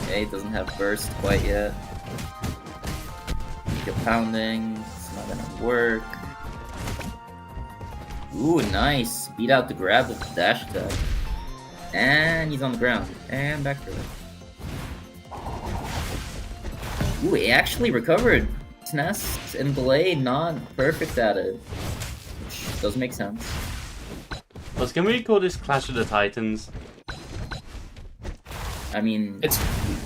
Okay, it doesn't have burst quite yet. Mega pounding, it's not gonna work. Ooh, nice! Beat out the grab with the dash attack. And he's on the ground. And back to it. Ooh, he actually recovered. SNES and Belay not perfect at it. Which does make sense. Can we call this Clash of the Titans? I mean, It's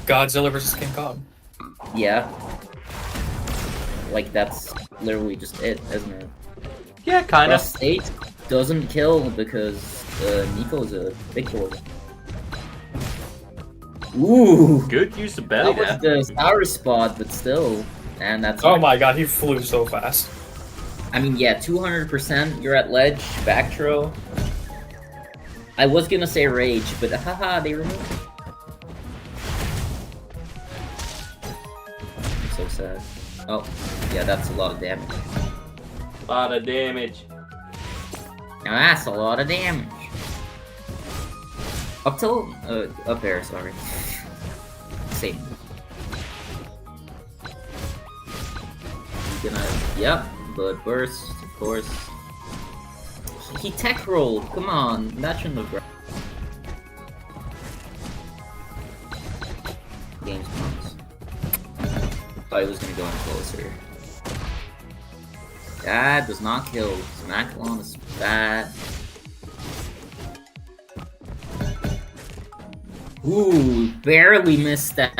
Godzilla versus King Kong. yeah. Like, that's literally just it, isn't it? Yeah, kind of. Plus, 8 doesn't kill because Nico's a big boy. Ooh. Good use of belly That there. was the sour spot, but still. And that's. Oh my god, he flew so fast. I mean, yeah, 200%. You're at ledge, back throw. I was gonna say rage, but haha, they removed it. I'm so sad. Oh, yeah, that's a lot of damage. A lot of damage. Now that's a lot of damage. Up till, up air, sorry. Same. Gonna, yep, blood burst, of course. He tech rolled, come on, that shouldn't have grabbed. Game's close. Thought he was gonna go in closer. That does not kill. Macalon is bad. Ooh, barely missed that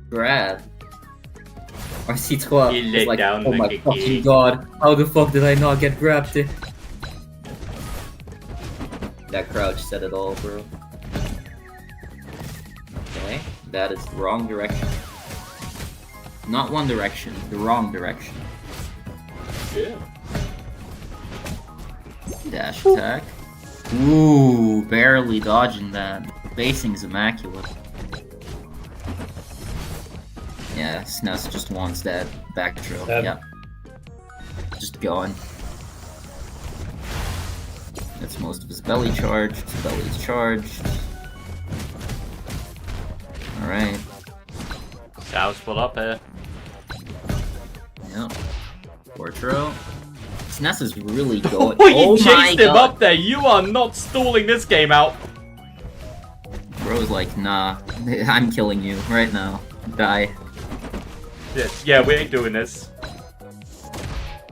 grab. RC12 He was let like, down oh the my kick. fucking god, how the fuck did I not get grabbed there? That crouch said it all, bro. Okay, that is the wrong direction. Not one direction, the wrong direction. Yeah. Dash attack. Ooh, barely dodging that. Basing is immaculate. Yeah, SNES just wants that back drill. Dead. Yeah. Just gone. That's most of his belly charged. His belly is charged. Alright. Sour spot up here. Yep. Portro. SNES is really going. Oh, you oh my chased him god! up there! You are not stalling this game out! Bro's like, nah, I'm killing you right now. Die. Yeah, we ain't doing this.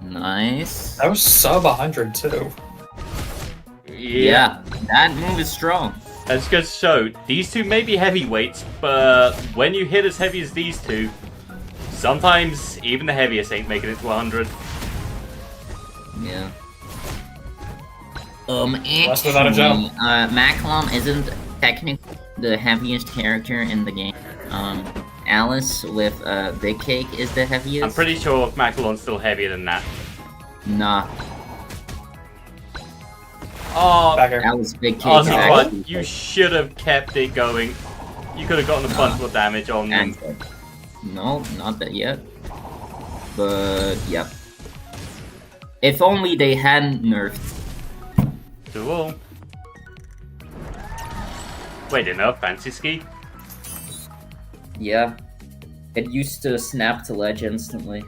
Nice. That was sub 100 too. Yeah, that move is strong. That's good to show. These two may be heavyweights, but when you hit as heavy as these two, sometimes even the heaviest ain't making it to 100. Yeah. Less without a jump. Macalon isn't technically the heaviest character in the game. Alice with Big Cake is the heaviest. I'm pretty sure Macalon's still heavier than that. Nah, Oh, Back here. Alice Big Cake oh is no, actually you should have kept it going. You could have gotten a bunch more damage on them. No, not that yet. But, yep. If only they hadn't nerfed. Cool. Wait, enough fancy ski? Yeah. It used to snap to ledge instantly.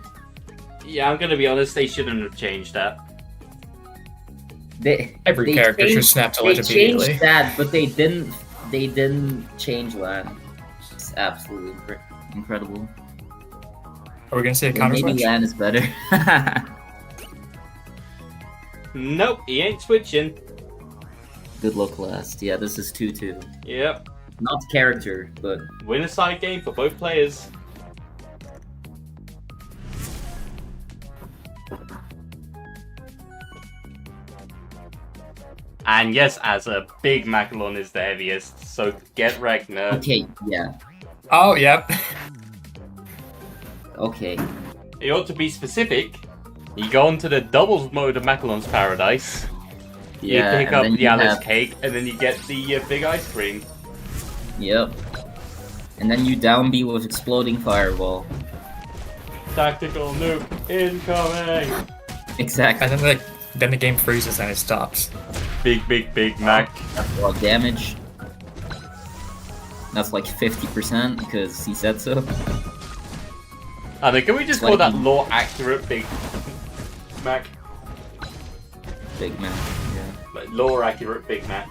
Yeah, I'm gonna be honest, they shouldn't have changed that. Every character should snap to ledge They immediately. changed that, but they didn't. They didn't change land. It's absolutely incredible. Are we gonna see a Well, counter maybe switch? land is better. Nope, he ain't switching. Good luck last. Yeah, this is 2-2. Yep, Not character, but win a side game for both players. And yes, as a big Macalon is the heaviest, so get wrecked, nerd. okay. Yeah. Oh, yep. Okay. You ought to be specific. You go into the doubles mode of Macalon's Paradise. Yeah. You pick and up then the you Alice have- cake, and then you get the big ice cream. Yep. And then you down B with exploding fireball. Tactical nuke incoming. Exactly. And then the game freezes and it stops. Big Mac. That's a lot of damage. That's like 50% because he said so. I think, can we just It's call like- that lore accurate Big Mac? Big man. Yeah. Like, lore accurate Big Mac.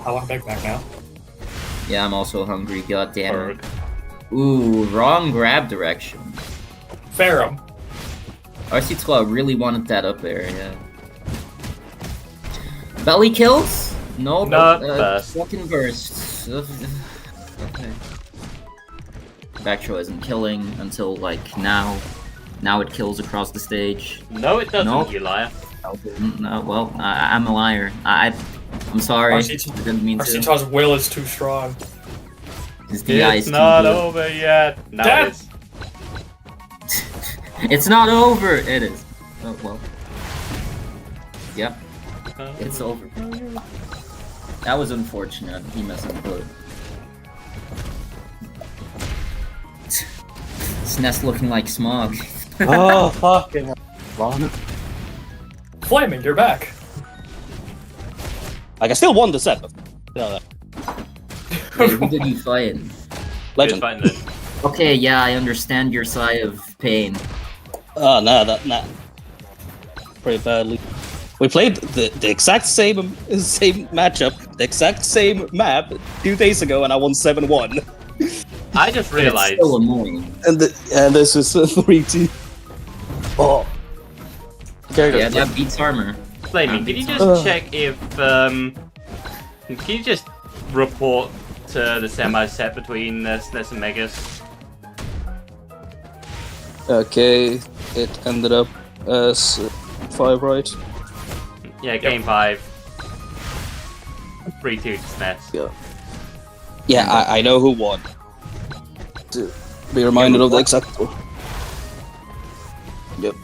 I want Big Mac now. Yeah, I'm also hungry. God damn it. Berg. Ooh, wrong grab direction. Ferrum. RC Squad really wanted that up there, yeah. Belly kills? No, Not but, burst. fucking bursts. Okay. Back throw isn't killing until, like, now. Now it kills across the stage. No, it doesn't, Nope. you liar. No, well, I'm a liar. I I'm sorry. I RC didn't mean to. Taw's will is too strong. His DI is It's too not good. over yet. Now Dad! it is. It's not over! It is. Oh, well. Yep, it's over. That was unfortunate. He messed up the SNES looking like smog. Oh, fucking hell. Flaming, you're back. Like, I still won the set. But, Wait, who did you fight? Legend. Fine then. Okay, yeah, I understand your sigh of pain. Oh, no, nah. Pretty badly. We played the exact same matchup, the exact same map 2 days ago, and I won 7-1. I just It's realized. so annoying. And this is 3-2. Oh. Okay, Yeah, that beats armor. Flaming, can you just check if can you just report to the semi set between SNES and Megas? Okay, it ended up as 5, right? Yeah, game 5. 3-2 to SNES. Yeah, I know who won. To be reminded of the exact score. Yep.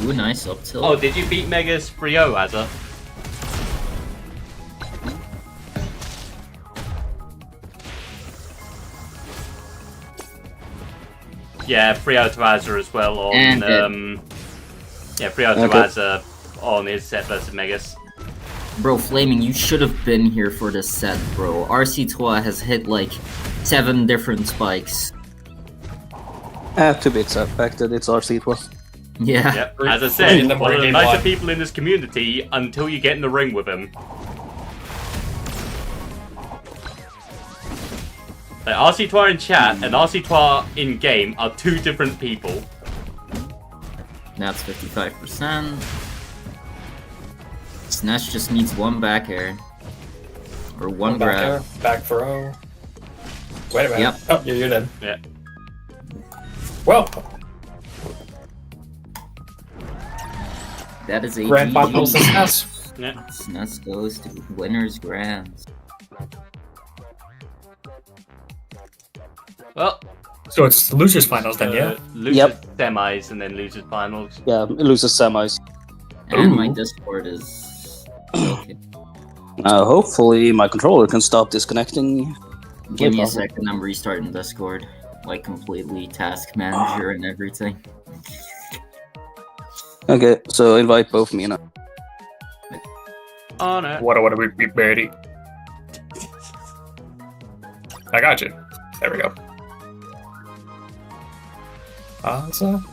Ooh, nice up tilt. Oh, did you beat Megas 3-0, Azza? Yeah, 3-0 to Azza as well on And yeah, 3-0 to Okay. Azza on his set versus Megas. Bro, Flaming, you should have been here for this set, bro. RC2 has hit like 7 different spikes. To be expected, it's RC12. Yeah. Yep, as I In said, the one of the game nicer one. people in this community until you get in the ring with him. Like, RC2 in chat and RC2 in game are 2 different people. That's 55%. SNES just needs 1 back air. Or 1 Back grab. air, back throw. Wait a minute. Yep. Oh, you're dead. Yeah. Well, That is a grand GG. finals and SNES. Yeah. SNES goes to winners grands. Well, So it's losers finals then, yeah? losers Yep. semis and then losers finals. Yeah, it loses semis. And my Ooh. Discord is okay. Hopefully my controller can stop disconnecting. Give me a possible. second, I'm restarting Discord. Like completely task manager and everything. Okay, so invite both me and I. Oh no. What we be ready? I got you. There we go. Ozza?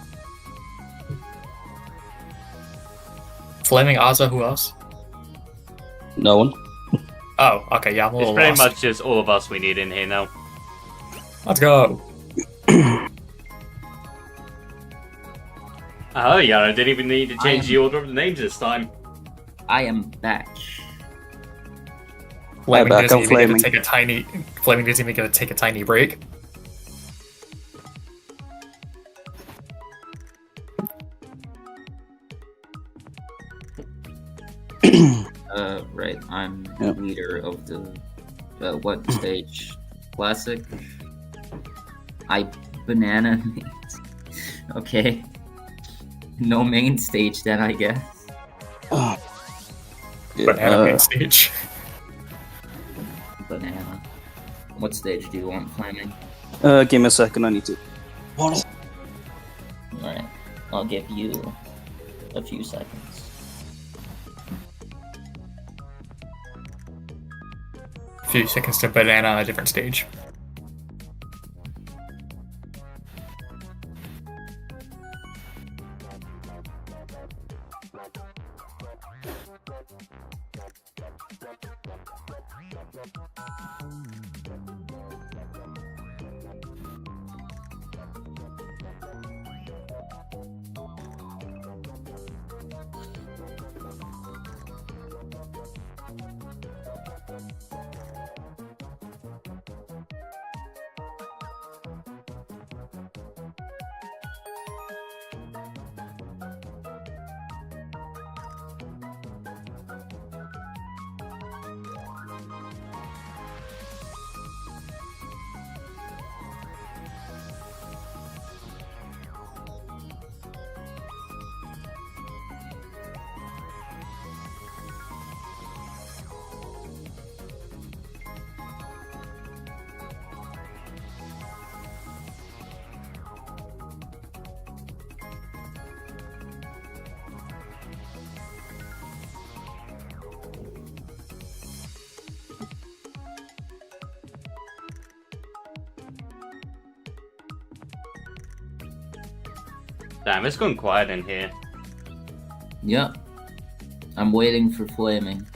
Flaming Ozza, who else? No one. Oh, okay, yeah, I'm a It's little pretty lost. much just all of us we need in here now. Let's go. Oh, yeah, I didn't even need to change the order of the names this time. I am back. Flaming back, doesn't I'm even get flaming. to take a tiny. Flaming doesn't even get to take a tiny break. Right, I'm Yep. leader of the what stage? Classic. I banana. Okay. No main stage then, I guess. Oh. Banana main stage. Banana. What stage do you want, Flaming? Give me a second, I need to. Alright, I'll give you a few seconds. Few seconds to banana a different stage. Damn, it's gone quiet in here. Yep. I'm waiting for flaming.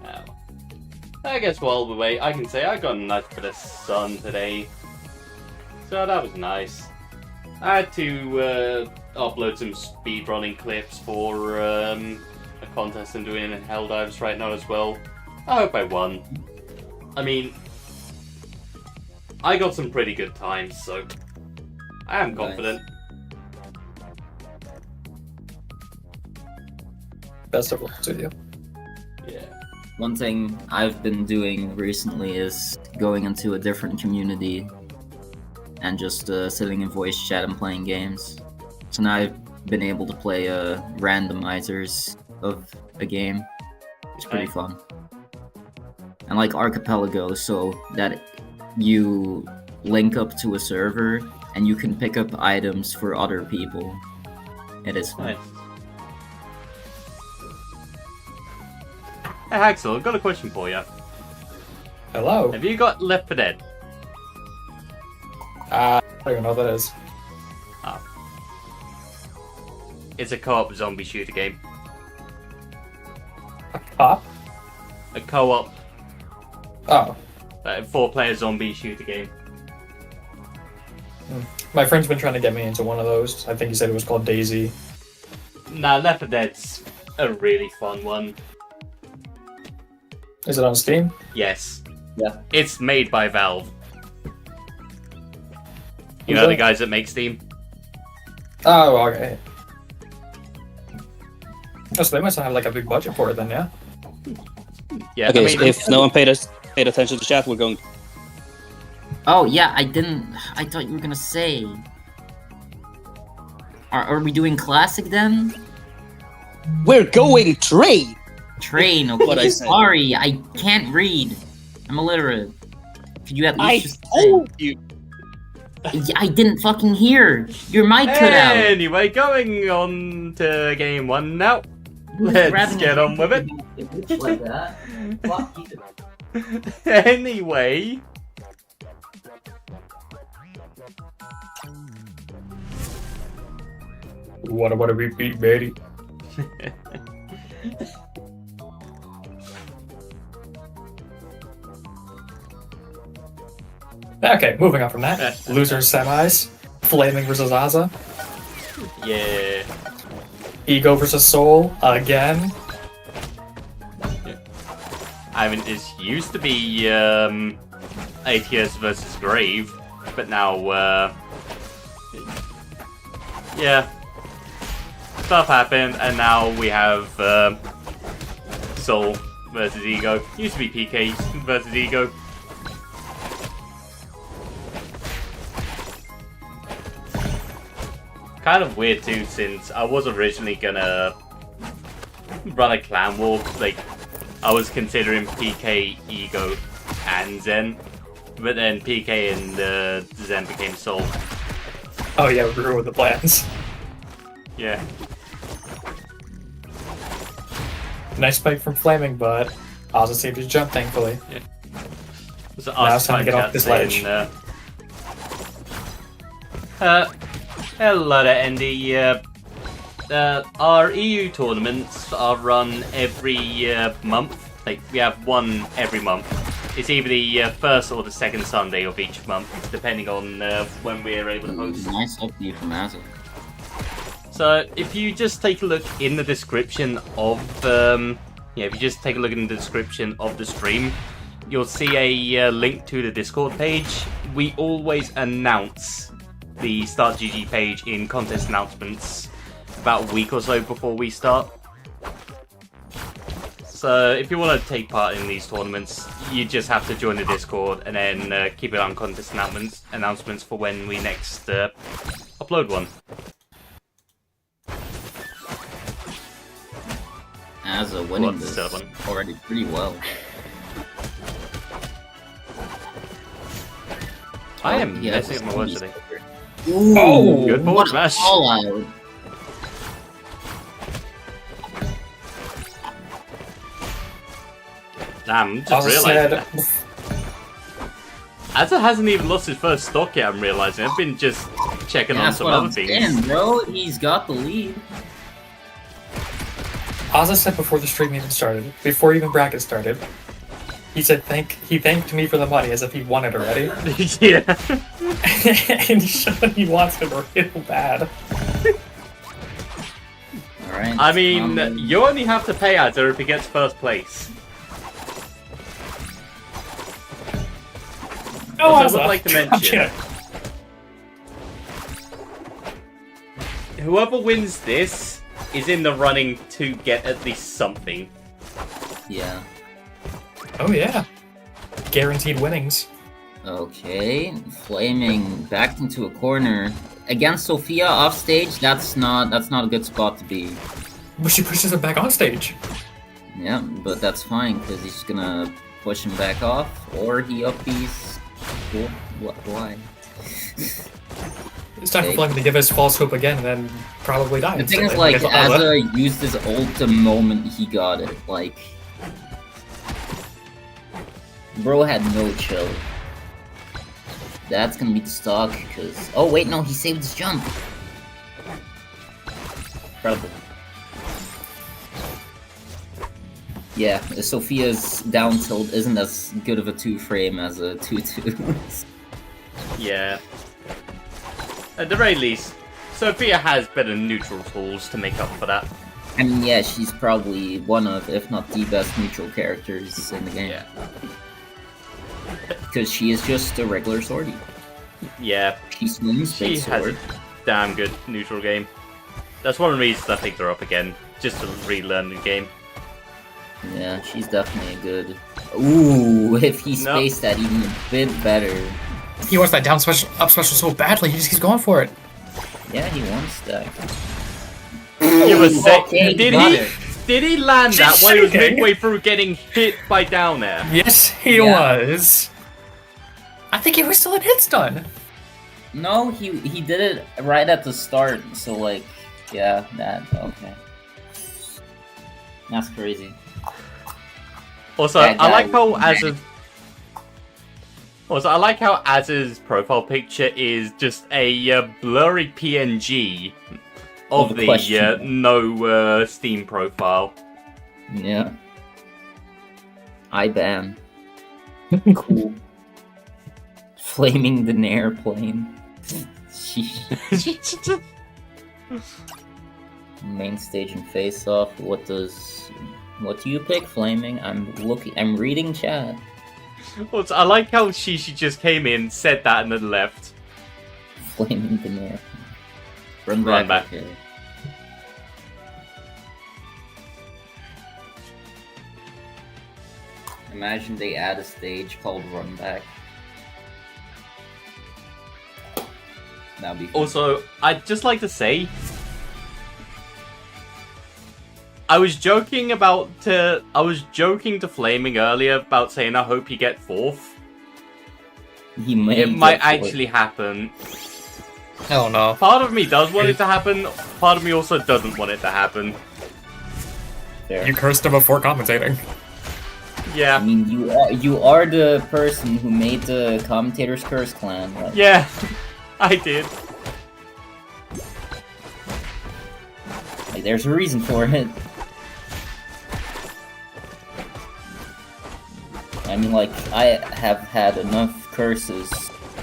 Oh. I guess while we wait, I can say I got a nice bit of sun today. So that was nice. I had to upload some speedrunning clips for a contest I'm doing in Helldivers right now as well. I hope I won. I mean, I got some pretty good times, so I am confident. Best of luck to you. Yeah. One thing I've been doing recently is going into a different community and just sitting in voice chat and playing games. So now I've been able to play randomizers of a game. It's pretty fun. And like Archipelago, so that you link up to a server and you can pick up items for other people. It is fun. Nice. Hey Haxel, I've got a question for you. Hello. Have you got Left 4 Dead? I don't even know what that is. It's a co-op zombie shooter game. A cop? A co-op Oh. 4-player zombie shooter game. My friend's been trying to get me into one of those. I think he said it was called Daisy. Nah, Left 4 Dead's a really fun one. Is it on Steam? Yes. Yeah. It's made by Valve. You Who's know the that? guys that make Steam? Oh, okay. Oh, so they must have like a big budget for it then, yeah? Yeah, Okay, I mean, so if no one paid attention to chat, we're going. Oh yeah, I thought you were gonna say. Are we doing classic then? We're going trade. Train, okay. What I said. Sorry, I can't read. I'm illiterate. Could you at I least just told you. say? I didn't fucking hear. Your mic cut out. anyway, going on to game 1 now. Let's get on with it. Like that. Anyway. What a repeat, baby. Okay, moving on from that. Loser semis. Flaming versus Aza. Yeah. Ego versus Soul again. I mean, this used to be ATS versus Grave, but now, yeah, stuff happened, and now we have Soul versus Ego. Used to be PK versus Ego. Kind of weird too, since I was originally gonna run a clan war. Like, I was considering PK, Ego, and Zen, but then PK and Zen became Soul. Oh yeah, we ruined the plans. Yeah. Nice spike from Flaming, but Aza saved his jump, thankfully. So Now it's time to get off this ledge. Hello there, Andy. Our EU tournaments are run every month. Like, we have one every month. It's either the first or the second Sunday of each month, depending on when we're able to host. Nice update from Azza. So, if you just take a look in the description of, if you just take a look in the description of the stream, you'll see a link to the Discord page. We always announce the Start GG page in contest announcements about a week or so before we start. So if you want to take part in these tournaments, you just have to join the Discord and then keep it on contest announcements for when we next upload one. Azza winning What's this up, one? already pretty well. I am Yeah, messing up my words today. Ooh, Oh, good ball what smash. a call out. Damn, just Aza realised said, that. Asa hasn't even lost his first stock yet, I'm realizing. I've been just checking on That's some what other I'm things. saying, bro. He's got the lead. Ozza said before the stream even started, before even bracket started, he thanked me for the money as if he won it already. Yeah. And he showed he wants it real bad. Alright. I mean, you only have to pay Asa if he gets first place. No, Also, I Ozza. would like to mention, whoever wins this is in the running to get at least something. Yeah. Oh yeah. Guaranteed winnings. Okay. Flaming backed into a corner. Against Sophia off stage, that's not a good spot to be. But she pushes him back on stage. Yeah, but that's fine, because he's just gonna push him back off, or he up these... Why? It's time for Fleming to give us false hope again and then probably die. The thing is, like, Asa used his ult the moment he got it. Like, bro had no chill. That's gonna be the stock, because... Oh, wait, no, he saved his jump. Incredible. Yeah, Sophia's down tilt isn't as good of a 2-frame as a 2-2. Yeah. At the very least, Sophia has better neutral tools to make up for that. I mean, yeah, she's probably one of, if not the best neutral characters in the game. Yeah. Because she is just a regular swordie. Yeah. She swings She big has sword. a damn good neutral game. That's one of the reasons I picked her up again, just to relearn the game. Yeah, she's definitely a good... Ooh, if he Nope. spaced that even a bit better. He wants that down special, up special so badly, he just keeps going for it. Yeah, he wants that. Give a sec. Okay, Did got he? it. Did he land that She's while he was shaking. midway through getting hit by down air? Yes, he Yeah. was. I think he was still in hit stun. No, he did it right at the start, so like, yeah, that, okay. That's crazy. Also, That I guy like how was Az's. Also, I like how Az's profile picture is just a blurry PNG of Of the the question. no Steam profile. Yeah. I ban. Cool. Flaming the airplane. Sheesh. Main stage and face off. What do you pick, Flaming? I'm reading chat. Also, I like how she just came in, said that, and then left. Flaming the airplane. Run Run back. back. Okay. Imagine they add a stage called Run Back. That'd be fun. Also, I'd just like to say, I was joking to Flaming earlier about saying I hope he get fourth. He may It might get fourth. actually happen. Hell no. Part of me does want it to happen, part of me also doesn't want it to happen. Fair. You cursed him before commentating. I Yeah. mean, you are the person who made the commentator's curse clan. Like, Yeah, I did. like, there's a reason for it. I mean, like, I have had enough curses,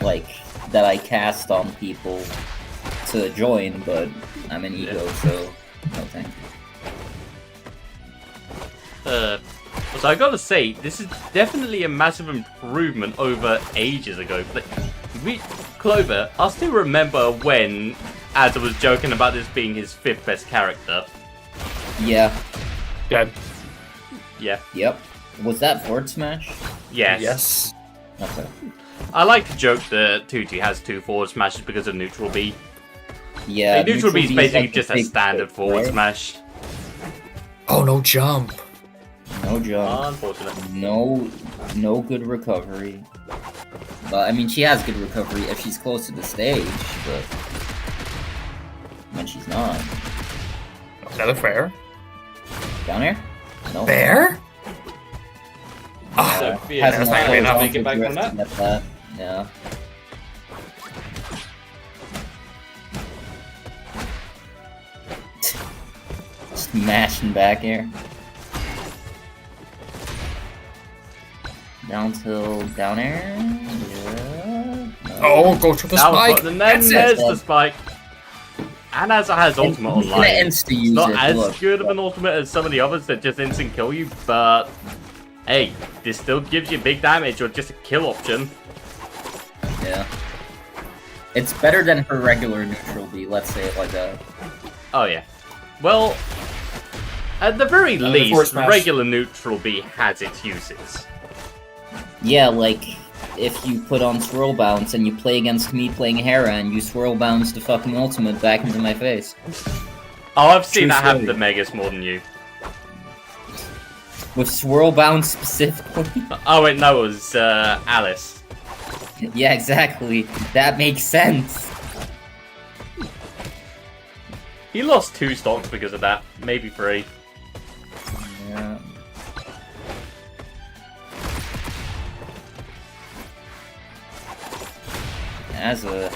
like, that I cast on people to join, but I'm an ego, so no thank you. So I gotta say, this is definitely a massive improvement over ages ago. But Clover, I still remember when Azza was joking about this being his 5th best character. Yeah. Dead. Yeah. Yep. Was that Forward Smash? Yes. Yes. Okay. I like to joke that Tutti has 2 forward smashes because of neutral B. Yeah. Like, neutral B is basically like just the a big standard hit, forward right? smash. Oh, no jump. No jump. Unfortunate. No good recovery. Well, I mean, she has good recovery if she's close to the stage, but when she's not. Another fair. Down here? No. Fair? Oh, So, Hasn't yeah, that's not had really a enough long making back from progress that. to get that. Yeah. Just mashing back here. Down tilt, down air. Yeah. No. Oh, go for the That was spike. what, and then That's there's it. the spike. And as it has ultimate He's gonna online, insta it's use not it, as look. good of an ultimate as some of the others that just instant kill you, but hey, this still gives you big damage or just a kill option. Yeah. It's better than her regular neutral B, let's say it like that. Oh yeah. Well, at the very the forward least, smash. regular neutral B has its uses. Yeah, like, if you put on swirl bounce and you play against me playing Hera and you swirl bounce the fucking ultimate back into my face. Oh, I've seen True that happen to story. Megas more than you. With swirl bounce specifically? Oh wait, no, it was Alice. Yeah, exactly. That makes sense. He lost 2 stocks because of that, maybe 3. Yeah.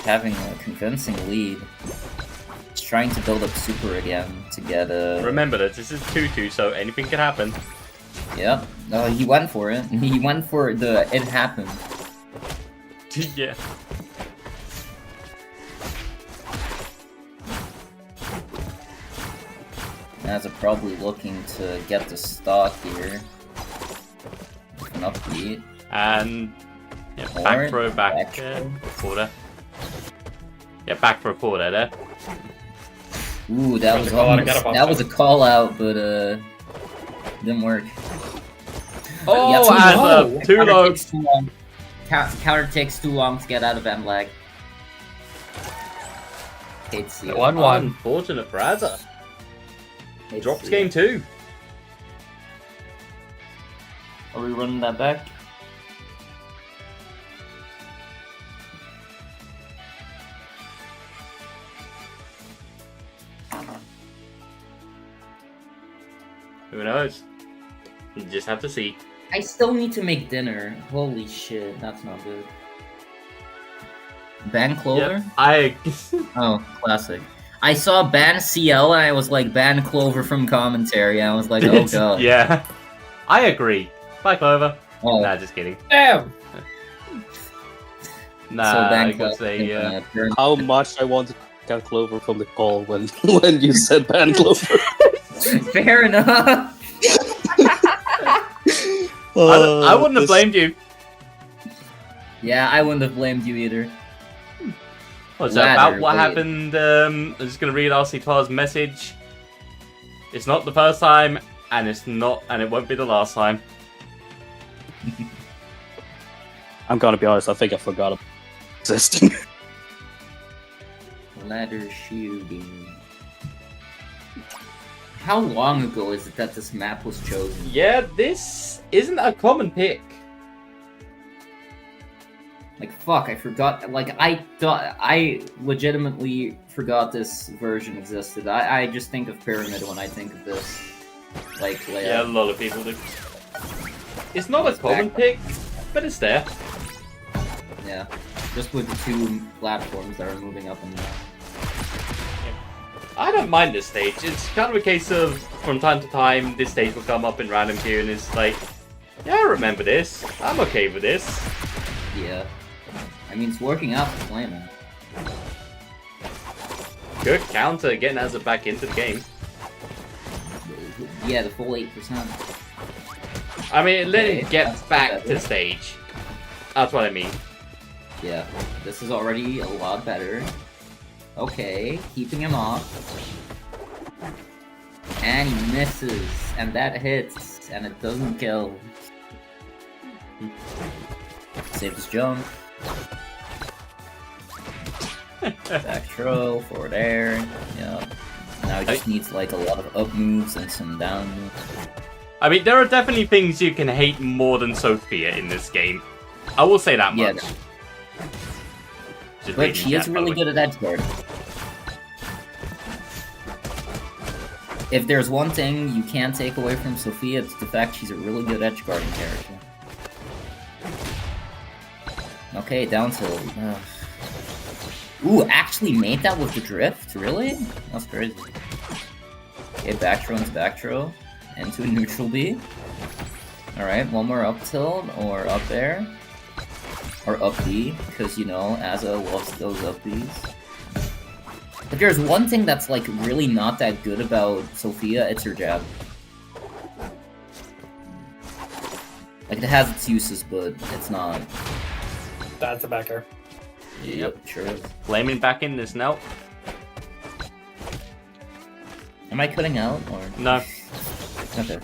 Having a convincing lead. He's trying to build up super again to get a... Remember that this is 2-2, so anything can happen. Yep. No, he went for it. He went for the it happened. Yeah. As probably looking to get the stock here. An upbeat. And yeah, Or back throw, back back throw. forwarder. Yeah, back throw forwarder there. Ooh, that Was was a call out, almost, get up on that top. was a call out, but didn't work. Oh, Yeah, and low. too Counter low. takes too long. Counter takes too long to get out of end lag. Hate to see it. 1-1. Unfortunate for Azza. Hate to Drops see game it. 2. Are we running that back? Who knows? You just have to see. I still need to make dinner. Holy shit, that's not good. Ban Clover? Yep, I. Oh, classic. I saw ban CL and I was like, ban Clover from commentary. I was like, oh god. Yeah. I agree. Bye, Clover. Oh, Nah, just kidding. Damn. Nah, so I ban could Clover. say. How much I wanted to cut Clover from the call when when you said ban Clover. Fair enough. I wouldn't have This- blamed you. Yeah, I wouldn't have blamed you either. What's that Ladder, about what wait. happened? I'm just gonna read RC12's message. It's not the first time, and it's not, and it won't be the last time. I'm gonna be honest, I think I forgot about existing. Ladder shooting. How long ago is it that this map was chosen? Yeah, this isn't a common pick. Like, fuck, I forgot. Like, I legitimately forgot this version existed. I just think of Pyramid when I think of this. Like, layout. Yeah, a lot of people do. It's not a common pick, but it's there. Yeah. Just with the 2 platforms that are moving up and down. I don't mind this stage. It's kind of a case of, from time to time, this stage will come up in random queue and it's like, yeah, I remember this. I'm okay with this. Yeah. I mean, it's working out for Flamin'. Good counter, getting Azza back into the game. Yeah, the full 8%. I mean, let Okay, him get that's back better. to stage. That's what I mean. Yeah, this is already a lot better. Okay, keeping him off. And he misses, and that hits, and it doesn't kill. Save his jump. Back throw, forward air. Yeah. Now he just needs like a lot of up moves and some down moves. I mean, there are definitely things you can hate more than Sophia in this game. I will say that Yeah, much. Just but reading she is chat, by really the way. good at edge guard. If there's one thing you can't take away from Sophia, it's the fact she's a really good edge guarding character. Okay, down tilt. Ooh, actually made that with the drift? Really? That's crazy. Okay, back throw into back throw. Into a neutral B. Alright, one more up tilt, or up air. Or up B, because, you know, Azza loves those up Bs. But there's one thing that's, like, really not that good about Sophia, it's her jab. Like, it has its uses, but it's not. That's the back air. Yep, sure is. Flaming back in this now. Am I cutting out, or...? No. Okay.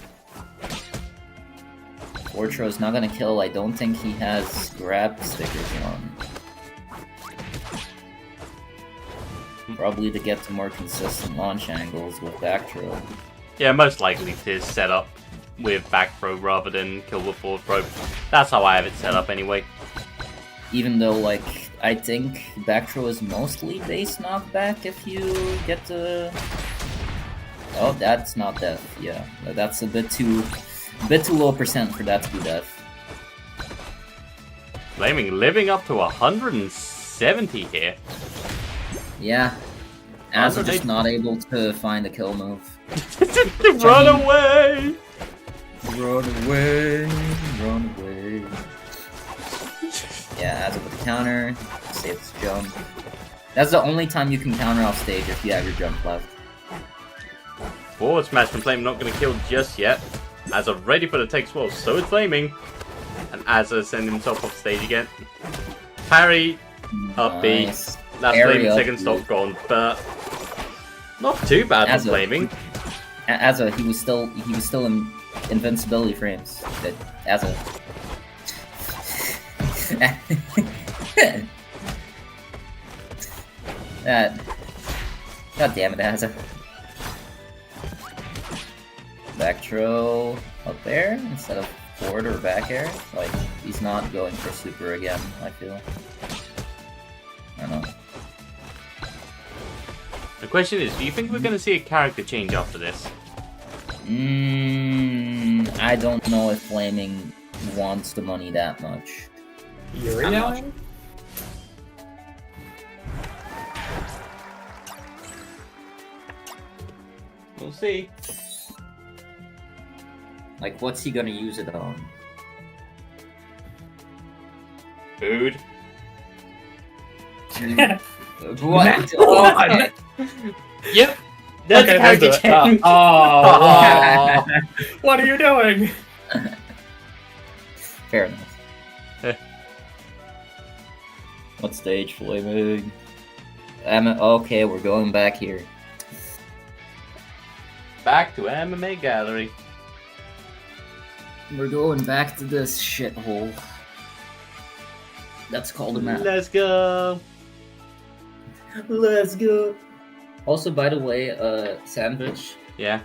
Ortro's not gonna kill. I don't think he has grab stickers on. Probably to get to more consistent launch angles with back throw. Yeah, most likely to set up with back throw rather than kill with forward throw. That's how I have it set up anyway. Even though, like, I think back throw is mostly base knockback if you get to... Oh, that's not death. Yeah, that's a bit too low percent for that to be death. Flaming living up to 170 here. Yeah. Azza just not able to find a kill move. Run away! Run away, run away. Yeah, Azza with the counter, save this jump. That's the only time you can counter off stage if you have your jump left. Forward smash from Flame not going to kill just yet. Azza ready for the take swell, so is Flaming. And Azza sending himself off stage again. Parry, up B. Nice. That's Parry Flaming up second B. stock gone, but not too bad for Azza. Flaming. Azza, he was still in invincibility frames. That Azza. God damn it, Azza. Back throw up there instead of forward or back air. Like, he's not going for super again, I feel. I don't know. The question is, do you think we're going to see a character change after this? I don't know if Flaming wants the money that much. Yuri I'm not yelling? We'll see. Like, what's he gonna use it on? Food. What? What? Yep. There's Okay, a character let's do it. change. Oh. What are you doing? Fair enough. Eh. What stage, Flaming? Okay, we're going back here. Back to MMA Gallery. We're going back to this shithole. That's called a map. Let's go. Let's go. Also, by the way, Sandwich, Yeah.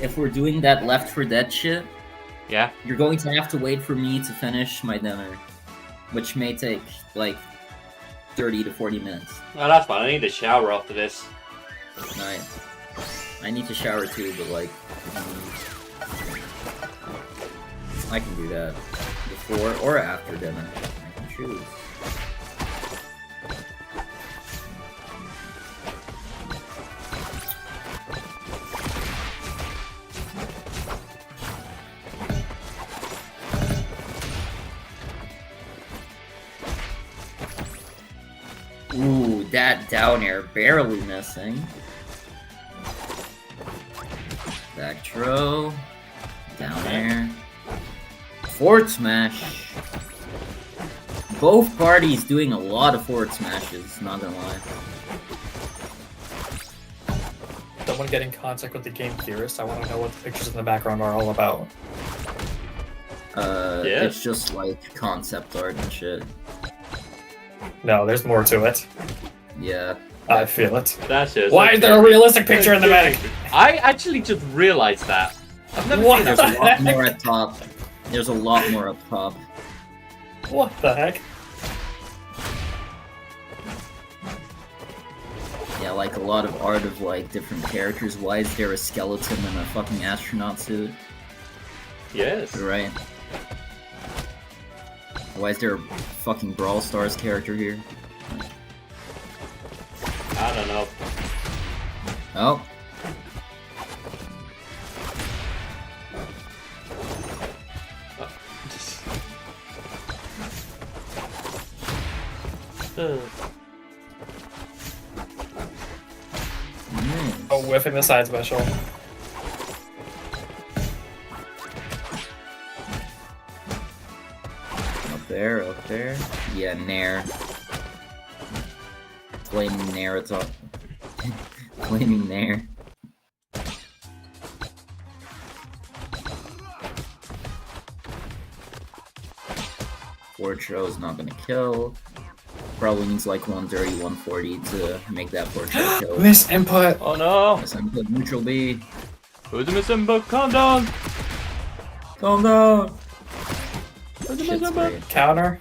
if we're doing that Left 4 Dead shit, Yeah. you're going to have to wait for me to finish my dinner, which may take, like, 30 to 40 minutes. Oh, that's fine. I need a shower after this. Right. I need to shower too, but, like, I can do that before or after dinner. I can choose. Ooh, that down air barely missing. Back throw. Down air. Forward smash. Both parties doing a lot of forward smashes, not gonna lie. Someone get in contact with the game theorist. I want to know what the pictures in the background are all about. Yeah. It's just like concept art and shit. No, there's more to it. Yeah. I feel it. That's just. Why is there a realistic picture in the back? I actually just realized that. I've never What? seen There's that. a lot more at top. There's a lot more up top. What the heck? Yeah, like a lot of art of like different characters. Why is there a skeleton in a fucking astronaut suit? Yes. You're right. A Why is there a fucking Brawl Stars character here? I don't know. Oh. Oh, whiffing the side special. Up there. Yeah, Nair. Flaming Nair, it's all. Flaming Nair. Forge Throw is not gonna kill. Probably needs like 130, 140 to make that Forge Throw kill. Miss input. Oh no! Miss input, neutral B. Who's the missing book? Calm down! Calm down! Who's the Shit's missing book? great. Counter.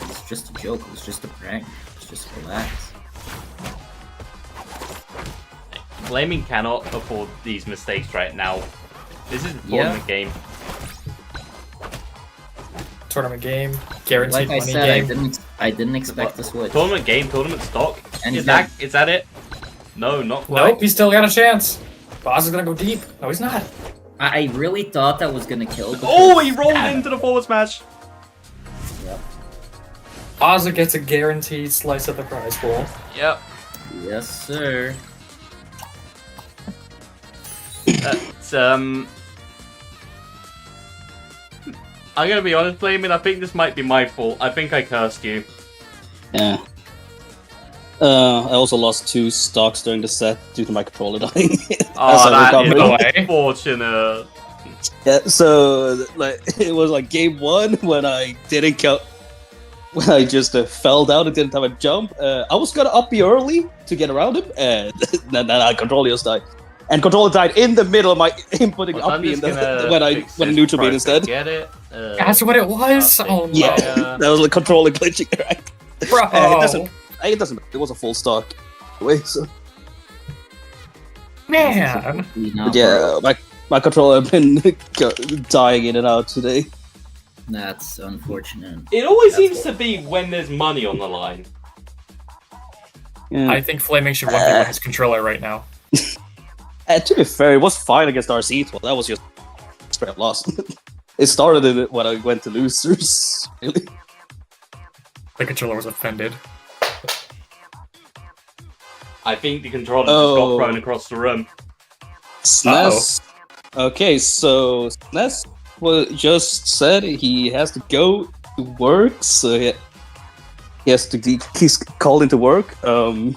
It's just a joke, it was just a prank. It's just relax. Flaming cannot afford these mistakes right now. This is a Yeah. tournament game. Tournament game. Guaranteed Like I money said, game. I didn't expect to switch. Tournament game, tournament stock. And Is that it? No, not quite. Nope, he's still got a chance. Boss is gonna go deep. No, he's not. I really thought that was gonna kill. because- Oh, he rolled into the forward smash. Yep. Ozza gets a guaranteed slice of the prize pool. Yep. Yes, sir. That's I'm gonna be honest, Flaming. I think this might be my fault. I think I cursed you. Yeah. I also lost 2 stocks during the set due to my controller dying. Oh, As I that is recovered. way. unfortunate. Yeah, so like it was like game 1 when I didn't count. When I just fell down and didn't have a jump. I was gonna up B early to get around him, and then I controller just died. And controller died in the middle of my inputting Well, up I'm B just in the, gonna when I fix when this neutral beat before I instead. Get it? That's what it was. okay. Oh no, Yeah, Yeah. that was like controller glitching, right? bro. It doesn't. It doesn't. It was a full stock. Anyway, so Man. but yeah, my controller have been dying in and out today. That's unfortunate. It always That's seems to be when there's money on the line. Yeah. I think Flaming should one v his controller right now. To be fair, it was fine against RC. Well, that was just straight loss. It started in it when I went to losers. Really? The controller was offended. I think the controller just Oh. got thrown across the room. SNES. Okay, so SNES just said he has to go to work, so he has to he's called into work. No,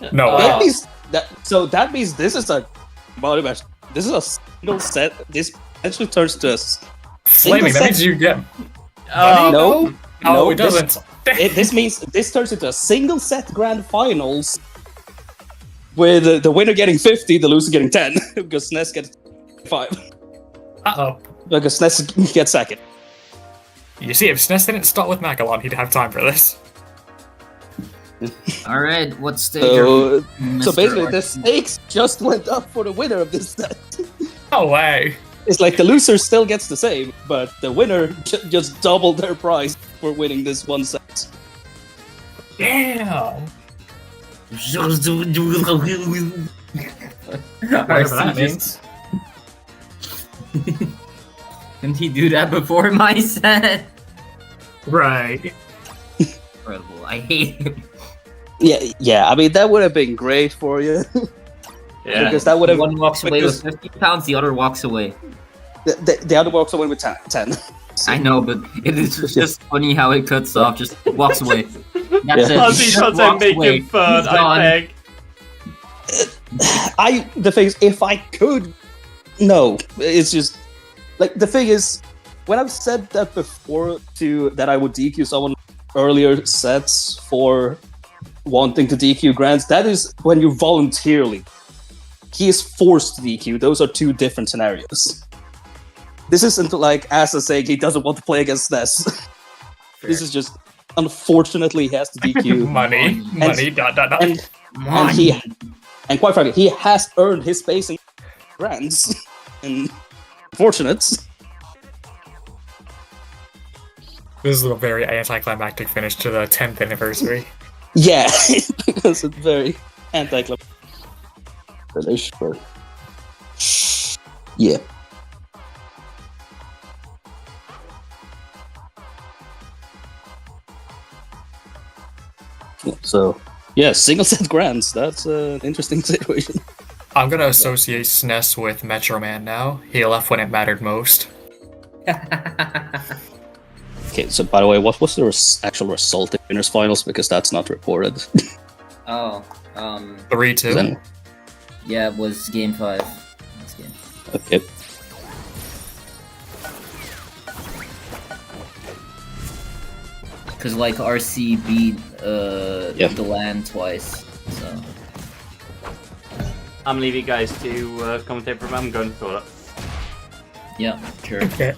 That means that means this is a body match. This is a single set. This actually turns to a Flaming. That set. means you get. No, No, no, it doesn't. this means this turns into a single set grand finals with the winner getting 50, the loser getting 10 because SNES gets 5 Uh-oh. because SNES gets second. You see, if SNES didn't start with Macalon, he'd have time for this. Alright, what stage So, are we, so Mr. basically, the Archie? stakes just went up for the winner of this set. No way. It's like the loser still gets the same, but the winner just doubled their prize for winning this one set. Damn. RC Whatever that just- means. Didn't he do that before my set? Right. Incredible, I hate him. Yeah. I mean, that would have been great for you Yeah. because that would have. One walks away because with 50 pounds, the other walks away. the other walks away with 10. I know, but it is just funny how it cuts off, just walks away. That's Yeah. it. Ozzy Just shots walks and away. making third, He's I gone. beg. The thing is, if I could, no, it's just like the thing is, when I've said that before that I would DQ someone earlier sets for wanting to DQ Grants, that is when you voluntarily. He is forced to DQ. Those are 2 different scenarios. This isn't like Asa saying he doesn't want to play against Ness. This is just, unfortunately, he has to DQ. Money. Money. Dot, dot, dot. And quite frankly, he has earned his space in Grants. And fortunate. This is a very anticlimactic finish to the 10th anniversary. Yeah, because it's very anti-climactic finish, but yeah. So, yeah, single set grands. That's an interesting situation. I'm gonna associate SNES with Metro Man now. He left when it mattered most. Okay, so by the way, what was the actual result in winners finals? Because that's not reported. Oh, 3-2. Then, yeah, it was game 5. That's game. okay. Because like RC beat Yeah. the land twice, so I'm leaving you guys to commentate for me. I'm going to toilet. yeah, sure. Okay.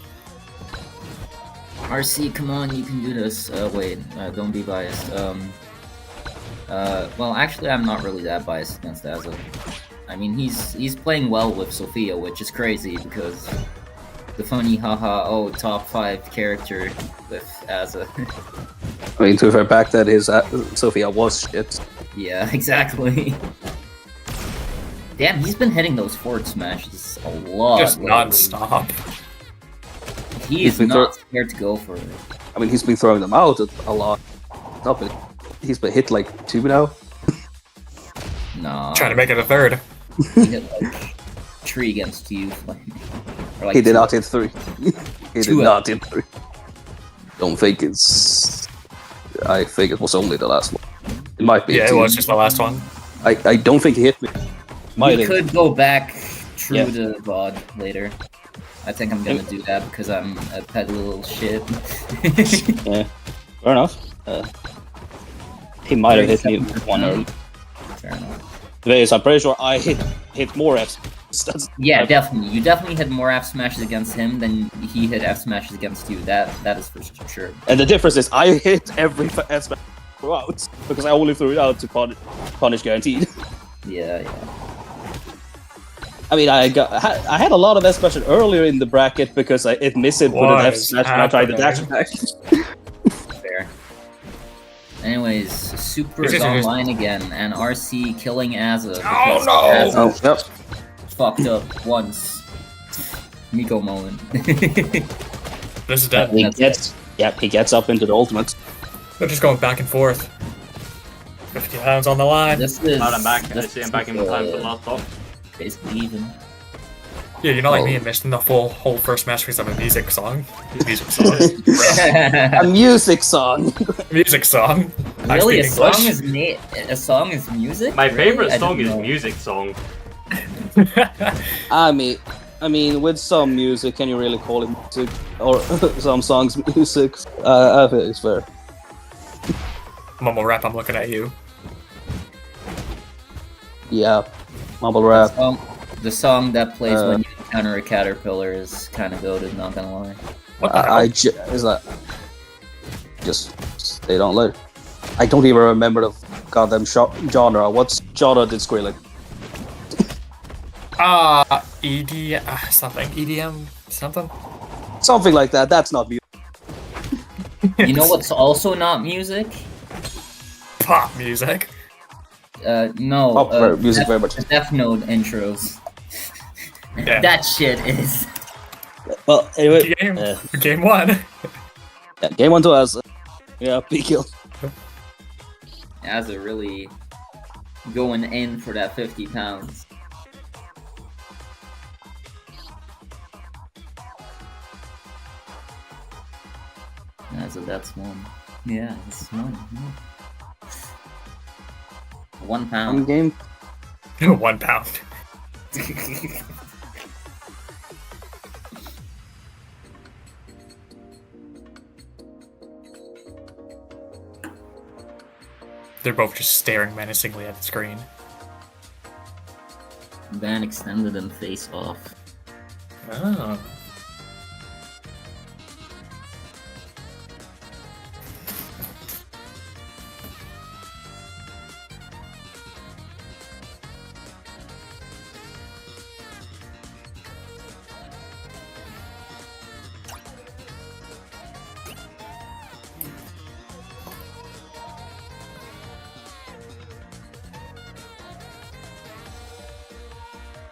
RC, come on, you can do this. Wait, don't be biased. Well, actually, I'm not really that biased against Azza. I mean, he's playing well with Sophia, which is crazy because the funny haha oh top 5 character with Azza. I mean, to be fair, back then his Sophia was shit. Yeah, exactly. Damn, he's been hitting those forward smashes a lot. Just lately. non-stop. He He's is been not scared to go for it. I mean, he's been throwing them out a lot. Not been, he's been hit like 2 now. Nah. Trying to make it a third. He hit like 3 against you. Or, like, He did 2. not hit 3. He did 2 not hit 3. Don't think it's. I think it was only the last one. It might be. Yeah, it 2. was just the last one. I don't think he hit me. Might We have. could go back through Yeah. the VOD later. I think I'm gonna do that because I'm a pet little shit. Yeah, fair enough. He might have hit me 37%. one early. Fair enough. The thing is, I'm pretty sure I hit more Fs. That's, Yeah, definitely. You definitely hit more F smashes against him than he hit F smashes against you. That is for sure. And the difference is, I hit every F smash throughout because I only threw it out to punish guaranteed. Yeah. I mean, I had a lot of F smashes earlier in the bracket because it missed it with an F What is smash when I tried to dash happening? attack. Fair. Anyways, Super This is is just- online again, and RC killing Azza. Oh, because no! Azza Yep. fucked up once. Miko moment. This is dead. He gets up into the ultimate. They're just going back and forth. 50 pounds on the line. This is. Alright, I'm back. I this see I'm is, back in time for the last top. Basically even. Yeah, you're not like Oh. me and missing the whole first match because of a music song. Music song. A music song. Music song. I Really, speak a song is music. My Really? favorite I song didn't is know. music song. English. I mean, with some music, can you really call it music? Or some songs music? I think it's fair. Mumble rap, I'm looking at you. Yeah, mumble rap. The song that plays Uh, when you encounter a caterpillar is kind of goated. Not gonna lie. What the hell? Is that just they don't let. I don't even remember the goddamn genre. What genre did Skrillex? Something. EDM? Something? Something like that. That's not music. You know what's also not music? Pop music. No. Music very much. Death Note intros. Yeah. That shit is. Well, anyway, Game 1. yeah, game 1 to us. Yeah, P kill. Azza really going in for that 50 pounds. Azza, that's one. Yeah, it's one. Yeah. 1 On pound. game. 1 pound. They're both just staring menacingly at the screen. Van extended and face off. Oh.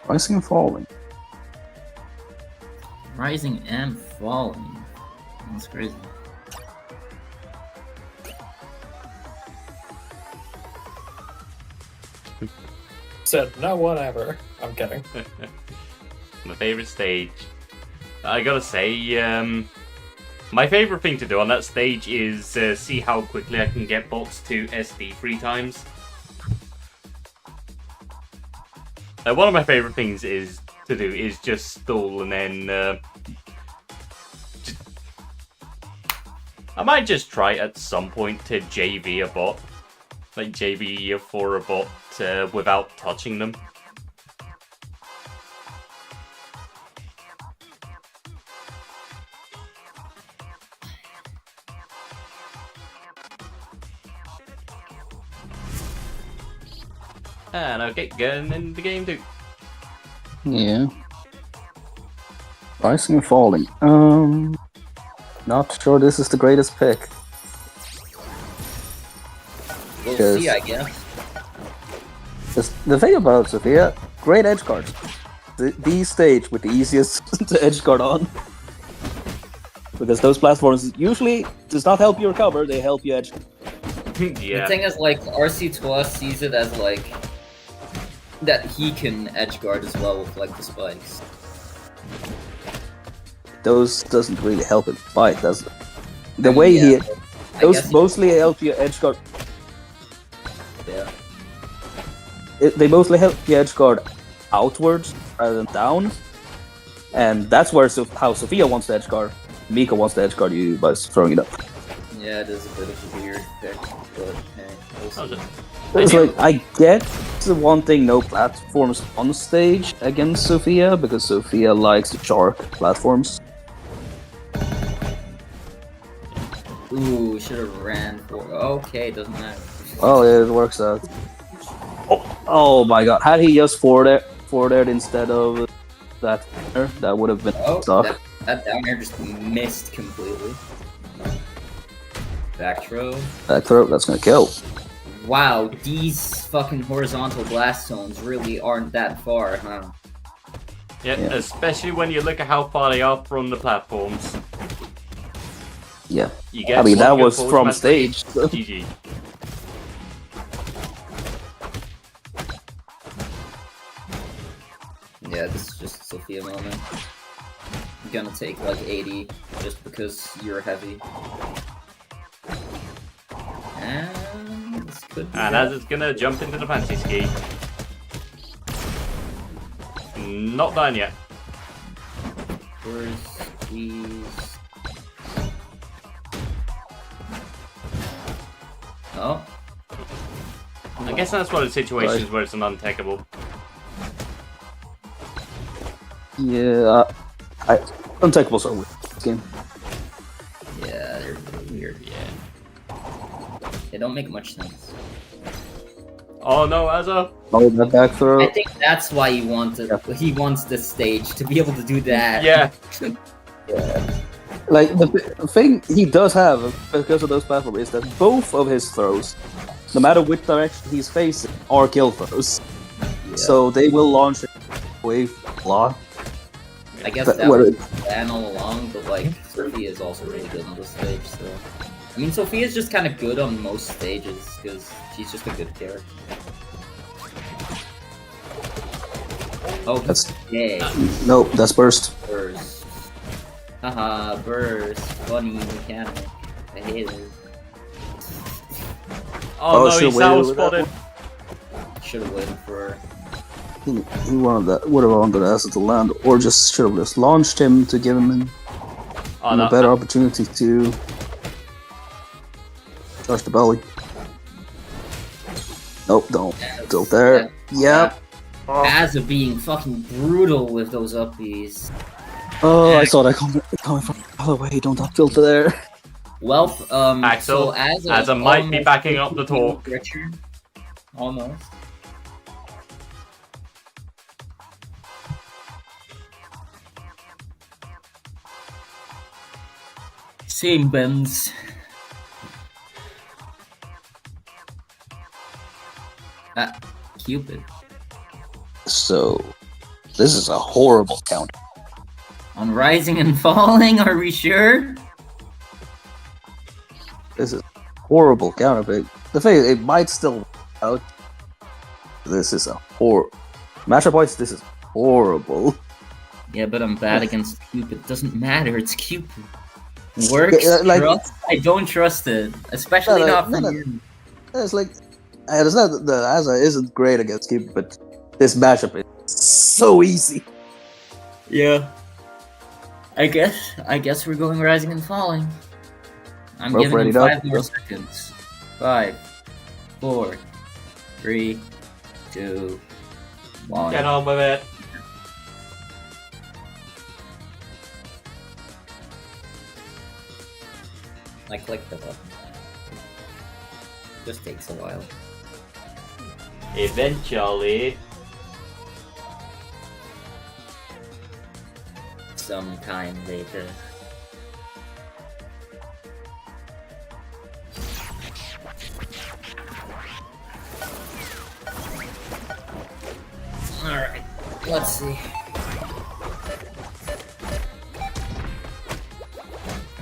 Rising and falling. Rising and falling. That's crazy. Said no, whatever. I'm kidding. My favorite stage. I gotta say, my favorite thing to do on that stage is see how quickly I can get bots to SD 3 times. One of my favorite things to do is just stall and then I might just try at some point to JV a bot, like JV for a bot without touching them. And okay, getting in the game too. Yeah. Rising and falling. Not sure this is the greatest pick. We'll Because- see, I guess. The thing about Sophia, great edge guards. The stage with the easiest to edge guard on. Because those platforms usually does not help you recover, they help you edge. Yeah. The thing is, like, RC2 sees it as, like, that he can edge guard as well with, like, the spikes. Those doesn't really help him fight, does it? The way he I those guess he- mostly help you edge guard. Yeah. They mostly help you edge guard outwards rather than down, and that's where how Sophia wants to edge guard. Miko wants to edge guard you by throwing it up. Yeah, it is a bit of a weird pick, but hey, we'll How's see. it? It's like I get the one thing, no platforms on stage against Sophia because Sophia likes to shark platforms. Ooh, should have ran for. Okay, doesn't matter. Oh, yeah, it works out. Oh my god! Had he just forwarded instead of that would have been Oh, stuck. that down air just missed completely. Back throw. Back throw, that's gonna kill. Wow, these fucking horizontal blast zones really aren't that far, huh? Yeah, Yeah. especially when you look at how far they are from the platforms. Yeah, You get I mean one that good was forward from smash, stage. So. GG. Yeah, this is just a Sophia moment. I'm gonna take like 80 just because you're heavy. And this could be And it. as it's gonna jump into the fancy ski. Not done yet. First, squeeze. Oh, I guess that's one of the situations where it's an untakeable. Yeah, untakeables are weird this game. yeah, they're really weird. Yeah. They don't make much sense. Oh no, as a Oh, that back throw. I think that's why he wanted. He wants this stage to be able to do that. yeah. Like the thing he does have because of those platforms is that both of his throws, no matter which direction he's facing, are kill throws. Yeah. So they will launch wave a lot. I guess But that what was it- the plan all along, but like Sophia is also really good on this stage. So I mean, Sophia's just kind of good on most stages because she's just a good character. Oh, That's yay! nope, that's burst. Burst. Haha, burst. Funny mechanic. I hate it. Oh, no, should've he's waited now with that spotted. Should have waited for. He wanted that. Would have wanted that asset to land, or just should have just launched him to give him Oh, a no. better opportunity to charge the belly. Nope, don't. Still there. Yep. Asa being fucking brutal with those upbees. Oh, I saw that coming from the other way. Don't have filter there. Well, Axel, so Asa might be almost backing up the talk. Richard. Almost. Same bends. Cupid. So, This is a horrible count. On rising and falling, are we sure? This is horrible counter pick. The thing it might still work out. This is a matchup points. This is horrible. Yeah, but I'm bad against Cupid. It doesn't matter. It's Cupid. Works. Like, trust. I don't trust it, especially not for you. It's like it's not the Asa isn't great against Cupid, but this matchup is so easy. Yeah. I guess we're going rising and falling. I'm Rope giving ready him up. 5 more seconds. 5, 4, 3, 2, 1. Get on with it. I clicked the button. Just takes a while. Eventually. Sometime later. Alright, let's see.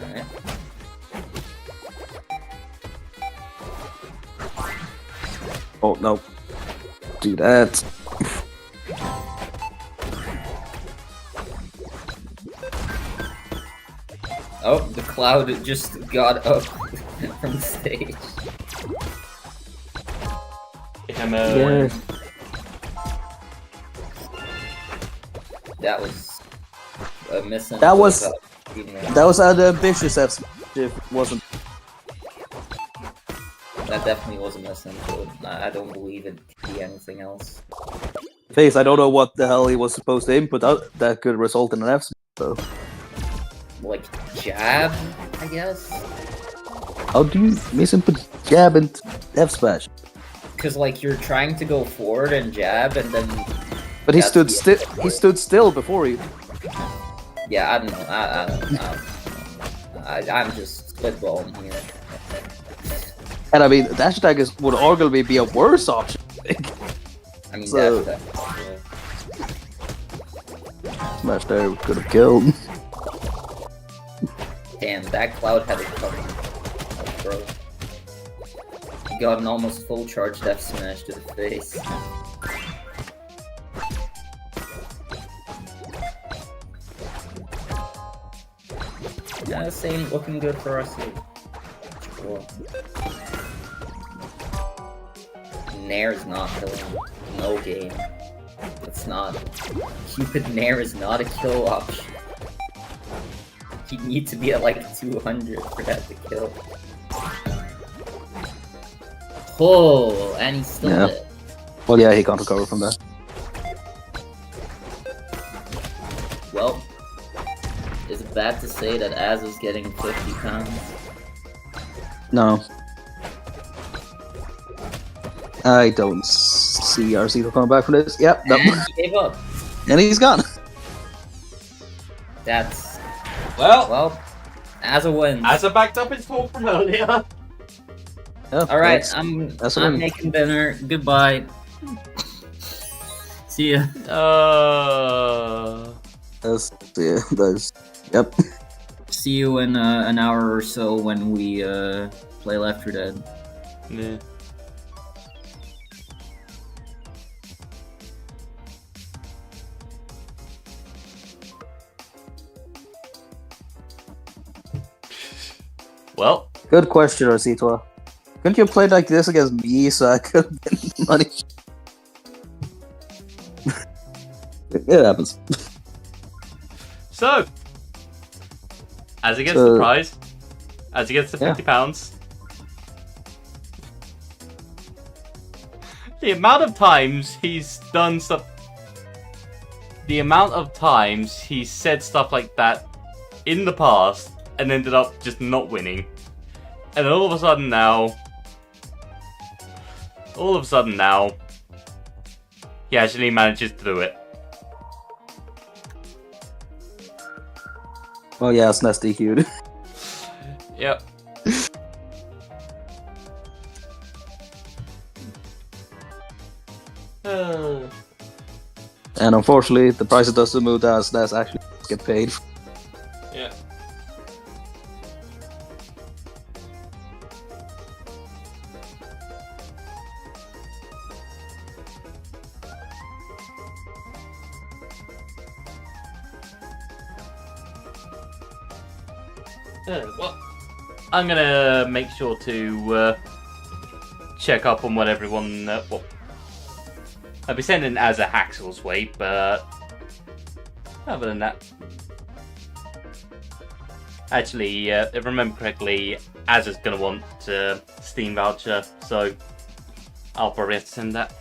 Alright. Oh no! Do that. Oh, the cloud just got up from the stage. Hammer. That was a missing. That was an ambitious F. If it wasn't. That definitely was a misinput. I don't believe it could be anything else. Face, I don't know what the hell he was supposed to input out that could result in an F. So Like jab, I guess. how do you misinput jab and F smash? Because like you're trying to go forward and jab, and then But he That's stood the- still. He stood still before you. yeah, I don't know. I don't know. I'm just spitballing here. And I mean, dash attack would arguably be a worse option. I mean, So- that's Smash there could have killed. damn. That cloud had it coming, bro. He got an almost full charge F smash to the face. Yeah, this ain't looking good for us here. Cool. Nair's not killing. No game. It's not. Cupid Nair is not a kill option. He'd need to be at like 200 for that to kill. Oh, and he's still Yeah. dead. Well, yeah, he can't recover from that. Well, is it bad to say that Az is getting 50 pounds? No. I don't see RC coming back from this. Yep, no. And he gave up. And he's gone. That's Well, well, Azza wins. as I backed up his fall from earlier. Yeah, All right, that's- I'm that's what I mean. making dinner. Goodbye. See ya. Yep. See you in an hour or so when we play Left 4 Dead. Yeah. Well, Good question, Rositwa. Couldn't you have played like this against me so I could have been money? It happens. so as he gets So- the prize, as he gets the Yeah. £50, the amount of times he's done stuff, the amount of times he's said stuff like that in the past and ended up just not winning, and then all of a sudden now, he actually manages to do it. Oh yeah, it's nasty cute. Yep. And unfortunately, the price doesn't move as that's actually get paid. Yeah. Well, I'm gonna make sure to check up on what everyone. Well, I'll be sending as a Haxel's way, but other than that, actually, if I remember correctly, Az is gonna want Steam voucher, so I'll probably have to send that.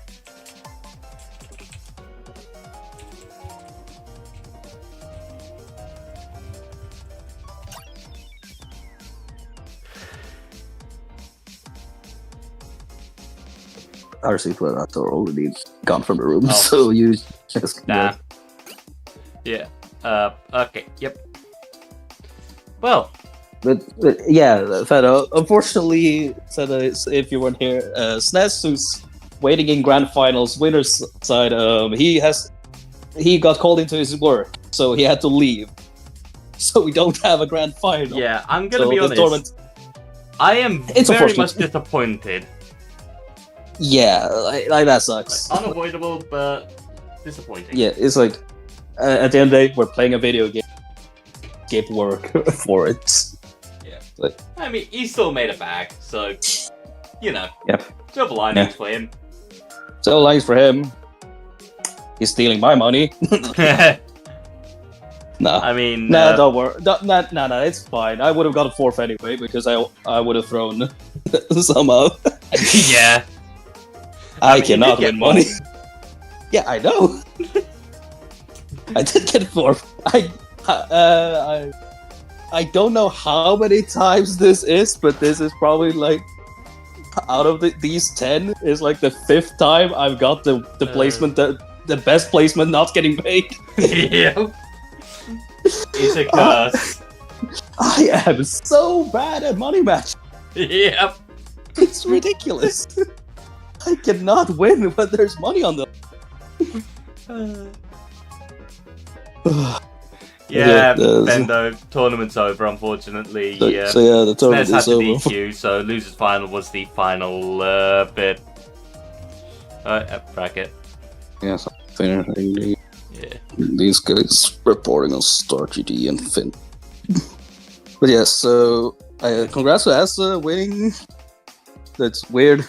RC Predator already gone from the room, Oh. so you just Nah. Yeah. Okay. Yep. Well. But yeah, Fedo, unfortunately, if you weren't here, SNES, who's waiting in grand finals, winner's side, he got called into his work, so he had to leave. So we don't have a grand final. Yeah, I'm gonna So be this honest. tournament- I am It's very unfortunate. much disappointed. Yeah, like that sucks. Like, unavoidable, but disappointing. Yeah, it's like at the end of the day, we're playing a video game. Skip work for it. Yeah. Like, I mean, he still made a bag, so you know. Yep. Silver linings Yeah. for him. so lines for him. He's stealing my money. No. I mean, Nah, don't worry. No, it's fine. I would have got a fourth anyway because I would have thrown somehow. yeah. I mean, you cannot did get win money. Yeah, I know. I did get fourth. I don't know how many times this is, but this is probably like out of these 10 is like the 5th time I've got the placement the best placement not getting paid. Yeah. It's a curse. I am so bad at money match. Yep. It's ridiculous. I cannot win when there's money on them. Yeah, the- Bendo, tournament's over, unfortunately. So, Yeah. so yeah, the tournament SNES had is the over. DQ, so losers final was the final bit. Bracket. Yes, finishing Yeah. these guys reporting on Star GD and Finn. But yeah, so congrats to us winning. That's weird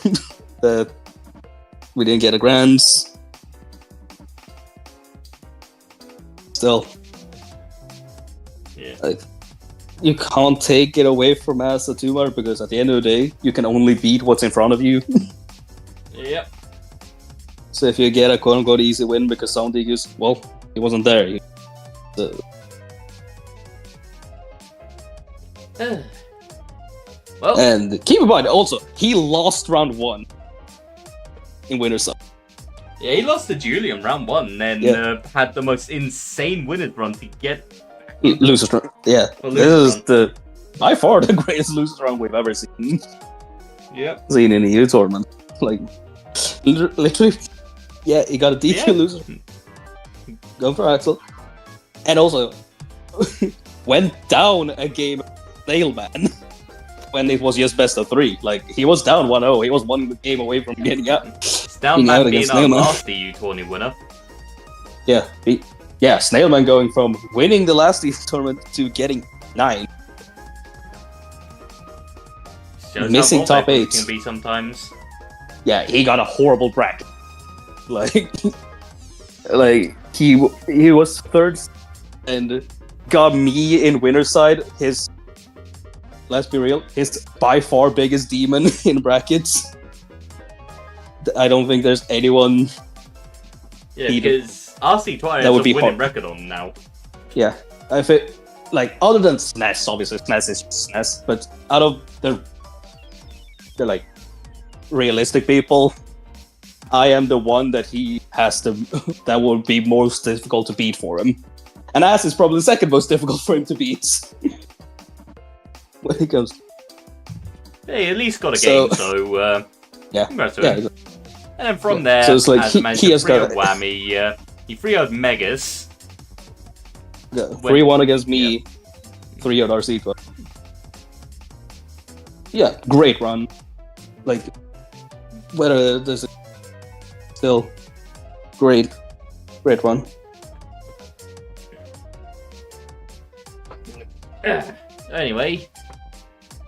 that we didn't get a grants. Still, Yeah. like, you can't take it away from us, Tumar, because at the end of the day, you can only beat what's in front of you. Yep. So if you get a quote-unquote easy win because somebody just, well, he wasn't there. So, Well, and keep in mind, also, he lost round 1 in winner's side. yeah, he lost to Julian round 1, and then Yeah. had the most insane winners run to get. Losers run. Yeah, Well, this losers is by far the greatest losers run we've ever seen Yep. in an EU tournament. Like, literally, yeah, he got a DQ Yeah. loser. Go for Axel. And also, went down a game Snailman when it was just best of 3. Like, he was down 1-0. He was one game away from getting out. It's down Being out man being against our Snailman. last EU tourney winner. Yeah, Snailman going from winning the last EU tournament to getting 9. Shows Missing how top multi-players 8. can be sometimes. Yeah, he got a horrible bracket. Like, he was 3rd and got me in winner's side. Let's be real, his by far biggest demon in brackets. I don't think there's anyone. Yeah, Either. because RC Twice That has would a be winning hard. record on now. Yeah, if it like other than SNES, obviously SNES is SNES, but out of the like realistic people, I am the one that he has to that would be most difficult to beat for him. And Ass is probably the second most difficult for him to beat. When he comes, Hey, at least got a So- game, so yeah, congrats to yeah, him. And then from Yeah. there, So it's like as he mentioned, has got free-up whammy, He 3-0'd Megas. Yeah, 3-1 against me, 3-0 RC. Yeah, great run. Like, whether there's a still great run. Anyway,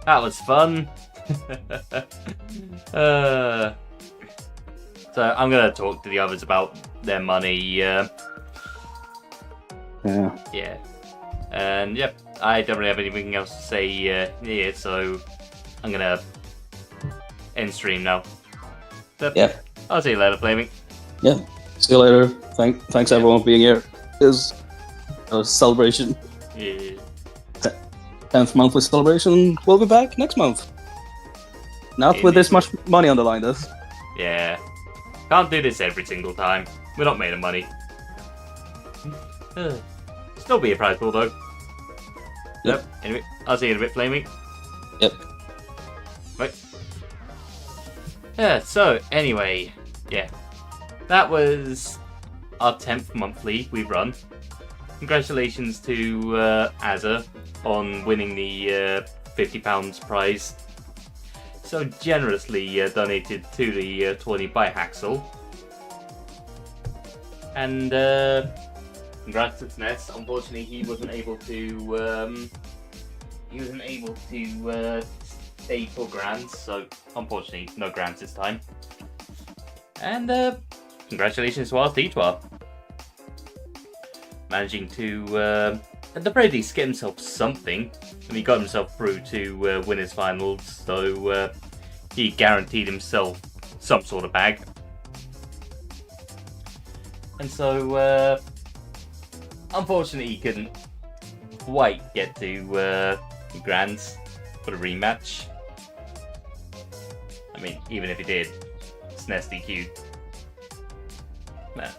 that was fun. So I'm gonna talk to the others about their money. Yeah. Yeah. And yep, I don't really have anything else to say here, so I'm gonna end stream now. So, Yep. I'll see you later, Flaming. Yeah. See you later. Thanks everyone for being here. It's a celebration. Yeah. 10th monthly celebration. We'll be back next month. Not with this much money on the line, though. Yeah. Can't do this every single time. We're not made of money. Still be a prize pool, though. Yep. Anyway, I'll see you in a bit, Flaming. Yep. Right. Yeah, so, anyway. Yeah. That was our 10th monthly we've run. Congratulations to Azza on winning the £50 prize. So generously donated to the tourney by Haxel. And congrats to Sness. Unfortunately, he wasn't able to. Stay for grants, so unfortunately, no grants this time. And congratulations to our Teachwa. Managing to, at the very least, get himself something. And he got himself through to winners finals, so he guaranteed himself some sort of bag. And so, unfortunately, he couldn't quite get to Grands for the rematch. I mean, even if he did, it's nasty cute.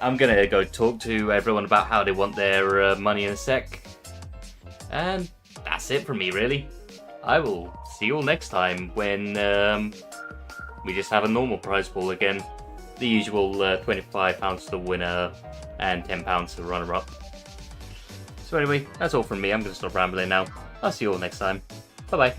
I'm gonna go talk to everyone about how they want their money in a sec. And that's it from me, really. I will see you all next time when we just have a normal prize pool again. The usual £25 to the winner and £10 to the runner-up. So anyway, that's all from me. I'm going to stop rambling now. I'll see you all next time. Bye-bye.